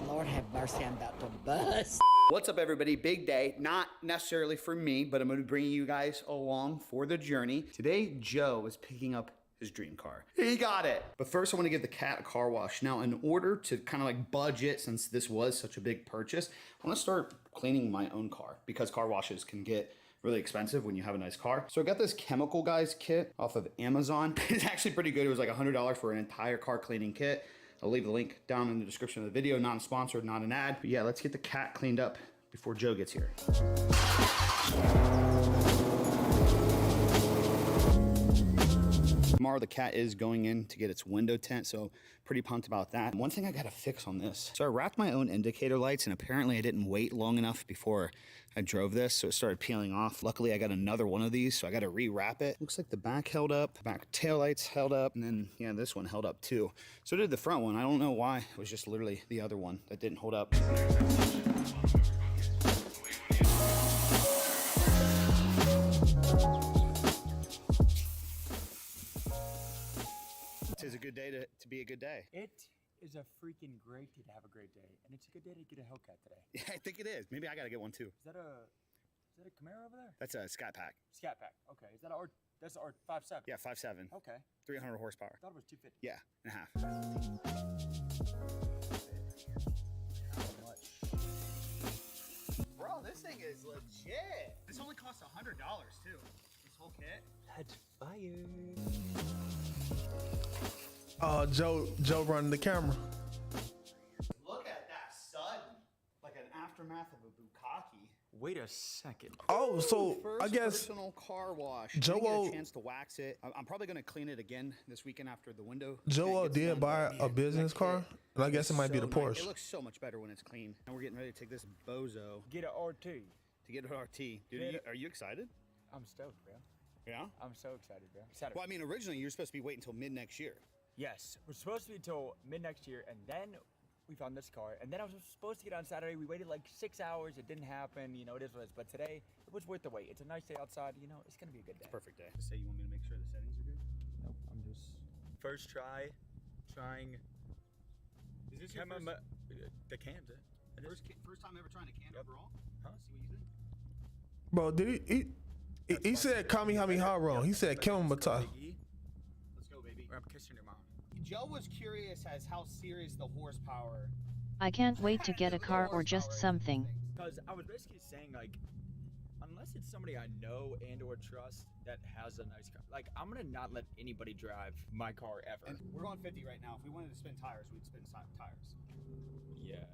Lord have mercy, I'm about to bust. What's up, everybody? Big day. Not necessarily for me, but I'm going to bring you guys along for the journey. Today, Joe is picking up his dream car. He got it. But first, I want to give the cat a car wash. Now, in order to kind of like budget, since this was such a big purchase, I want to start cleaning my own car because car washes can get really expensive when you have a nice car. So I got this Chemical Guys kit off of Amazon. It's actually pretty good. It was like $100 for an entire car cleaning kit. I'll leave the link down in the description of the video. Not sponsored, not an ad. But yeah, let's get the cat cleaned up before Joe gets here. Tomorrow the cat is going in to get its window tint, so pretty pumped about that. One thing I gotta fix on this. So I wrapped my own indicator lights, and apparently I didn't wait long enough before I drove this, so it started peeling off. Luckily I got another one of these, so I gotta rewrap it. Looks like the back held up, the back tail lights held up, and then yeah, this one held up too. So did the front one. I don't know why. It was just literally the other one that didn't hold up. It is a good day to be a good day. It is a freaking great day to have a great day, and it's a good day to get a Hellcat today. Yeah, I think it is. Maybe I gotta get one too. Is that a Camaro over there? That's a Scat Pack. Scat Pack. Okay. Is that that's our 5.7? Yeah, 5.7. Okay. 300 horsepower. I thought it was 250. Yeah, and a half. How much? Bro, this thing is legit. This only costs $100 too. This whole kit. That's fire. Joe running the camera. Look at that stud. Like an aftermath of a bukkake. Wait a second. Oh, so First I guess personal car wash. Joe Didn't get a chance to wax it. I'm probably gonna clean it again this weekend after the window. Joe gets did done, buy but a business car, and I guess it might be the so nice. Porsche. It looks so much better when it's clean. And we're getting ready to take this bozo Get an RT. to get an RT. Dude, are you excited? I'm stoked, bro. Yeah. I'm so excited, bro. Excited. Well, I mean, originally you were supposed to be waiting until mid next year. Yes, we're supposed to be until mid next year, and then we found this car, and then I was supposed to get on Saturday. We waited like 6 hours. It didn't happen. You know, it is what it is. But today, it was worth the wait. It's a nice day outside. You know, it's gonna be a good day. Perfect day. Say you want me to make sure the settings are good? Nope, I'm just first trying. Is this your first, the cams? first time ever trying a can overall? Huh? See what you think? Bro, did he said Kamehameha wrong. He said Kilmata. Let's go, baby. I'm kissing your mom. Joe was curious as how serious the horsepower. I can't wait to get a car or just something. Because I was basically saying, like, unless it's somebody I know and or trust that has a nice car, like, I'm gonna not let anybody drive my car ever. And we're going 50 right now. If we wanted to spin tires, we'd spin tires. Yeah.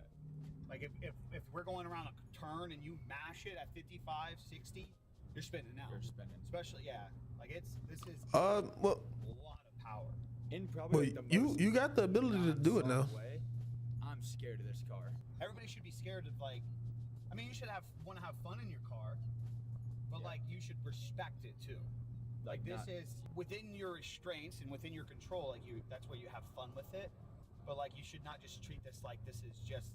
Like if we're going around a turn and you mash it at 55, 60, you're spinning now. You're spinning. Especially, yeah. Like this is Well, a lot of power. In probably well, the most you got the ability to do it now. way, I'm scared of this car. Everybody should be scared of, like, I mean, you should want to have fun in your car, but like you should respect it too. Like this is within your restraints and within your control. Like that's where you have fun with it. But like you should not just treat this like this is just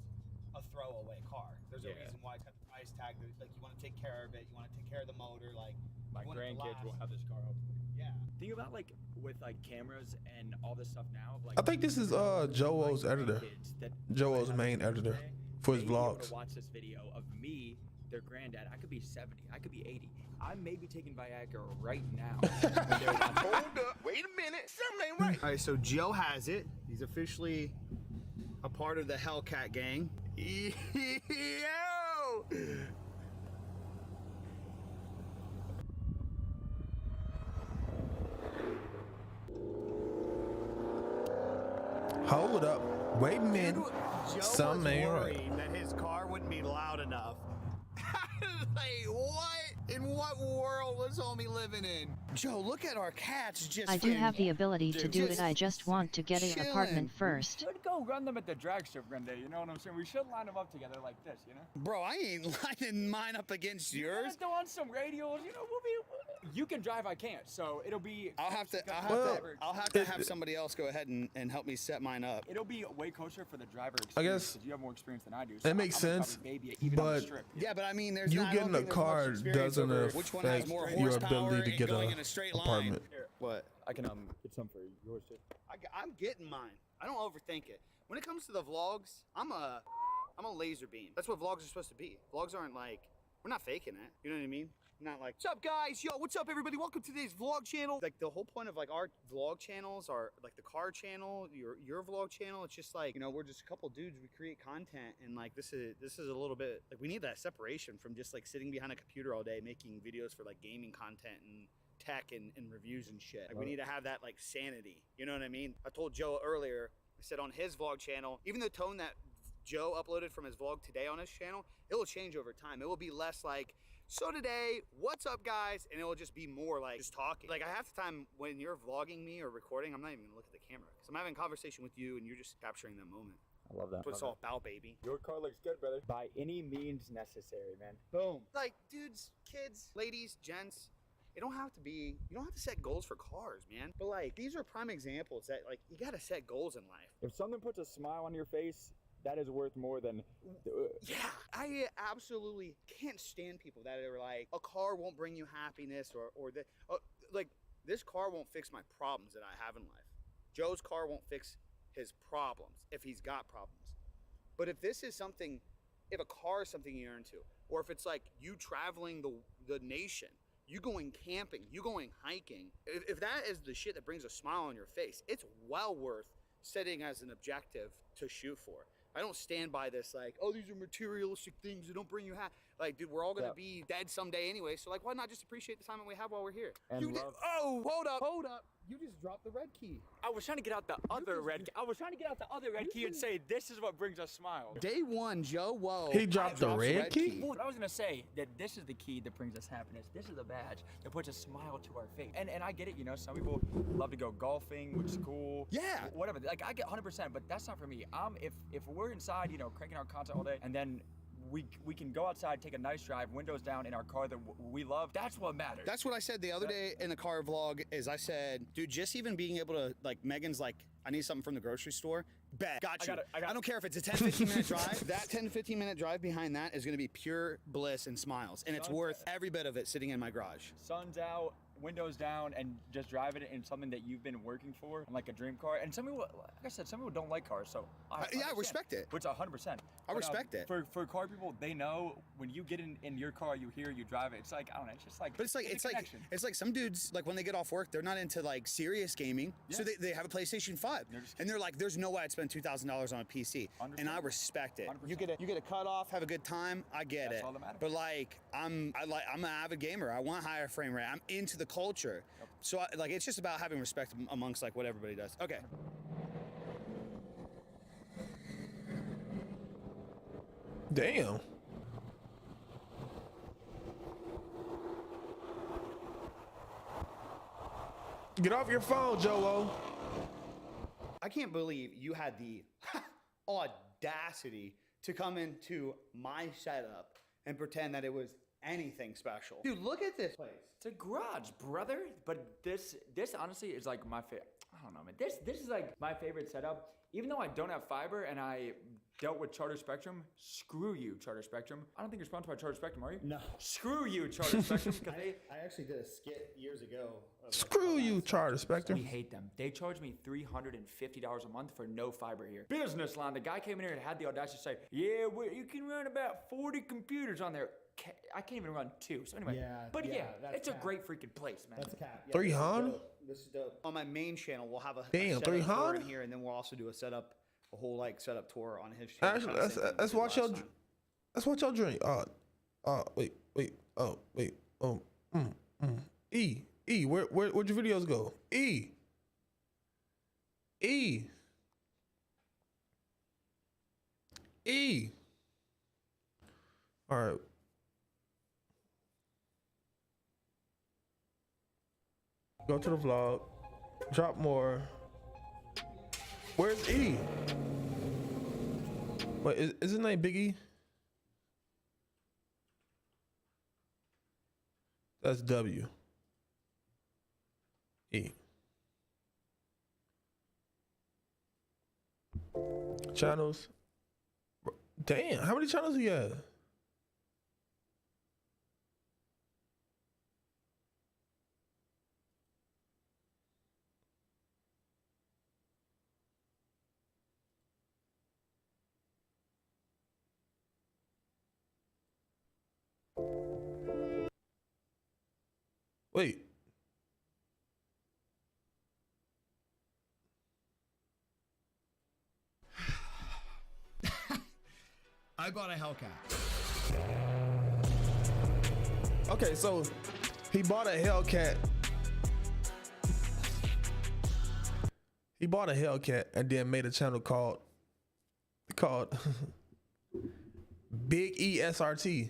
a throwaway car. There's a reason why it's got the price tag. Like you want to take care of it. You want to take care of the motor. Like my grandkids will have this car hopefully. Yeah. Think about like with like cameras and all this stuff now. Like I think this is Joe's editor. Joe's main editor for his vlogs. Watch this video of me, their granddad. I could be 70. I could be 80. I may be taking Viagra right now. Hold up. Wait a minute. Something ain't right. All right, so Joe has it. He's officially a part of the Hellcat gang. Yo! Hold up. Wait a minute. Joe Something was ain't worried right. that his car wouldn't be loud enough. Like, what? In what world was homie living in? Joe, look at our cats just I do have the ability to do it. I just want to get an apartment We first. should go run them at the drag strip one day. You know what I'm saying? We should line them up together like this. You know? Bro, I ain't lining mine up against yours. Let's throw on some radios. You know, you can drive. I can't. So it'll be. I'll have to have somebody else go ahead and help me set mine up. It'll be way kosher for the driver experience. I guess 'cause you have more experience than I do. that makes sense, but yeah, but I mean, there's you not, getting a car doesn't affect your ability to get an apartment. Here, what? I can get some for yours too. I'm getting mine. I don't overthink it. When it comes to the vlogs, I'm a laser beam. That's what vlogs are supposed to be. Vlogs aren't like, we're not faking it. You know what I mean? Not like, what's up guys? Yo, what's up everybody? Welcome to today's vlog channel. Like the whole point of like our vlog channels are like the car channel, your vlog channel. It's just like, you know, we're just a couple dudes, we create content, and like this is a little bit like we need that separation from just like sitting behind a computer all day making videos for like gaming content and tech and reviews and shit. Like we need to have that like sanity. You know what I mean? I told Joe earlier, I said on his vlog channel, even the tone that Joe uploaded from his vlog today on his channel, it will change over time. It will be less like, so today, what's up guys? And it will just be more like just talking. Like half the time when you're vlogging me or recording, I'm not even gonna look at the camera because I'm having a conversation with you and you're just capturing that moment. I love that. That's what it's all about, baby. Your car looks good, brother. By any means necessary, man. Boom. Like dudes, kids, ladies, gents, you don't have to set goals for cars, man. But like, these are prime examples that like, you gotta set goals in life. If something puts a smile on your face, that is worth more than. Yeah, I absolutely can't stand people that are like, a car won't bring you happiness or that, like, this car won't fix my problems that I have in life. Joe's car won't fix his problems, if he's got problems. But if this is something, if a car is something you're into, or if it's like you traveling the nation, you going camping, you going hiking, if that is the shit that brings a smile on your face, it's well worth setting as an objective to shoot for. I don't stand by this like, oh, these are materialistic things that don't bring you happy. Like, dude, we're all gonna be dead someday anyway, so like, why not just appreciate the time that we have while we're here? Oh, hold up. You just dropped the red key. I was trying to get out the other red key. I was trying to get out the other red key and say, this is what brings a smile. Day one, Joe, whoa. He dropped the red key? Well, I was gonna say that this is the key that brings us happiness. This is the badge that puts a smile to our face. And I get it, you know, some people love to go golfing, which is cool. Yeah. Whatever, like I get 100%, but that's not for me. If we're inside, you know, cranking out content all day, and then we can go outside, take a nice drive, windows down in our car that we love. That's what matters. That's what I said the other day in the car vlog is I said, dude, just even being able to, like, Megan's like, I need something from the grocery store. Bet. Got you. I don't care if it's a 10, 15 minute drive. That 10, 15 minute drive behind that is going to be pure bliss and smiles. And it's worth every bit of it sitting in my garage. Sun's out, windows down, and just driving it in something that you've been working for, like a dream car. And some people, like I said, some people don't like cars, so I respect it. Which 100%. I respect it. For car people, they know when you get in your car, you hear, you drive it. It's like, I don't know, it's just like. But it's like some dudes, like when they get off work, they're not into like serious gaming, so they have a PlayStation 5, and they're like, there's no way I'd spend $2,000 on a PC, and I respect it. 100%. You get a cut off, have a good time, I get it. That's all that matters. But like, I'm an avid gamer. I want higher frame rate. I'm into the culture. Yep. So like, it's just about having respect amongst like what everybody does. Okay. Damn. Get off your phone, Joe. I can't believe you had the audacity to come into my setup and pretend that it was anything special. Dude, look at this place. It's a garage, brother. But this honestly is like my favorite. I don't know, man. This is like my favorite setup. Even though I don't have fiber and I dealt with Charter Spectrum, screw you, Charter Spectrum. I don't think you're sponsored by Charter Spectrum, are you? No. Screw you, Charter Spectrum. I actually did a skit years ago. Screw you, Charter Spectrum. We hate them. They charge me $350 a month for no fiber here. Business line. The guy came in here and had the audacity to say, yeah, you can run about 40 computers on there. I can't even run 2. So anyway, it's a great freaking place, man. That's cap. 300? This is dope. On my main channel, we'll have a setup 300 tour in here, and then we'll also do a whole like setup tour on his channel. Actually, let's watch y'all drink. Where'd your videos go? All right. Go to the vlog. Drop more. Where's E? Wait, is his name Big E? That's W. E. Channels. Damn, how many channels he had? Wait. I bought a Hellcat. Okay, so he bought a Hellcat. He bought a Hellcat and then made a channel called Big E SRT.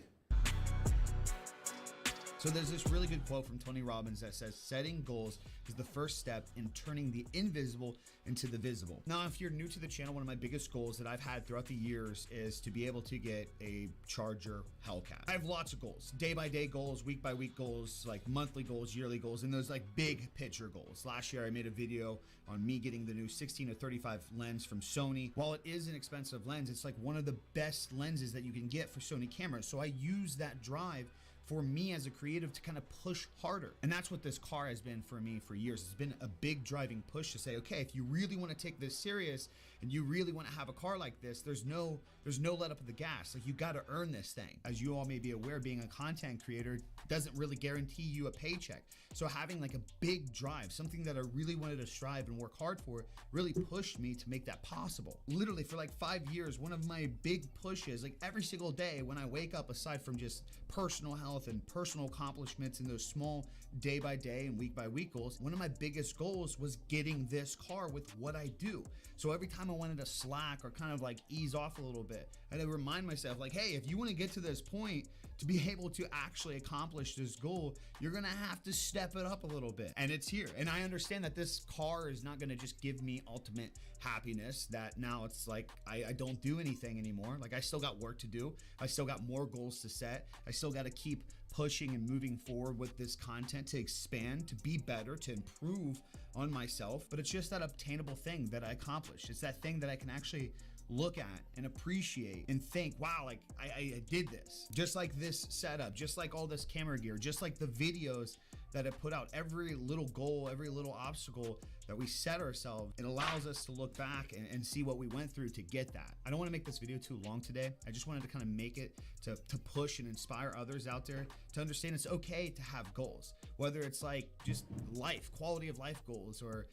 So there's this really good quote from Tony Robbins that says, setting goals is the first step in turning the invisible into the visible. Now, if you're new to the channel, one of my biggest goals that I've had throughout the years is to be able to get a Charger Hellcat. I have lots of goals, day by day goals, week by week goals, like monthly goals, yearly goals, and those like big picture goals. Last year, I made a video on me getting the new 16-35 lens from Sony. While it is an expensive lens, it's like one of the best lenses that you can get for Sony cameras. So I use that drive for me as a creative to kind of push harder. And that's what this car has been for me for years. It's been a big driving push to say, okay, if you really want to take this serious and you really want to have a car like this, there's no let up of the gas. Like, you got to earn this thing. As you all may be aware, being a content creator doesn't really guarantee you a paycheck. So having like a big drive, something that I really wanted to strive and work hard for, really pushed me to make that possible. Literally for like 5 years, one of my big pushes, like every single day when I wake up, aside from just personal health and personal accomplishments and those small day by day and week by week goals, one of my biggest goals was getting this car with what I do. So every time I wanted to slack or kind of like ease off a little bit, I had to remind myself like, hey, if you want to get to this point to be able to actually accomplish this goal, you're gonna have to step it up a little bit. And it's here. And I understand that this car is not gonna just give me ultimate happiness, that now it's like I don't do anything anymore. Like, I still got work to do. I still got more goals to set. I still got to keep pushing and moving forward with this content to expand, to be better, to improve on myself. But it's just that obtainable thing that I accomplished. It's that thing that I can actually look at and appreciate and think, wow, like I did this. Just like this setup, just like all this camera gear, just like the videos that I put out, every little goal, every little obstacle that we set ourselves, it allows us to look back and see what we went through to get that. I don't want to make this video too long today. I just wanted to kind of make it to push and inspire others out there to understand it's okay to have goals, whether it's like just life, quality of life goals, or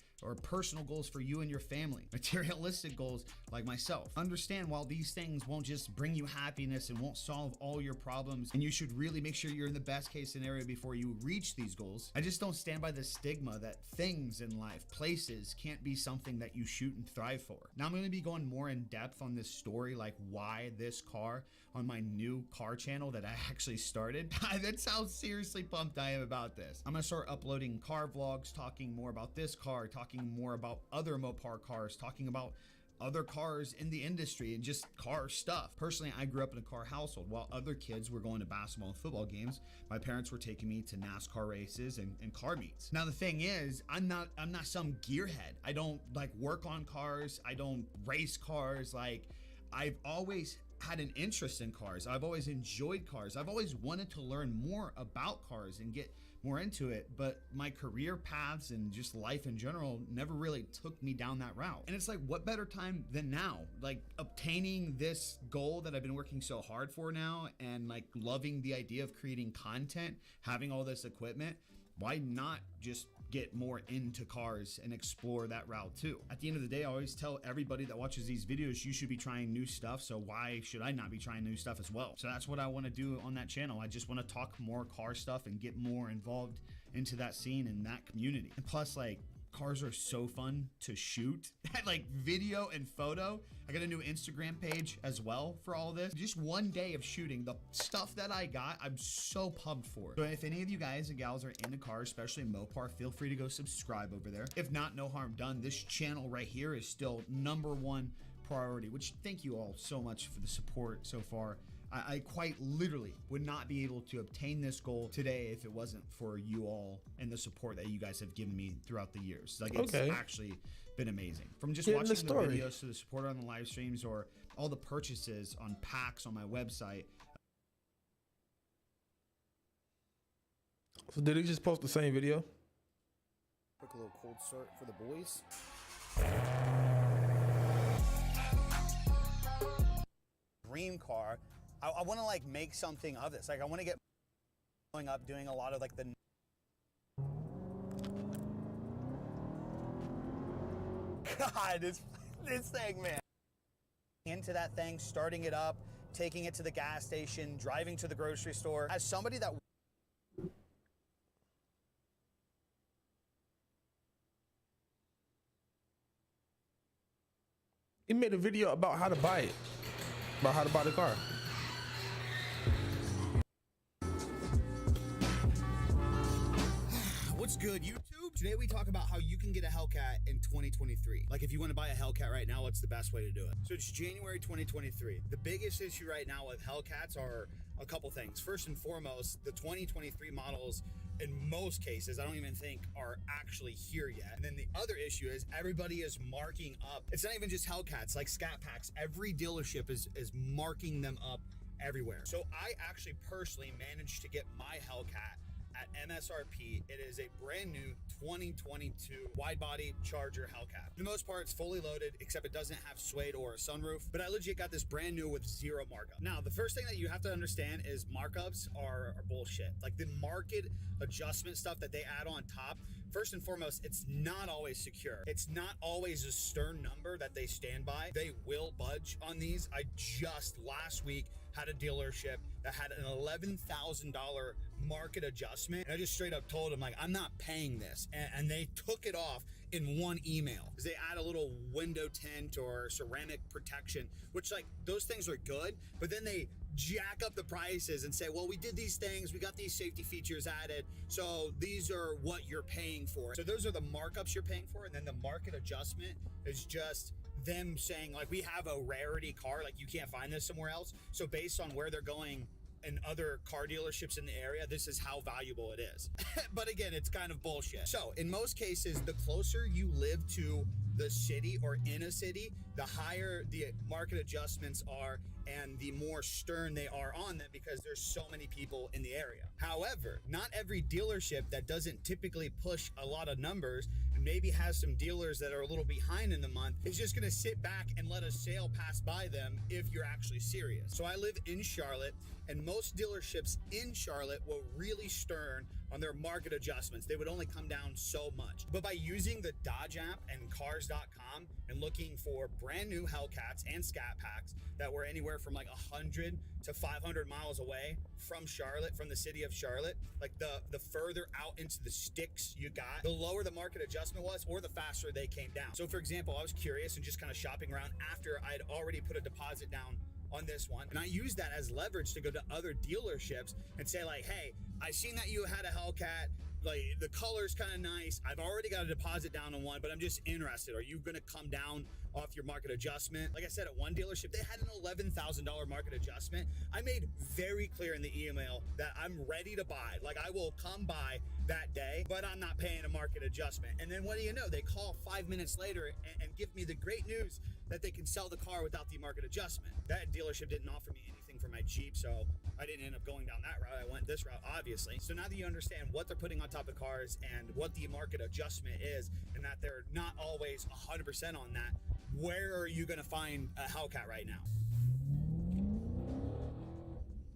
personal goals for you and your family, materialistic goals like myself. Understand, while these things won't just bring you happiness and won't solve all your problems, and you should really make sure you're in the best case scenario before you reach these goals, I just don't stand by the stigma that things in life, places, can't be something that you shoot and thrive for. Now I'm going to be going more in depth on this story, like why this car, on my new car channel that I actually started. That's how seriously pumped I am about this. I'm going to start uploading car vlogs, talking more about this car, talking more about other Mopar cars, talking about other cars in the industry and just car stuff. Personally, I grew up in a car household. While other kids were going to basketball and football games, my parents were taking me to NASCAR races and car meets. Now the thing is, I'm not some gearhead. I don't like work on cars. I don't race cars. Like, I've always had an interest in cars. I've always enjoyed cars. I've always wanted to learn more about cars and get more into it, but my career paths and just life in general never really took me down that route. And it's like, what better time than now? Like, obtaining this goal that I've been working so hard for now, and like loving the idea of creating content, having all this equipment, why not just get more into cars and explore that route too? At the end of the day, I always tell everybody that watches these videos, you should be trying new stuff, so why should I not be trying new stuff as well? So that's what I want to do on that channel. I just want to talk more car stuff and get more involved into that scene and that community. And plus, like, cars are so fun to shoot. Like, video and photo. I got a new Instagram page as well for all this. Just one day of shooting the stuff that I got, I'm so pumped for. So if any of you guys and gals are into cars, especially Mopar, feel free to go subscribe over there. If not, no harm done. This channel right here is still #1 priority, which thank you all so much for the support so far. I quite literally would not be able to obtain this goal today if it wasn't for you all and the support that you guys have given me throughout the years. Like, it's actually been amazing. From just watching the videos to the support on the live streams, or all the purchases on packs on my website. So did he just post the same video? Quick little cold start for the boys. Dream car. I want to like make something of this. Like, I want to get going up, doing a lot of like the God, this thing, man. Into that thing, starting it up, taking it to the gas station, driving to the grocery store. As somebody that He made a video about how to buy it, about how to buy the car. What's good, YouTube? Today we talk about how you can get a Hellcat in 2023. Like, if you want to buy a Hellcat right now, what's the best way to do it? So it's January 2023. The biggest issue right now with Hellcats are a couple things. First and foremost, the 2023 models, in most cases, I don't even think are actually here yet. And then the other issue is everybody is marking up. It's not even just Hellcats, like Scat Packs. Every dealership is marking them up everywhere. So I actually personally managed to get my Hellcat at MSRP. It is a brand new 2022 wide body Charger Hellcat. For the most part, it's fully loaded, except it doesn't have suede or a sunroof, but I legit got this brand new with zero markup. Now, the first thing that you have to understand is markups are bullshit. Like the market adjustment stuff that they add on top, first and foremost, it's not always secure. It's not always a stern number that they stand by. They will budge on these. I just last week had a dealership that had an $11,000 market adjustment. And I just straight up told them, like, I'm not paying this. And they took it off in one email. Because they add a little window tint or ceramic protection, which, like, those things are good. But then they jack up the prices and say, well, we did these things, we got these safety features added, so these are what you're paying for. So those are the markups you're paying for, and then the market adjustment is just them saying, like, we have a rarity car, like you can't find this somewhere else, so based on where they're going and other car dealerships in the area, this is how valuable it is. But again, it's kind of bullshit. So in most cases, the closer you live to the city or in a city, the higher the market adjustments are and the more stern they are on them because there's so many people in the area. However, not every dealership that doesn't typically push a lot of numbers and maybe has some dealers that are a little behind in the month is just gonna sit back and let a sale pass by them if you're actually serious. So I live in Charlotte, and most dealerships in Charlotte were really stern on their market adjustments. They would only come down so much. But by using the Dodge app and cars.com and looking for brand new Hellcats and Scat Packs that were anywhere from like 100 to 500 miles away from Charlotte, from the city of Charlotte, like the further out into the sticks you got, the lower the market adjustment was or the faster they came down. So for example, I was curious and just kind of shopping around after I'd already put a deposit down on this one, and I used that as leverage to go to other dealerships and say, like, hey, I seen that you had a Hellcat, like the color's kind of nice, I've already got a deposit down on one, but I'm just interested, are you gonna come down off your market adjustment? Like I said, at one dealership, they had an $11,000 market adjustment. I made very clear in the email that I'm ready to buy, like I will come by that day, but I'm not paying a market adjustment. And then what do you know, they call 5 minutes later and give me the great news that they can sell the car without the market adjustment. That dealership didn't offer me anything for my Jeep, so I didn't end up going down that route. I went this route, obviously. So now that you understand what they're putting on top of cars and what the market adjustment is, and that they're not always 100% on that, where are you gonna find a Hellcat right now?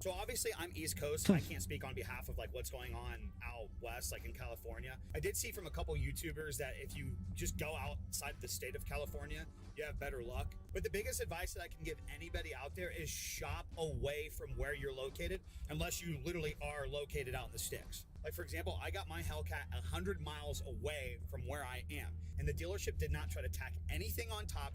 So obviously I'm East Coast, so I can't speak on behalf of like what's going on out west, like in California. I did see from a couple YouTubers that if you just go outside the state of California, you have better luck. But the biggest advice that I can give anybody out there is shop away from where you're located, unless you literally are located out in the sticks. Like for example, I got my Hellcat 100 miles away from where I am, and the dealership did not try to tack anything on top.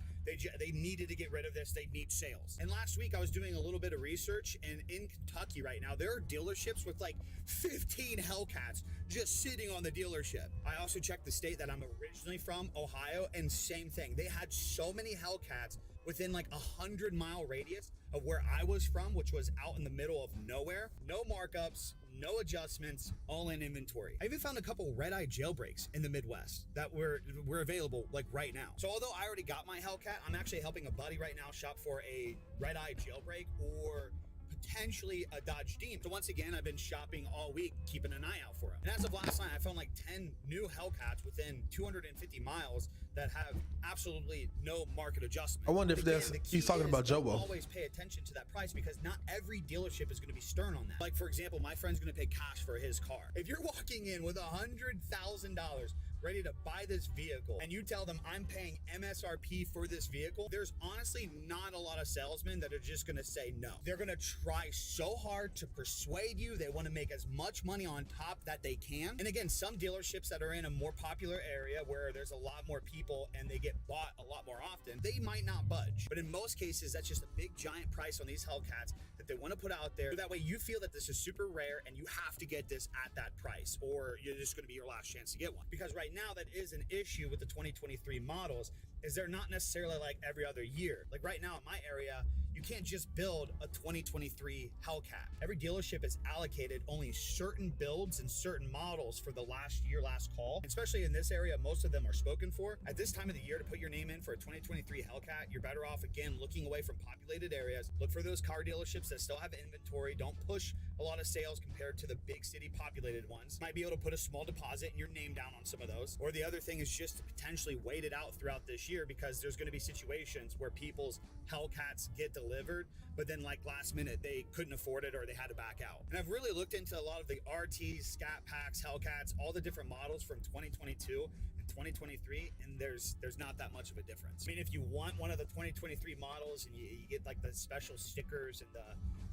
They needed to get rid of this. They need sales. And last week I was doing a little bit of research, and in Kentucky right now, there are dealerships with like 15 Hellcats just sitting on the dealership. I also checked the state that I'm originally from, Ohio, and same thing. They had so many Hellcats within like 100-mile radius of where I was from, which was out in the middle of nowhere. No markups, no adjustments, all in inventory. I even found a couple red-eye jailbreaks in the Midwest that were available like right now. So although I already got my Hellcat, I'm actually helping a buddy right now shop for a red-eye jailbreak or potentially a Dodge Demon. So once again, I've been shopping all week, keeping an eye out for it. And as of last night, I found like 10 new Hellcats within 250 miles that have absolutely no market adjustment. I wonder if he's talking about Jobo. Always pay attention to that price, because not every dealership is going to be stern on that. Like for example, my friend's going to pay cash for his car. If you're walking in with $100,000 ready to buy this vehicle and you tell them I'm paying MSRP for this vehicle, there's honestly not a lot of salesmen that are just gonna say no. They're gonna try so hard to persuade you. They want to make as much money on top that they can. And again, some dealerships that are in a more popular area where there's a lot more people and they get bought a lot more often, they might not budge. But in most cases, that's just a big giant price on these Hellcats that they want to put out there. So that way you feel that this is super rare and you have to get this at that price, or you're just going to be your last chance to get one. Because right now that is an issue with the 2023 models, is they're not necessarily like every other year. Like right now in my area, you can't just build a 2023 Hellcat. Every dealership is allocated only certain builds and certain models for the last year, last call. Especially in this area, most of them are spoken for. At this time of the year, to put your name in for a 2023 Hellcat, you're better off, again, looking away from populated areas. Look for those car dealerships that still have inventory. Don't push a lot of sales compared to the big city populated ones. Might be able to put a small deposit and your name down on some of those. Or the other thing is just to potentially wait it out throughout this year, because there's going to be situations where people's Hellcats get delivered, but then like last minute they couldn't afford it or they had to back out. And I've really looked into a lot of the RTs, Scat Packs, Hellcats, all the different models from 2022 and 2023, and there's not that much of a difference. I mean, if you want one of the 2023 models and you get like the special stickers and the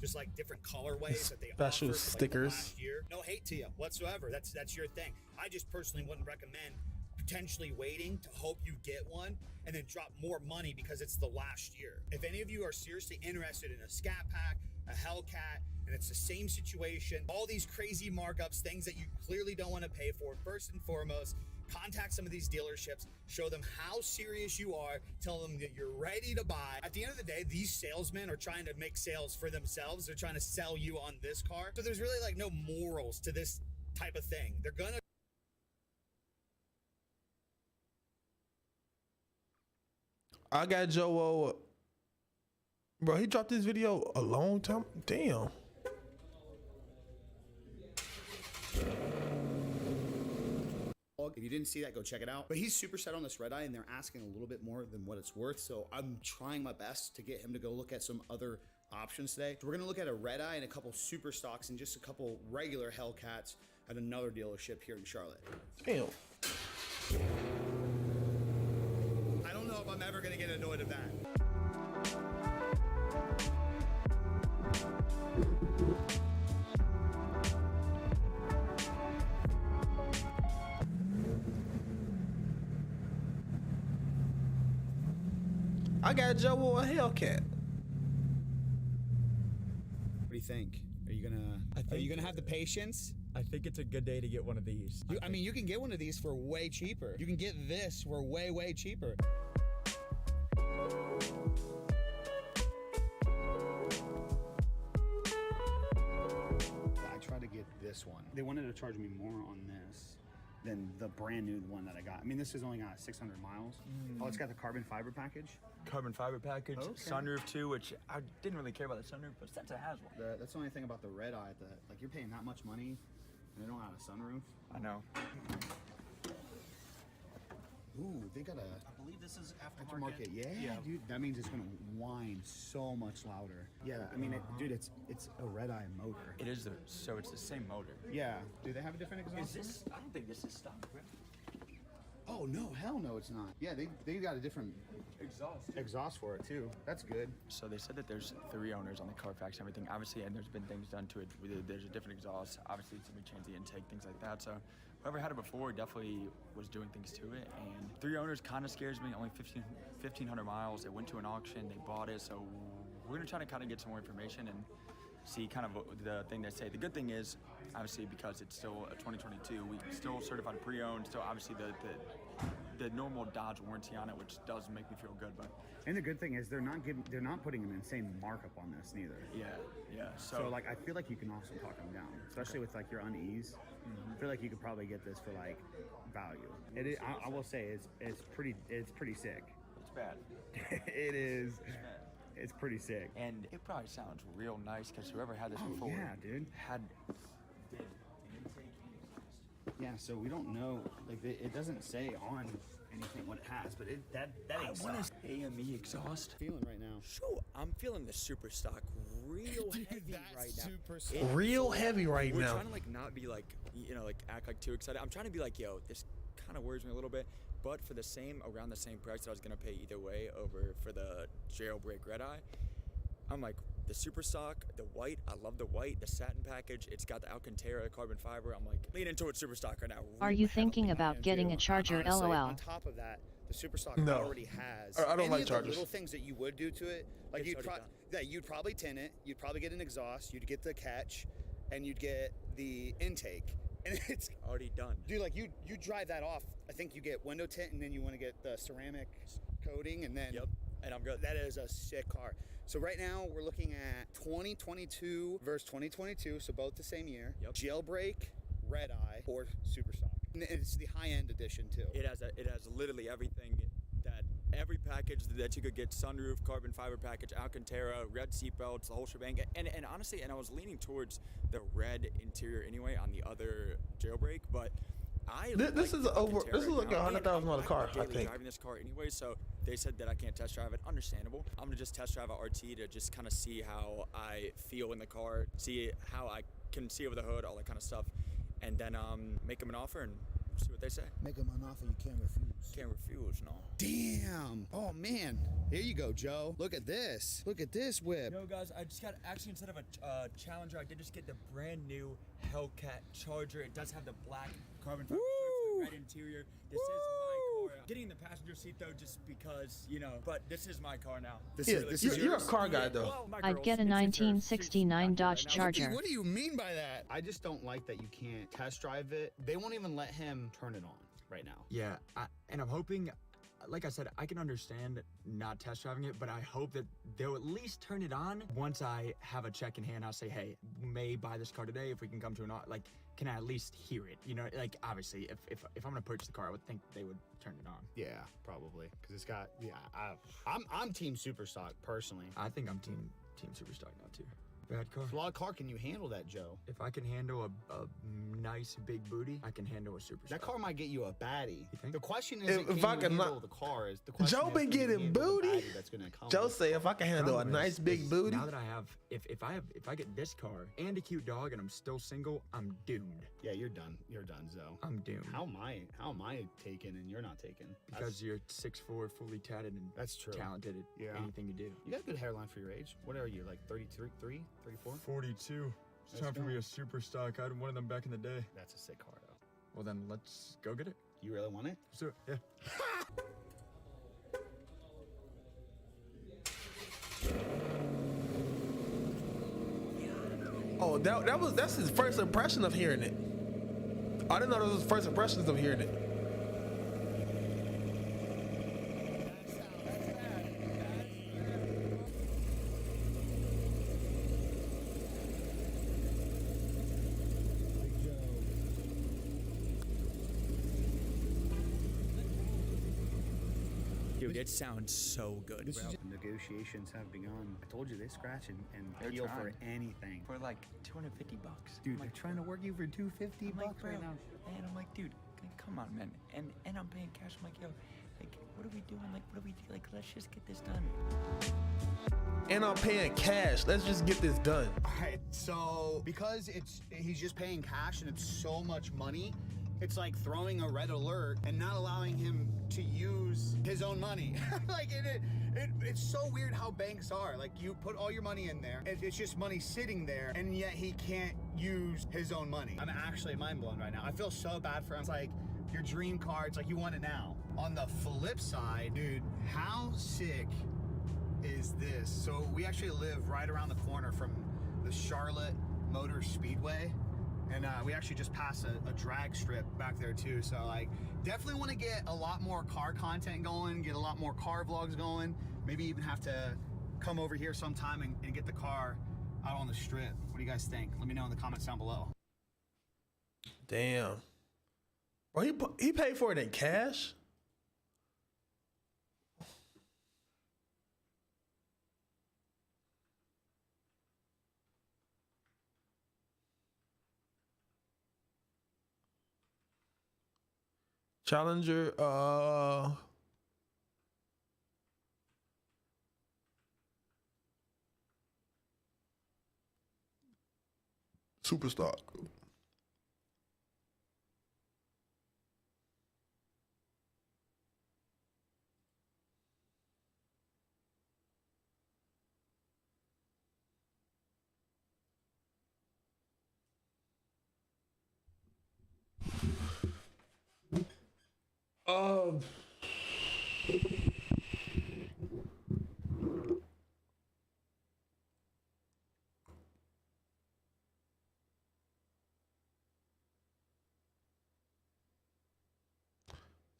just like different colorways that they Special offer for, like, stickers. the last year, no hate to you whatsoever. That's your thing. I just personally wouldn't recommend potentially waiting to hope you get one and then drop more money because it's the last year. If any of you are seriously interested in a Scat Pack, a Hellcat, and it's the same situation, all these crazy markups, things that you clearly don't want to pay for, first and foremost, contact some of these dealerships, show them how serious you are, tell them that you're ready to buy. At the end of the day, these salesmen are trying to make sales for themselves. They're trying to sell you on this car. So there's really like no morals to this type of thing. They're gonna I got Joe. Bro, he dropped this video a long time. Damn. If you didn't see that, go check it out. But he's super set on this red eye, and they're asking a little bit more than what it's worth. So I'm trying my best to get him to go look at some other options today. So we're gonna look at a red eye and a couple super stocks and just a couple regular Hellcats at another dealership here in Charlotte. Damn. I don't know if I'm ever gonna get annoyed at that. I got Joe a Hellcat. What do you think? Are you gonna have the patience? I think it's a good day to get one of these. I mean, you can get one of these for way cheaper. You can get this for way, way cheaper. I tried to get this one. They wanted to charge me more on this than the brand new one that I got. I mean, this has only got 600 miles. Oh, it's got the carbon fiber package. Carbon fiber package, Okay. sunroof too, which I didn't really care about the sunroof, but since it has one. That's the only thing about the red eye. Like, you're paying that much money and they don't have a sunroof. I know. Ooh, they got a I believe this is aftermarket. aftermarket. Yeah, dude. That means it's gonna whine so much louder. Yeah, I mean, dude, it's a red eye motor. It is so it's the same motor. Yeah. Do they have a different exhaust? Is this? I don't think this is stock, right? Oh no, hell no, it's not. Yeah, they got a different exhaust for it too. That's good. So they said that there's 3 owners on the Carfax and everything, obviously, and there's been things done to it. There's a different exhaust. Obviously, somebody changed the intake, things like that. So whoever had it before definitely was doing things to it. And 3 owners kind of scares me. Only 1,500 miles. It went to an auction. They bought it. So we're gonna try to kind of get some more information and see kind of the thing they say. The good thing is, obviously, because it's still a 2022, we still certified pre-owned. Still, obviously, the normal Dodge warranty on it, which does make me feel good. But And the good thing is they're not putting an insane markup on this neither. yeah. So like, I feel like you can also talk them down, especially with like your unease. I feel like you could probably get this for like value. It is, I will say it's pretty sick. It's bad. It is. It's pretty sick. And it probably sounds real nice because whoever had this before, yeah, dude, did intake. Yeah, so we don't know. Like, it doesn't say on anything what it has, but that ain't stock. AME exhaust. Feeling right now. So I'm feeling the super stock real heavy right now. Real heavy right We're now. trying to like not be like, like act like too excited. I'm trying to be like, yo, this kind of worries me a little bit, but for around the same price that I was gonna pay either way over for the jailbreak red eye, I'm like, the super stock, the white, I love the white, the satin package, it's got the Alcantara carbon fiber. I'm like, leaning towards super stock right now. Are you thinking about getting a charger? Honestly, LOL. on top of that, the super stock No. already has. I don't any like of chargers. The little things that you would do to it, like It's already done. you'd probably tin it, you'd probably get an exhaust, you'd get the catch, and you'd get the intake. And it's already done. Dude, like you drive that off. I think you get window tint, and then you want to get the ceramic coating, and then and I'm good. That is a sick car. So right now we're looking at 2022 versus 2022, so both the same year. Jailbreak, red eye, or super stock. And it's the high-end edition too. It has literally everything that every package that you could get: sunroof, carbon fiber package, Alcantara, red seatbelts, the whole shebang. And honestly, I was leaning towards the red interior anyway on the other Jailbreak, but this is like a $100,000 car, I think. Driving this car anyway, so they said that I can't test drive it. Understandable. I'm gonna just test drive a RT to just kind of see how I feel in the car, see how I can see over the hood, all that kind of stuff, and then make them an offer and see what they say. Make them an offer you can't refuse. Can't refuse, no. Damn. Oh man. Here you go, Joe. Look at this. Look at this whip. No, guys, I just got, actually, instead of a Challenger, I did just get the brand new Hellcat Charger. It does have the black carbon fiber strips, the red interior. This is my car. Getting in the passenger seat though, just because, you know, but this is my car now. You're a car guy though. Well, I'd get a 1969 Dodge Charger. What do you mean by that? I just don't like that you can't test drive it. They won't even let him turn it on right now. Yeah, and I'm hoping, like I said, I can understand not test driving it, but I hope that they'll at least turn it on once I have a check in hand. I'll say, hey, we may buy this car today if we can come to an, like, can I at least hear it? You know, like, obviously, if I'm gonna purchase the car, I would think they would turn it on. Yeah, probably, because it's got, I'm team super stock personally. I think I'm team super stock now too. Bad car. It's a lot of car. Can you handle that, Joe? If I can handle a nice big booty, I can handle a super stock. That car might get you a baddie. You think? The question is, if I can handle the car. Is the question? Joe been getting booty. That's gonna come. Joe say if I can handle a nice big booty. Now that I have, if I get this car and a cute dog and I'm still single, I'm doomed. Yeah, you're done. You're done, Zoe. I'm doomed. How am I taken and you're not taken? Because you're 6'4", fully tatted, and that's true. Talented at anything you do. You got a good hairline for your age. What are you, like 33, 34? 42. It's time for me a super stock. I had one of them back in the day. That's a sick car, though. Well, then let's go get it. You really want it? Let's do it. Yeah. Oh, that's his first impression of hearing it. I didn't know that was his first impressions of hearing it. Dude, it sounds so good, bro. Negotiations have begun. I told you they scratch and They're peel for trying. anything. For like $250. Dude, they're trying to work you for $250 right now. And I'm like, dude, come on, man. And I'm paying cash. I'm like, yo, like, what are we doing? Like, what are we doing? Like, let's just get this done. And I'm paying cash. Let's just get this done. All right, so because he's just paying cash and it's so much money, it's like throwing a red alert and not allowing him to use his own money. Like it's so weird how banks are. Like you put all your money in there, and it's just money sitting there, and yet he can't use his own money. I'm actually mind blown right now. I feel so bad for him. It's like your dream car. It's like you want it now. On the flip side, dude, how sick is this? So we actually live right around the corner from the Charlotte Motor Speedway. And we actually just passed a drag strip back there too. So like, definitely want to get a lot more car content going, get a lot more car vlogs going. Maybe even have to come over here sometime and get the car out on the strip. What do you guys think? Let me know in the comments down below. Damn. Bro, he paid for it in cash? Challenger, super stock.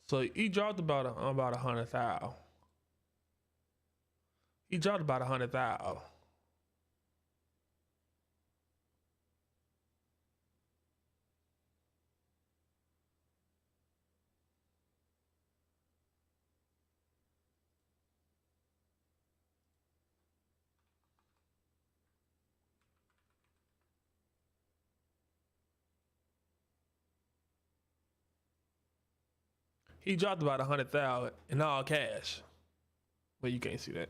So he dropped about 100,000. He dropped about 100,000. He dropped about 100,000 in all cash. But you can't see that.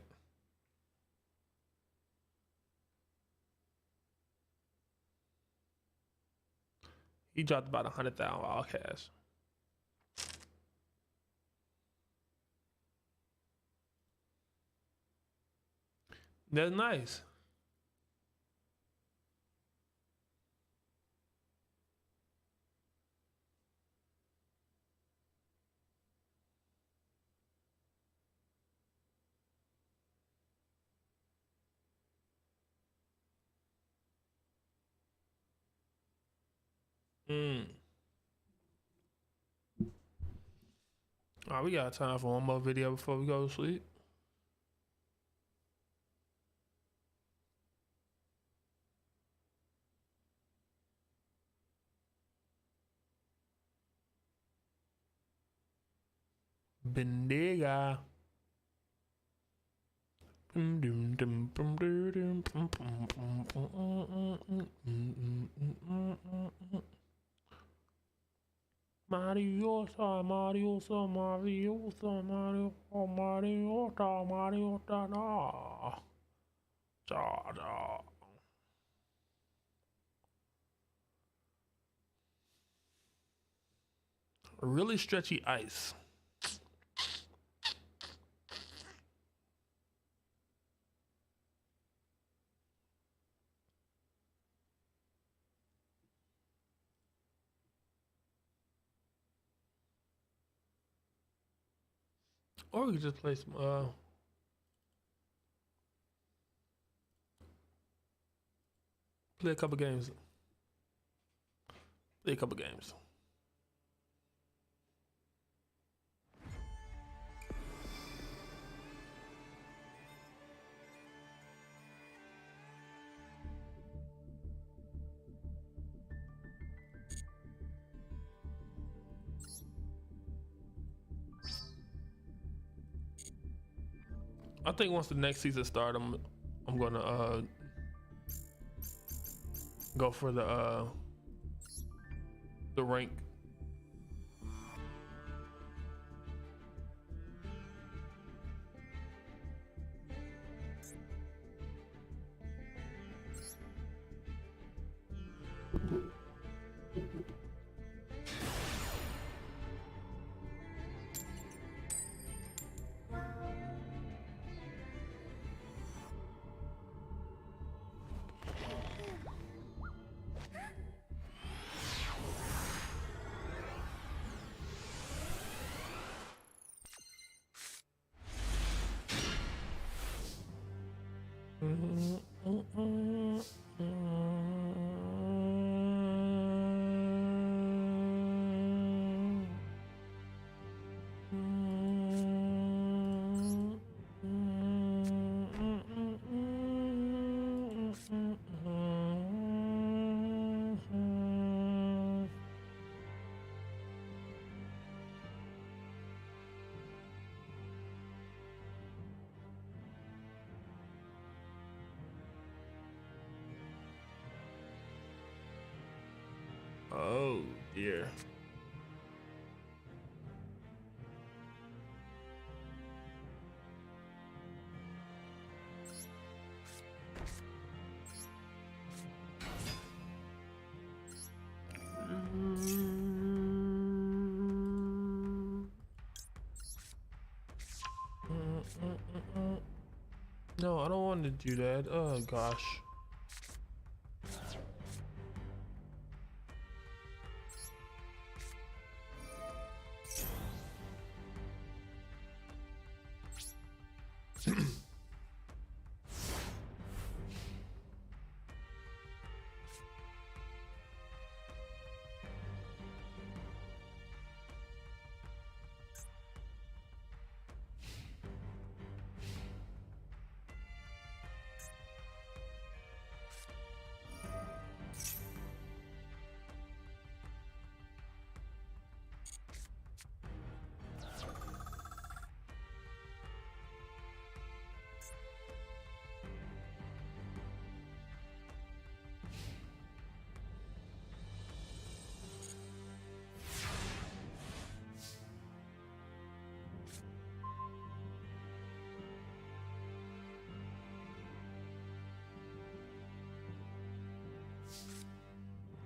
He dropped about 100,000 all cash. That's nice. All right, we got time for one more video before we go to sleep. Bendiga. Mariosa, Mariosa, Mariosa, Mario, Mariota, Mariota, da. Da, da. Really stretchy ice. Or we could just play some play a couple games. Play a couple games. I think once the next season starts, I'm gonna go for the rank. Oh dear. No, I don't want to do that. Oh gosh.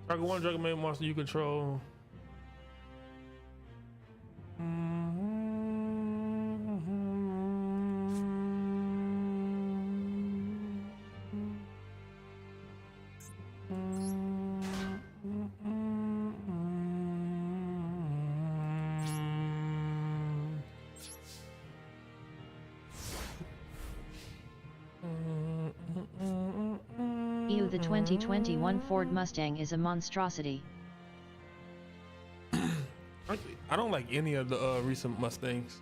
Target one Dragon Maid monster you control. Ew, the 2021 Ford Mustang is a monstrosity. I don't like any of the recent Mustangs.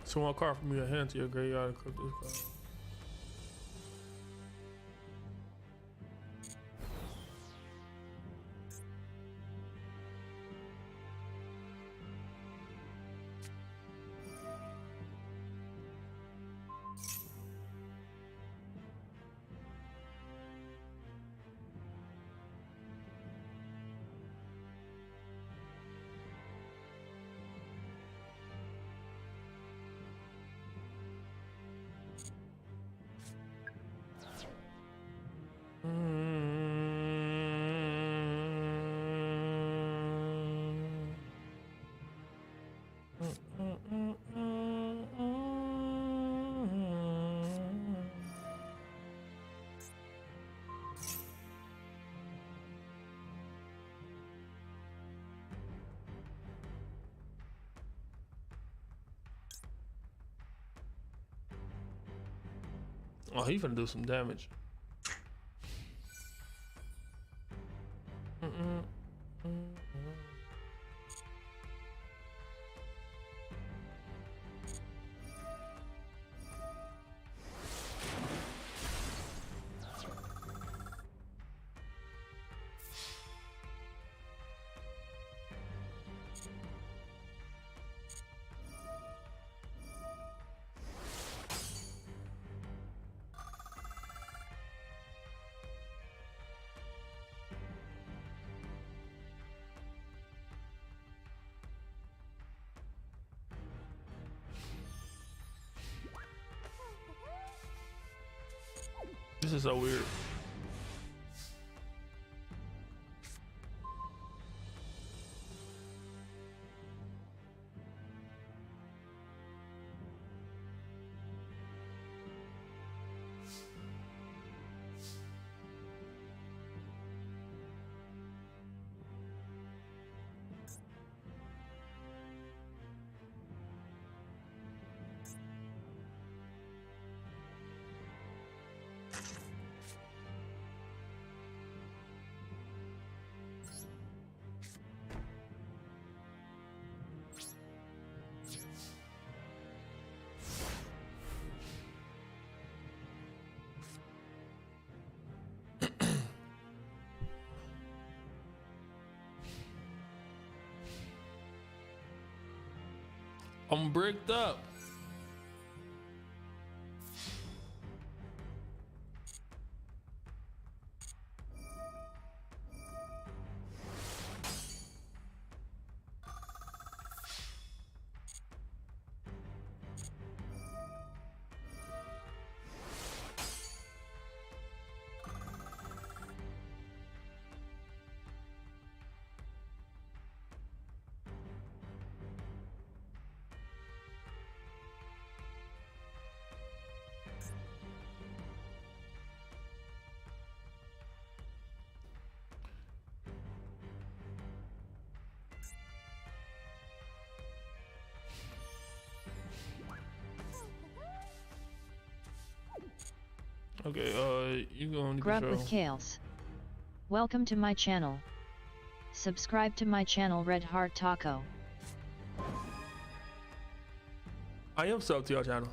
So one card from your hand to your graveyard and cook this card. Oh, he finna do some damage. This is so weird. I'm bricked up. Okay, you going to Grub control. with Kales. Welcome to my channel. Subscribe to my channel Red Heart Taco. I am sub to your channel.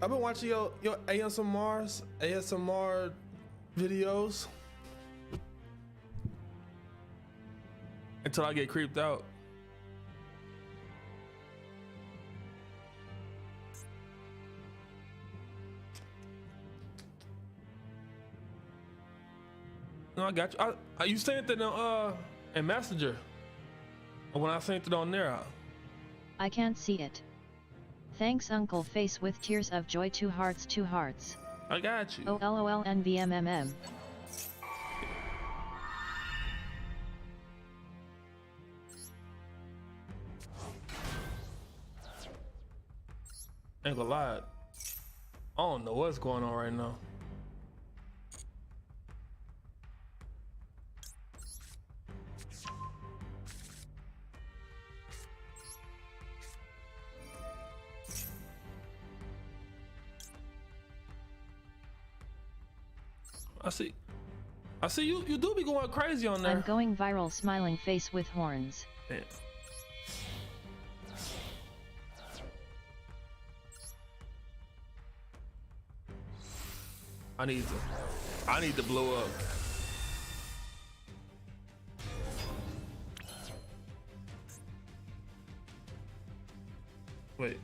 I've been watching your ASMR videos until I get creeped out. No, I got you. You sent it in Messenger. When I sent it on there. I can't see it. Thanks Uncle Face with tears of joy 2 hearts 2 hearts. I got you. Oh lol NVMMM. Ain't gonna lie. I don't know what's going on right now. I see you do be going crazy on there. I'm going viral smiling face with horns. Yeah. I need to blow up. Wait,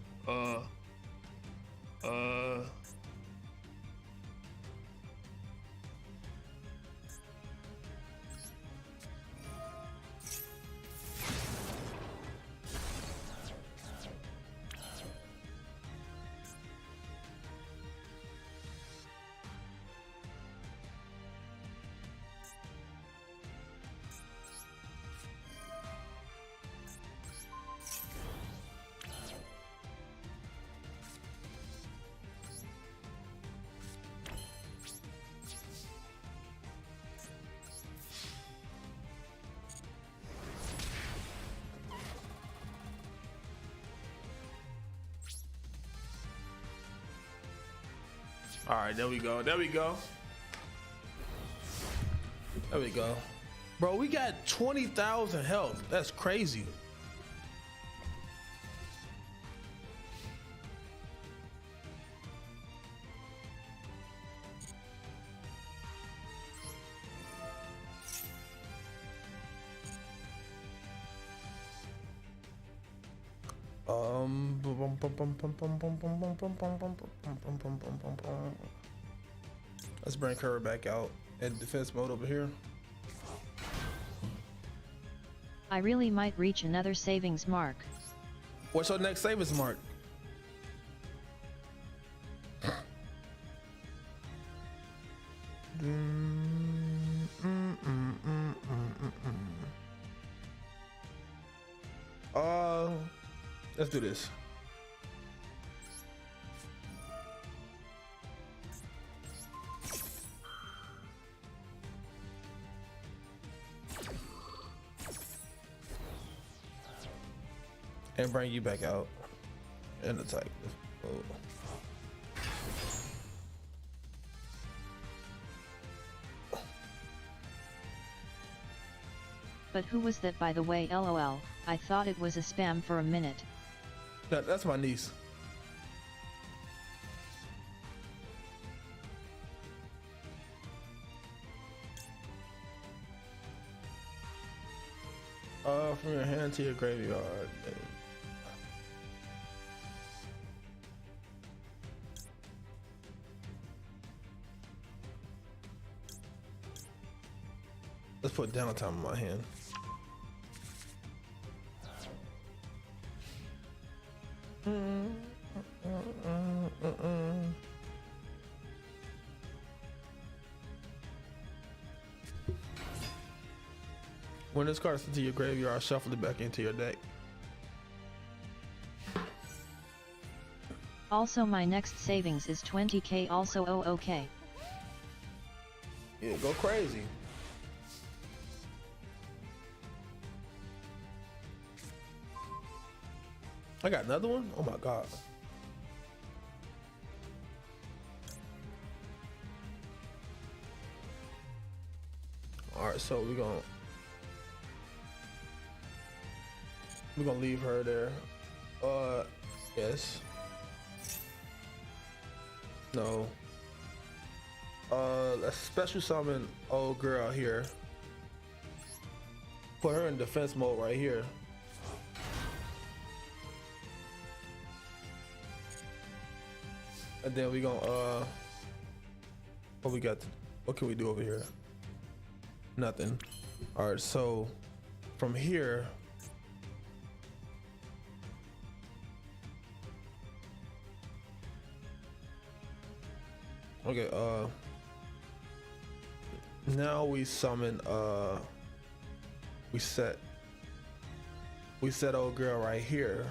all right, there we go. There we go. There we go. Bro, we got 20,000 health. That's crazy. Let's bring her back out in defense mode over here. I really might reach another savings mark. What's your next savings mark? Let's do this. And bring you back out and attack. Oh. But who was that by the way lol, I thought it was a spam for a minute. That's my niece. From your hand to your graveyard. Let's put downtime in my hand. When this card is into your graveyard, shuffle it back into your deck. Also my next savings is 20k also oh okay. Yeah, go crazy. I got another one? Oh my god. Alright, so we're gonna leave her there. Yes. No. Let's special summon old girl here. Put her in defense mode right here. And then we gonna what can we do over here? Nothing. All right, so from here, okay, now we summon, we set old girl right here.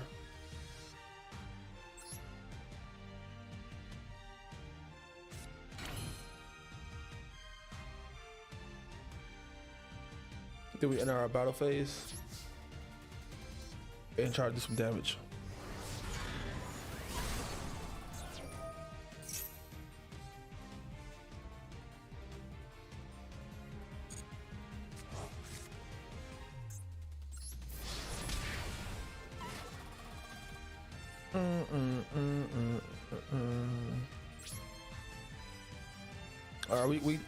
Then we enter our battle phase and try to do some damage. All right, we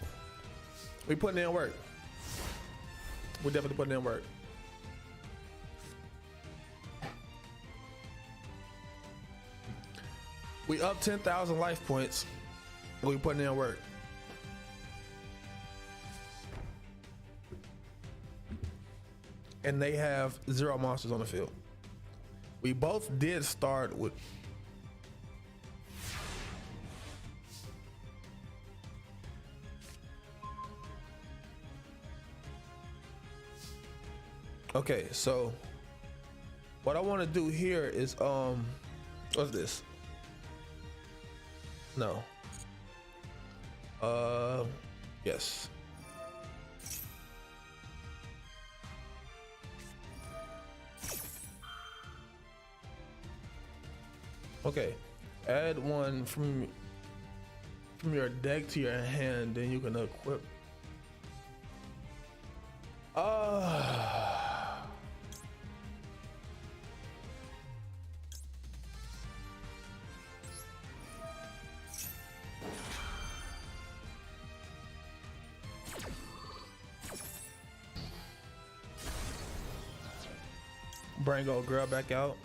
putting in work. We're definitely putting in work. We up 10,000 life points. We putting in work. And they have 0 monsters on the field. We both did start with okay, so what I want to do here is what's this? No. Yes. Okay, add one from your deck to your hand, then you can equip. Bring old girl back out.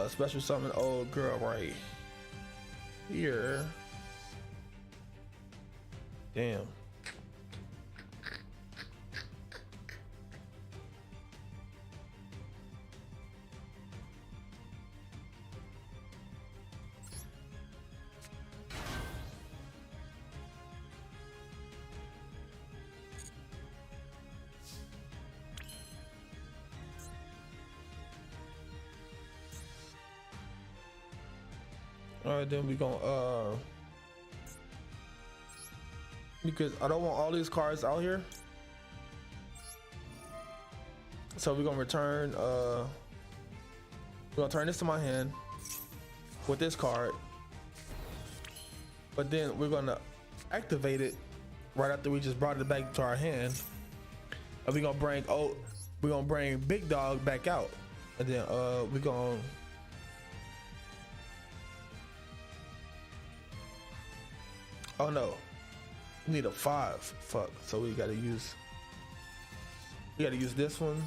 Special summon old girl right here. Damn. All right, then we gonna because I don't want all these cards out here, so we're gonna return. We're gonna turn this to my hand with this card, but then we're gonna activate it right after we just brought it back to our hand, and we're gonna bring Big Dog back out, and then we're gonna. Oh no, we need a 5. Fuck. So we gotta use this one,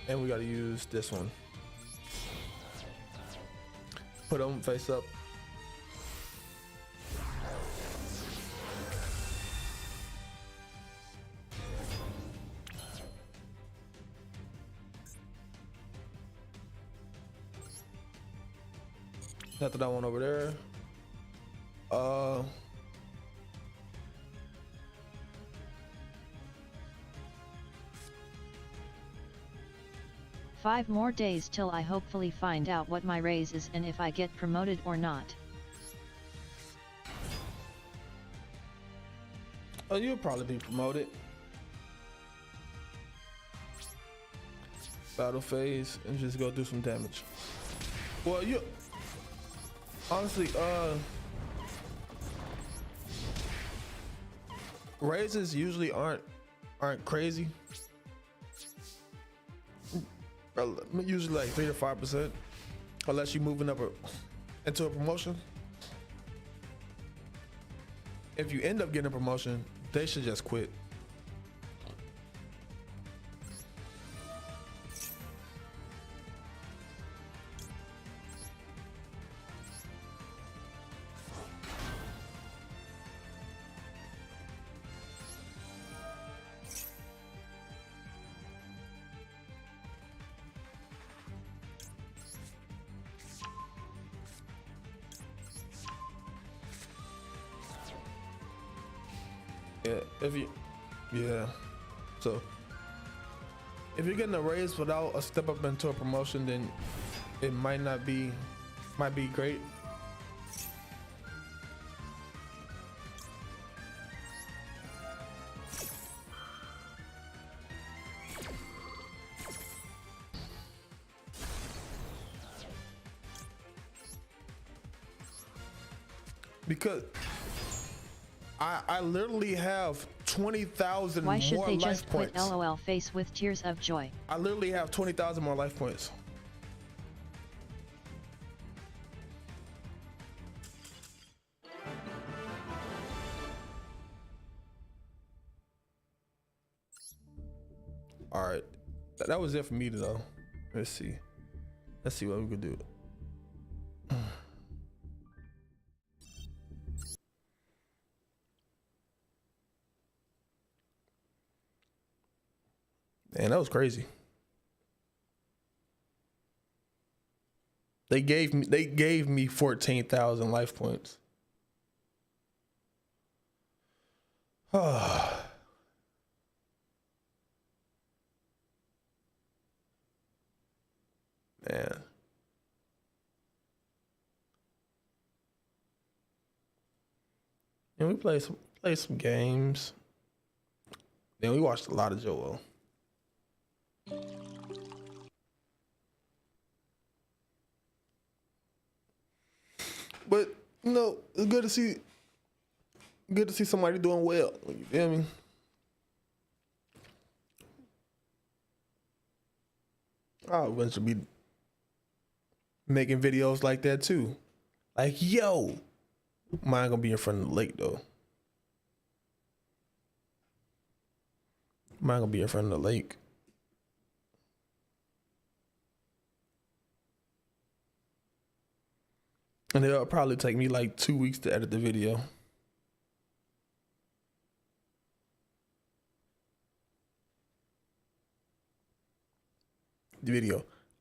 and we gotta use this one. Put them face up. After that one over there. 5 more days till I hopefully find out what my raise is and if I get promoted or not. Oh, you'll probably be promoted. Battle phase and just go do some damage. Well, you honestly, raises usually aren't crazy. Usually like 3 to 5%, unless you're moving up into a promotion. If you end up getting a promotion, they should just quit. So if you're getting a raise without a step up into a promotion, then it might be great. Because I literally have 20,000 more life points. Why should they just quit? LOL face with tears of joy. I literally have 20,000 more life points. All right, that was it for me though. Let's see what we could do. Man, that was crazy. They gave me 14,000 life points. Man. And we played some games. Then we watched a lot of Joel. But you know, it's good to see somebody doing well. You feel me? I'll eventually be making videos like that too. Like, yo, mine gonna be in front of the lake though. Mine gonna be in front of the lake. And it'll probably take me like 2 weeks to edit the video.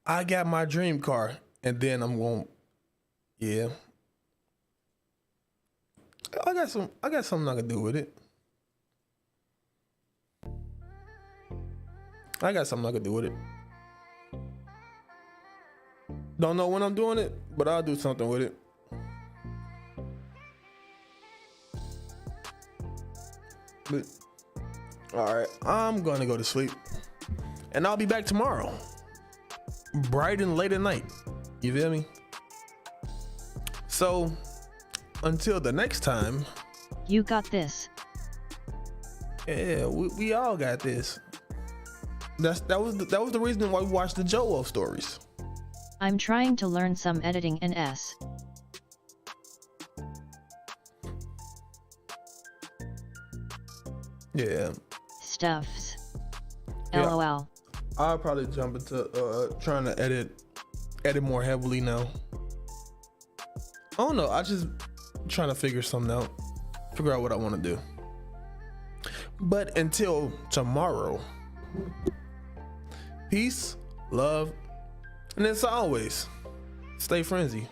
I got my dream car, and then I'm going, yeah. I got something I can do with it. Don't know when I'm doing it, but I'll do something with it. But, all right, I'm gonna go to sleep, and I'll be back tomorrow, bright and late at night. You feel me? So, until the next time, you got this. Yeah, we all got this. That was the reason why we watched the Joel stories. I'm trying to learn some editing in S. Yeah. Stuffs. Yeah. LOL. I'll probably jump into trying to edit more heavily now. I don't know. I just trying to figure something out. Figure out what I want to do. But until tomorrow, peace, love, and as always, stay frenzy.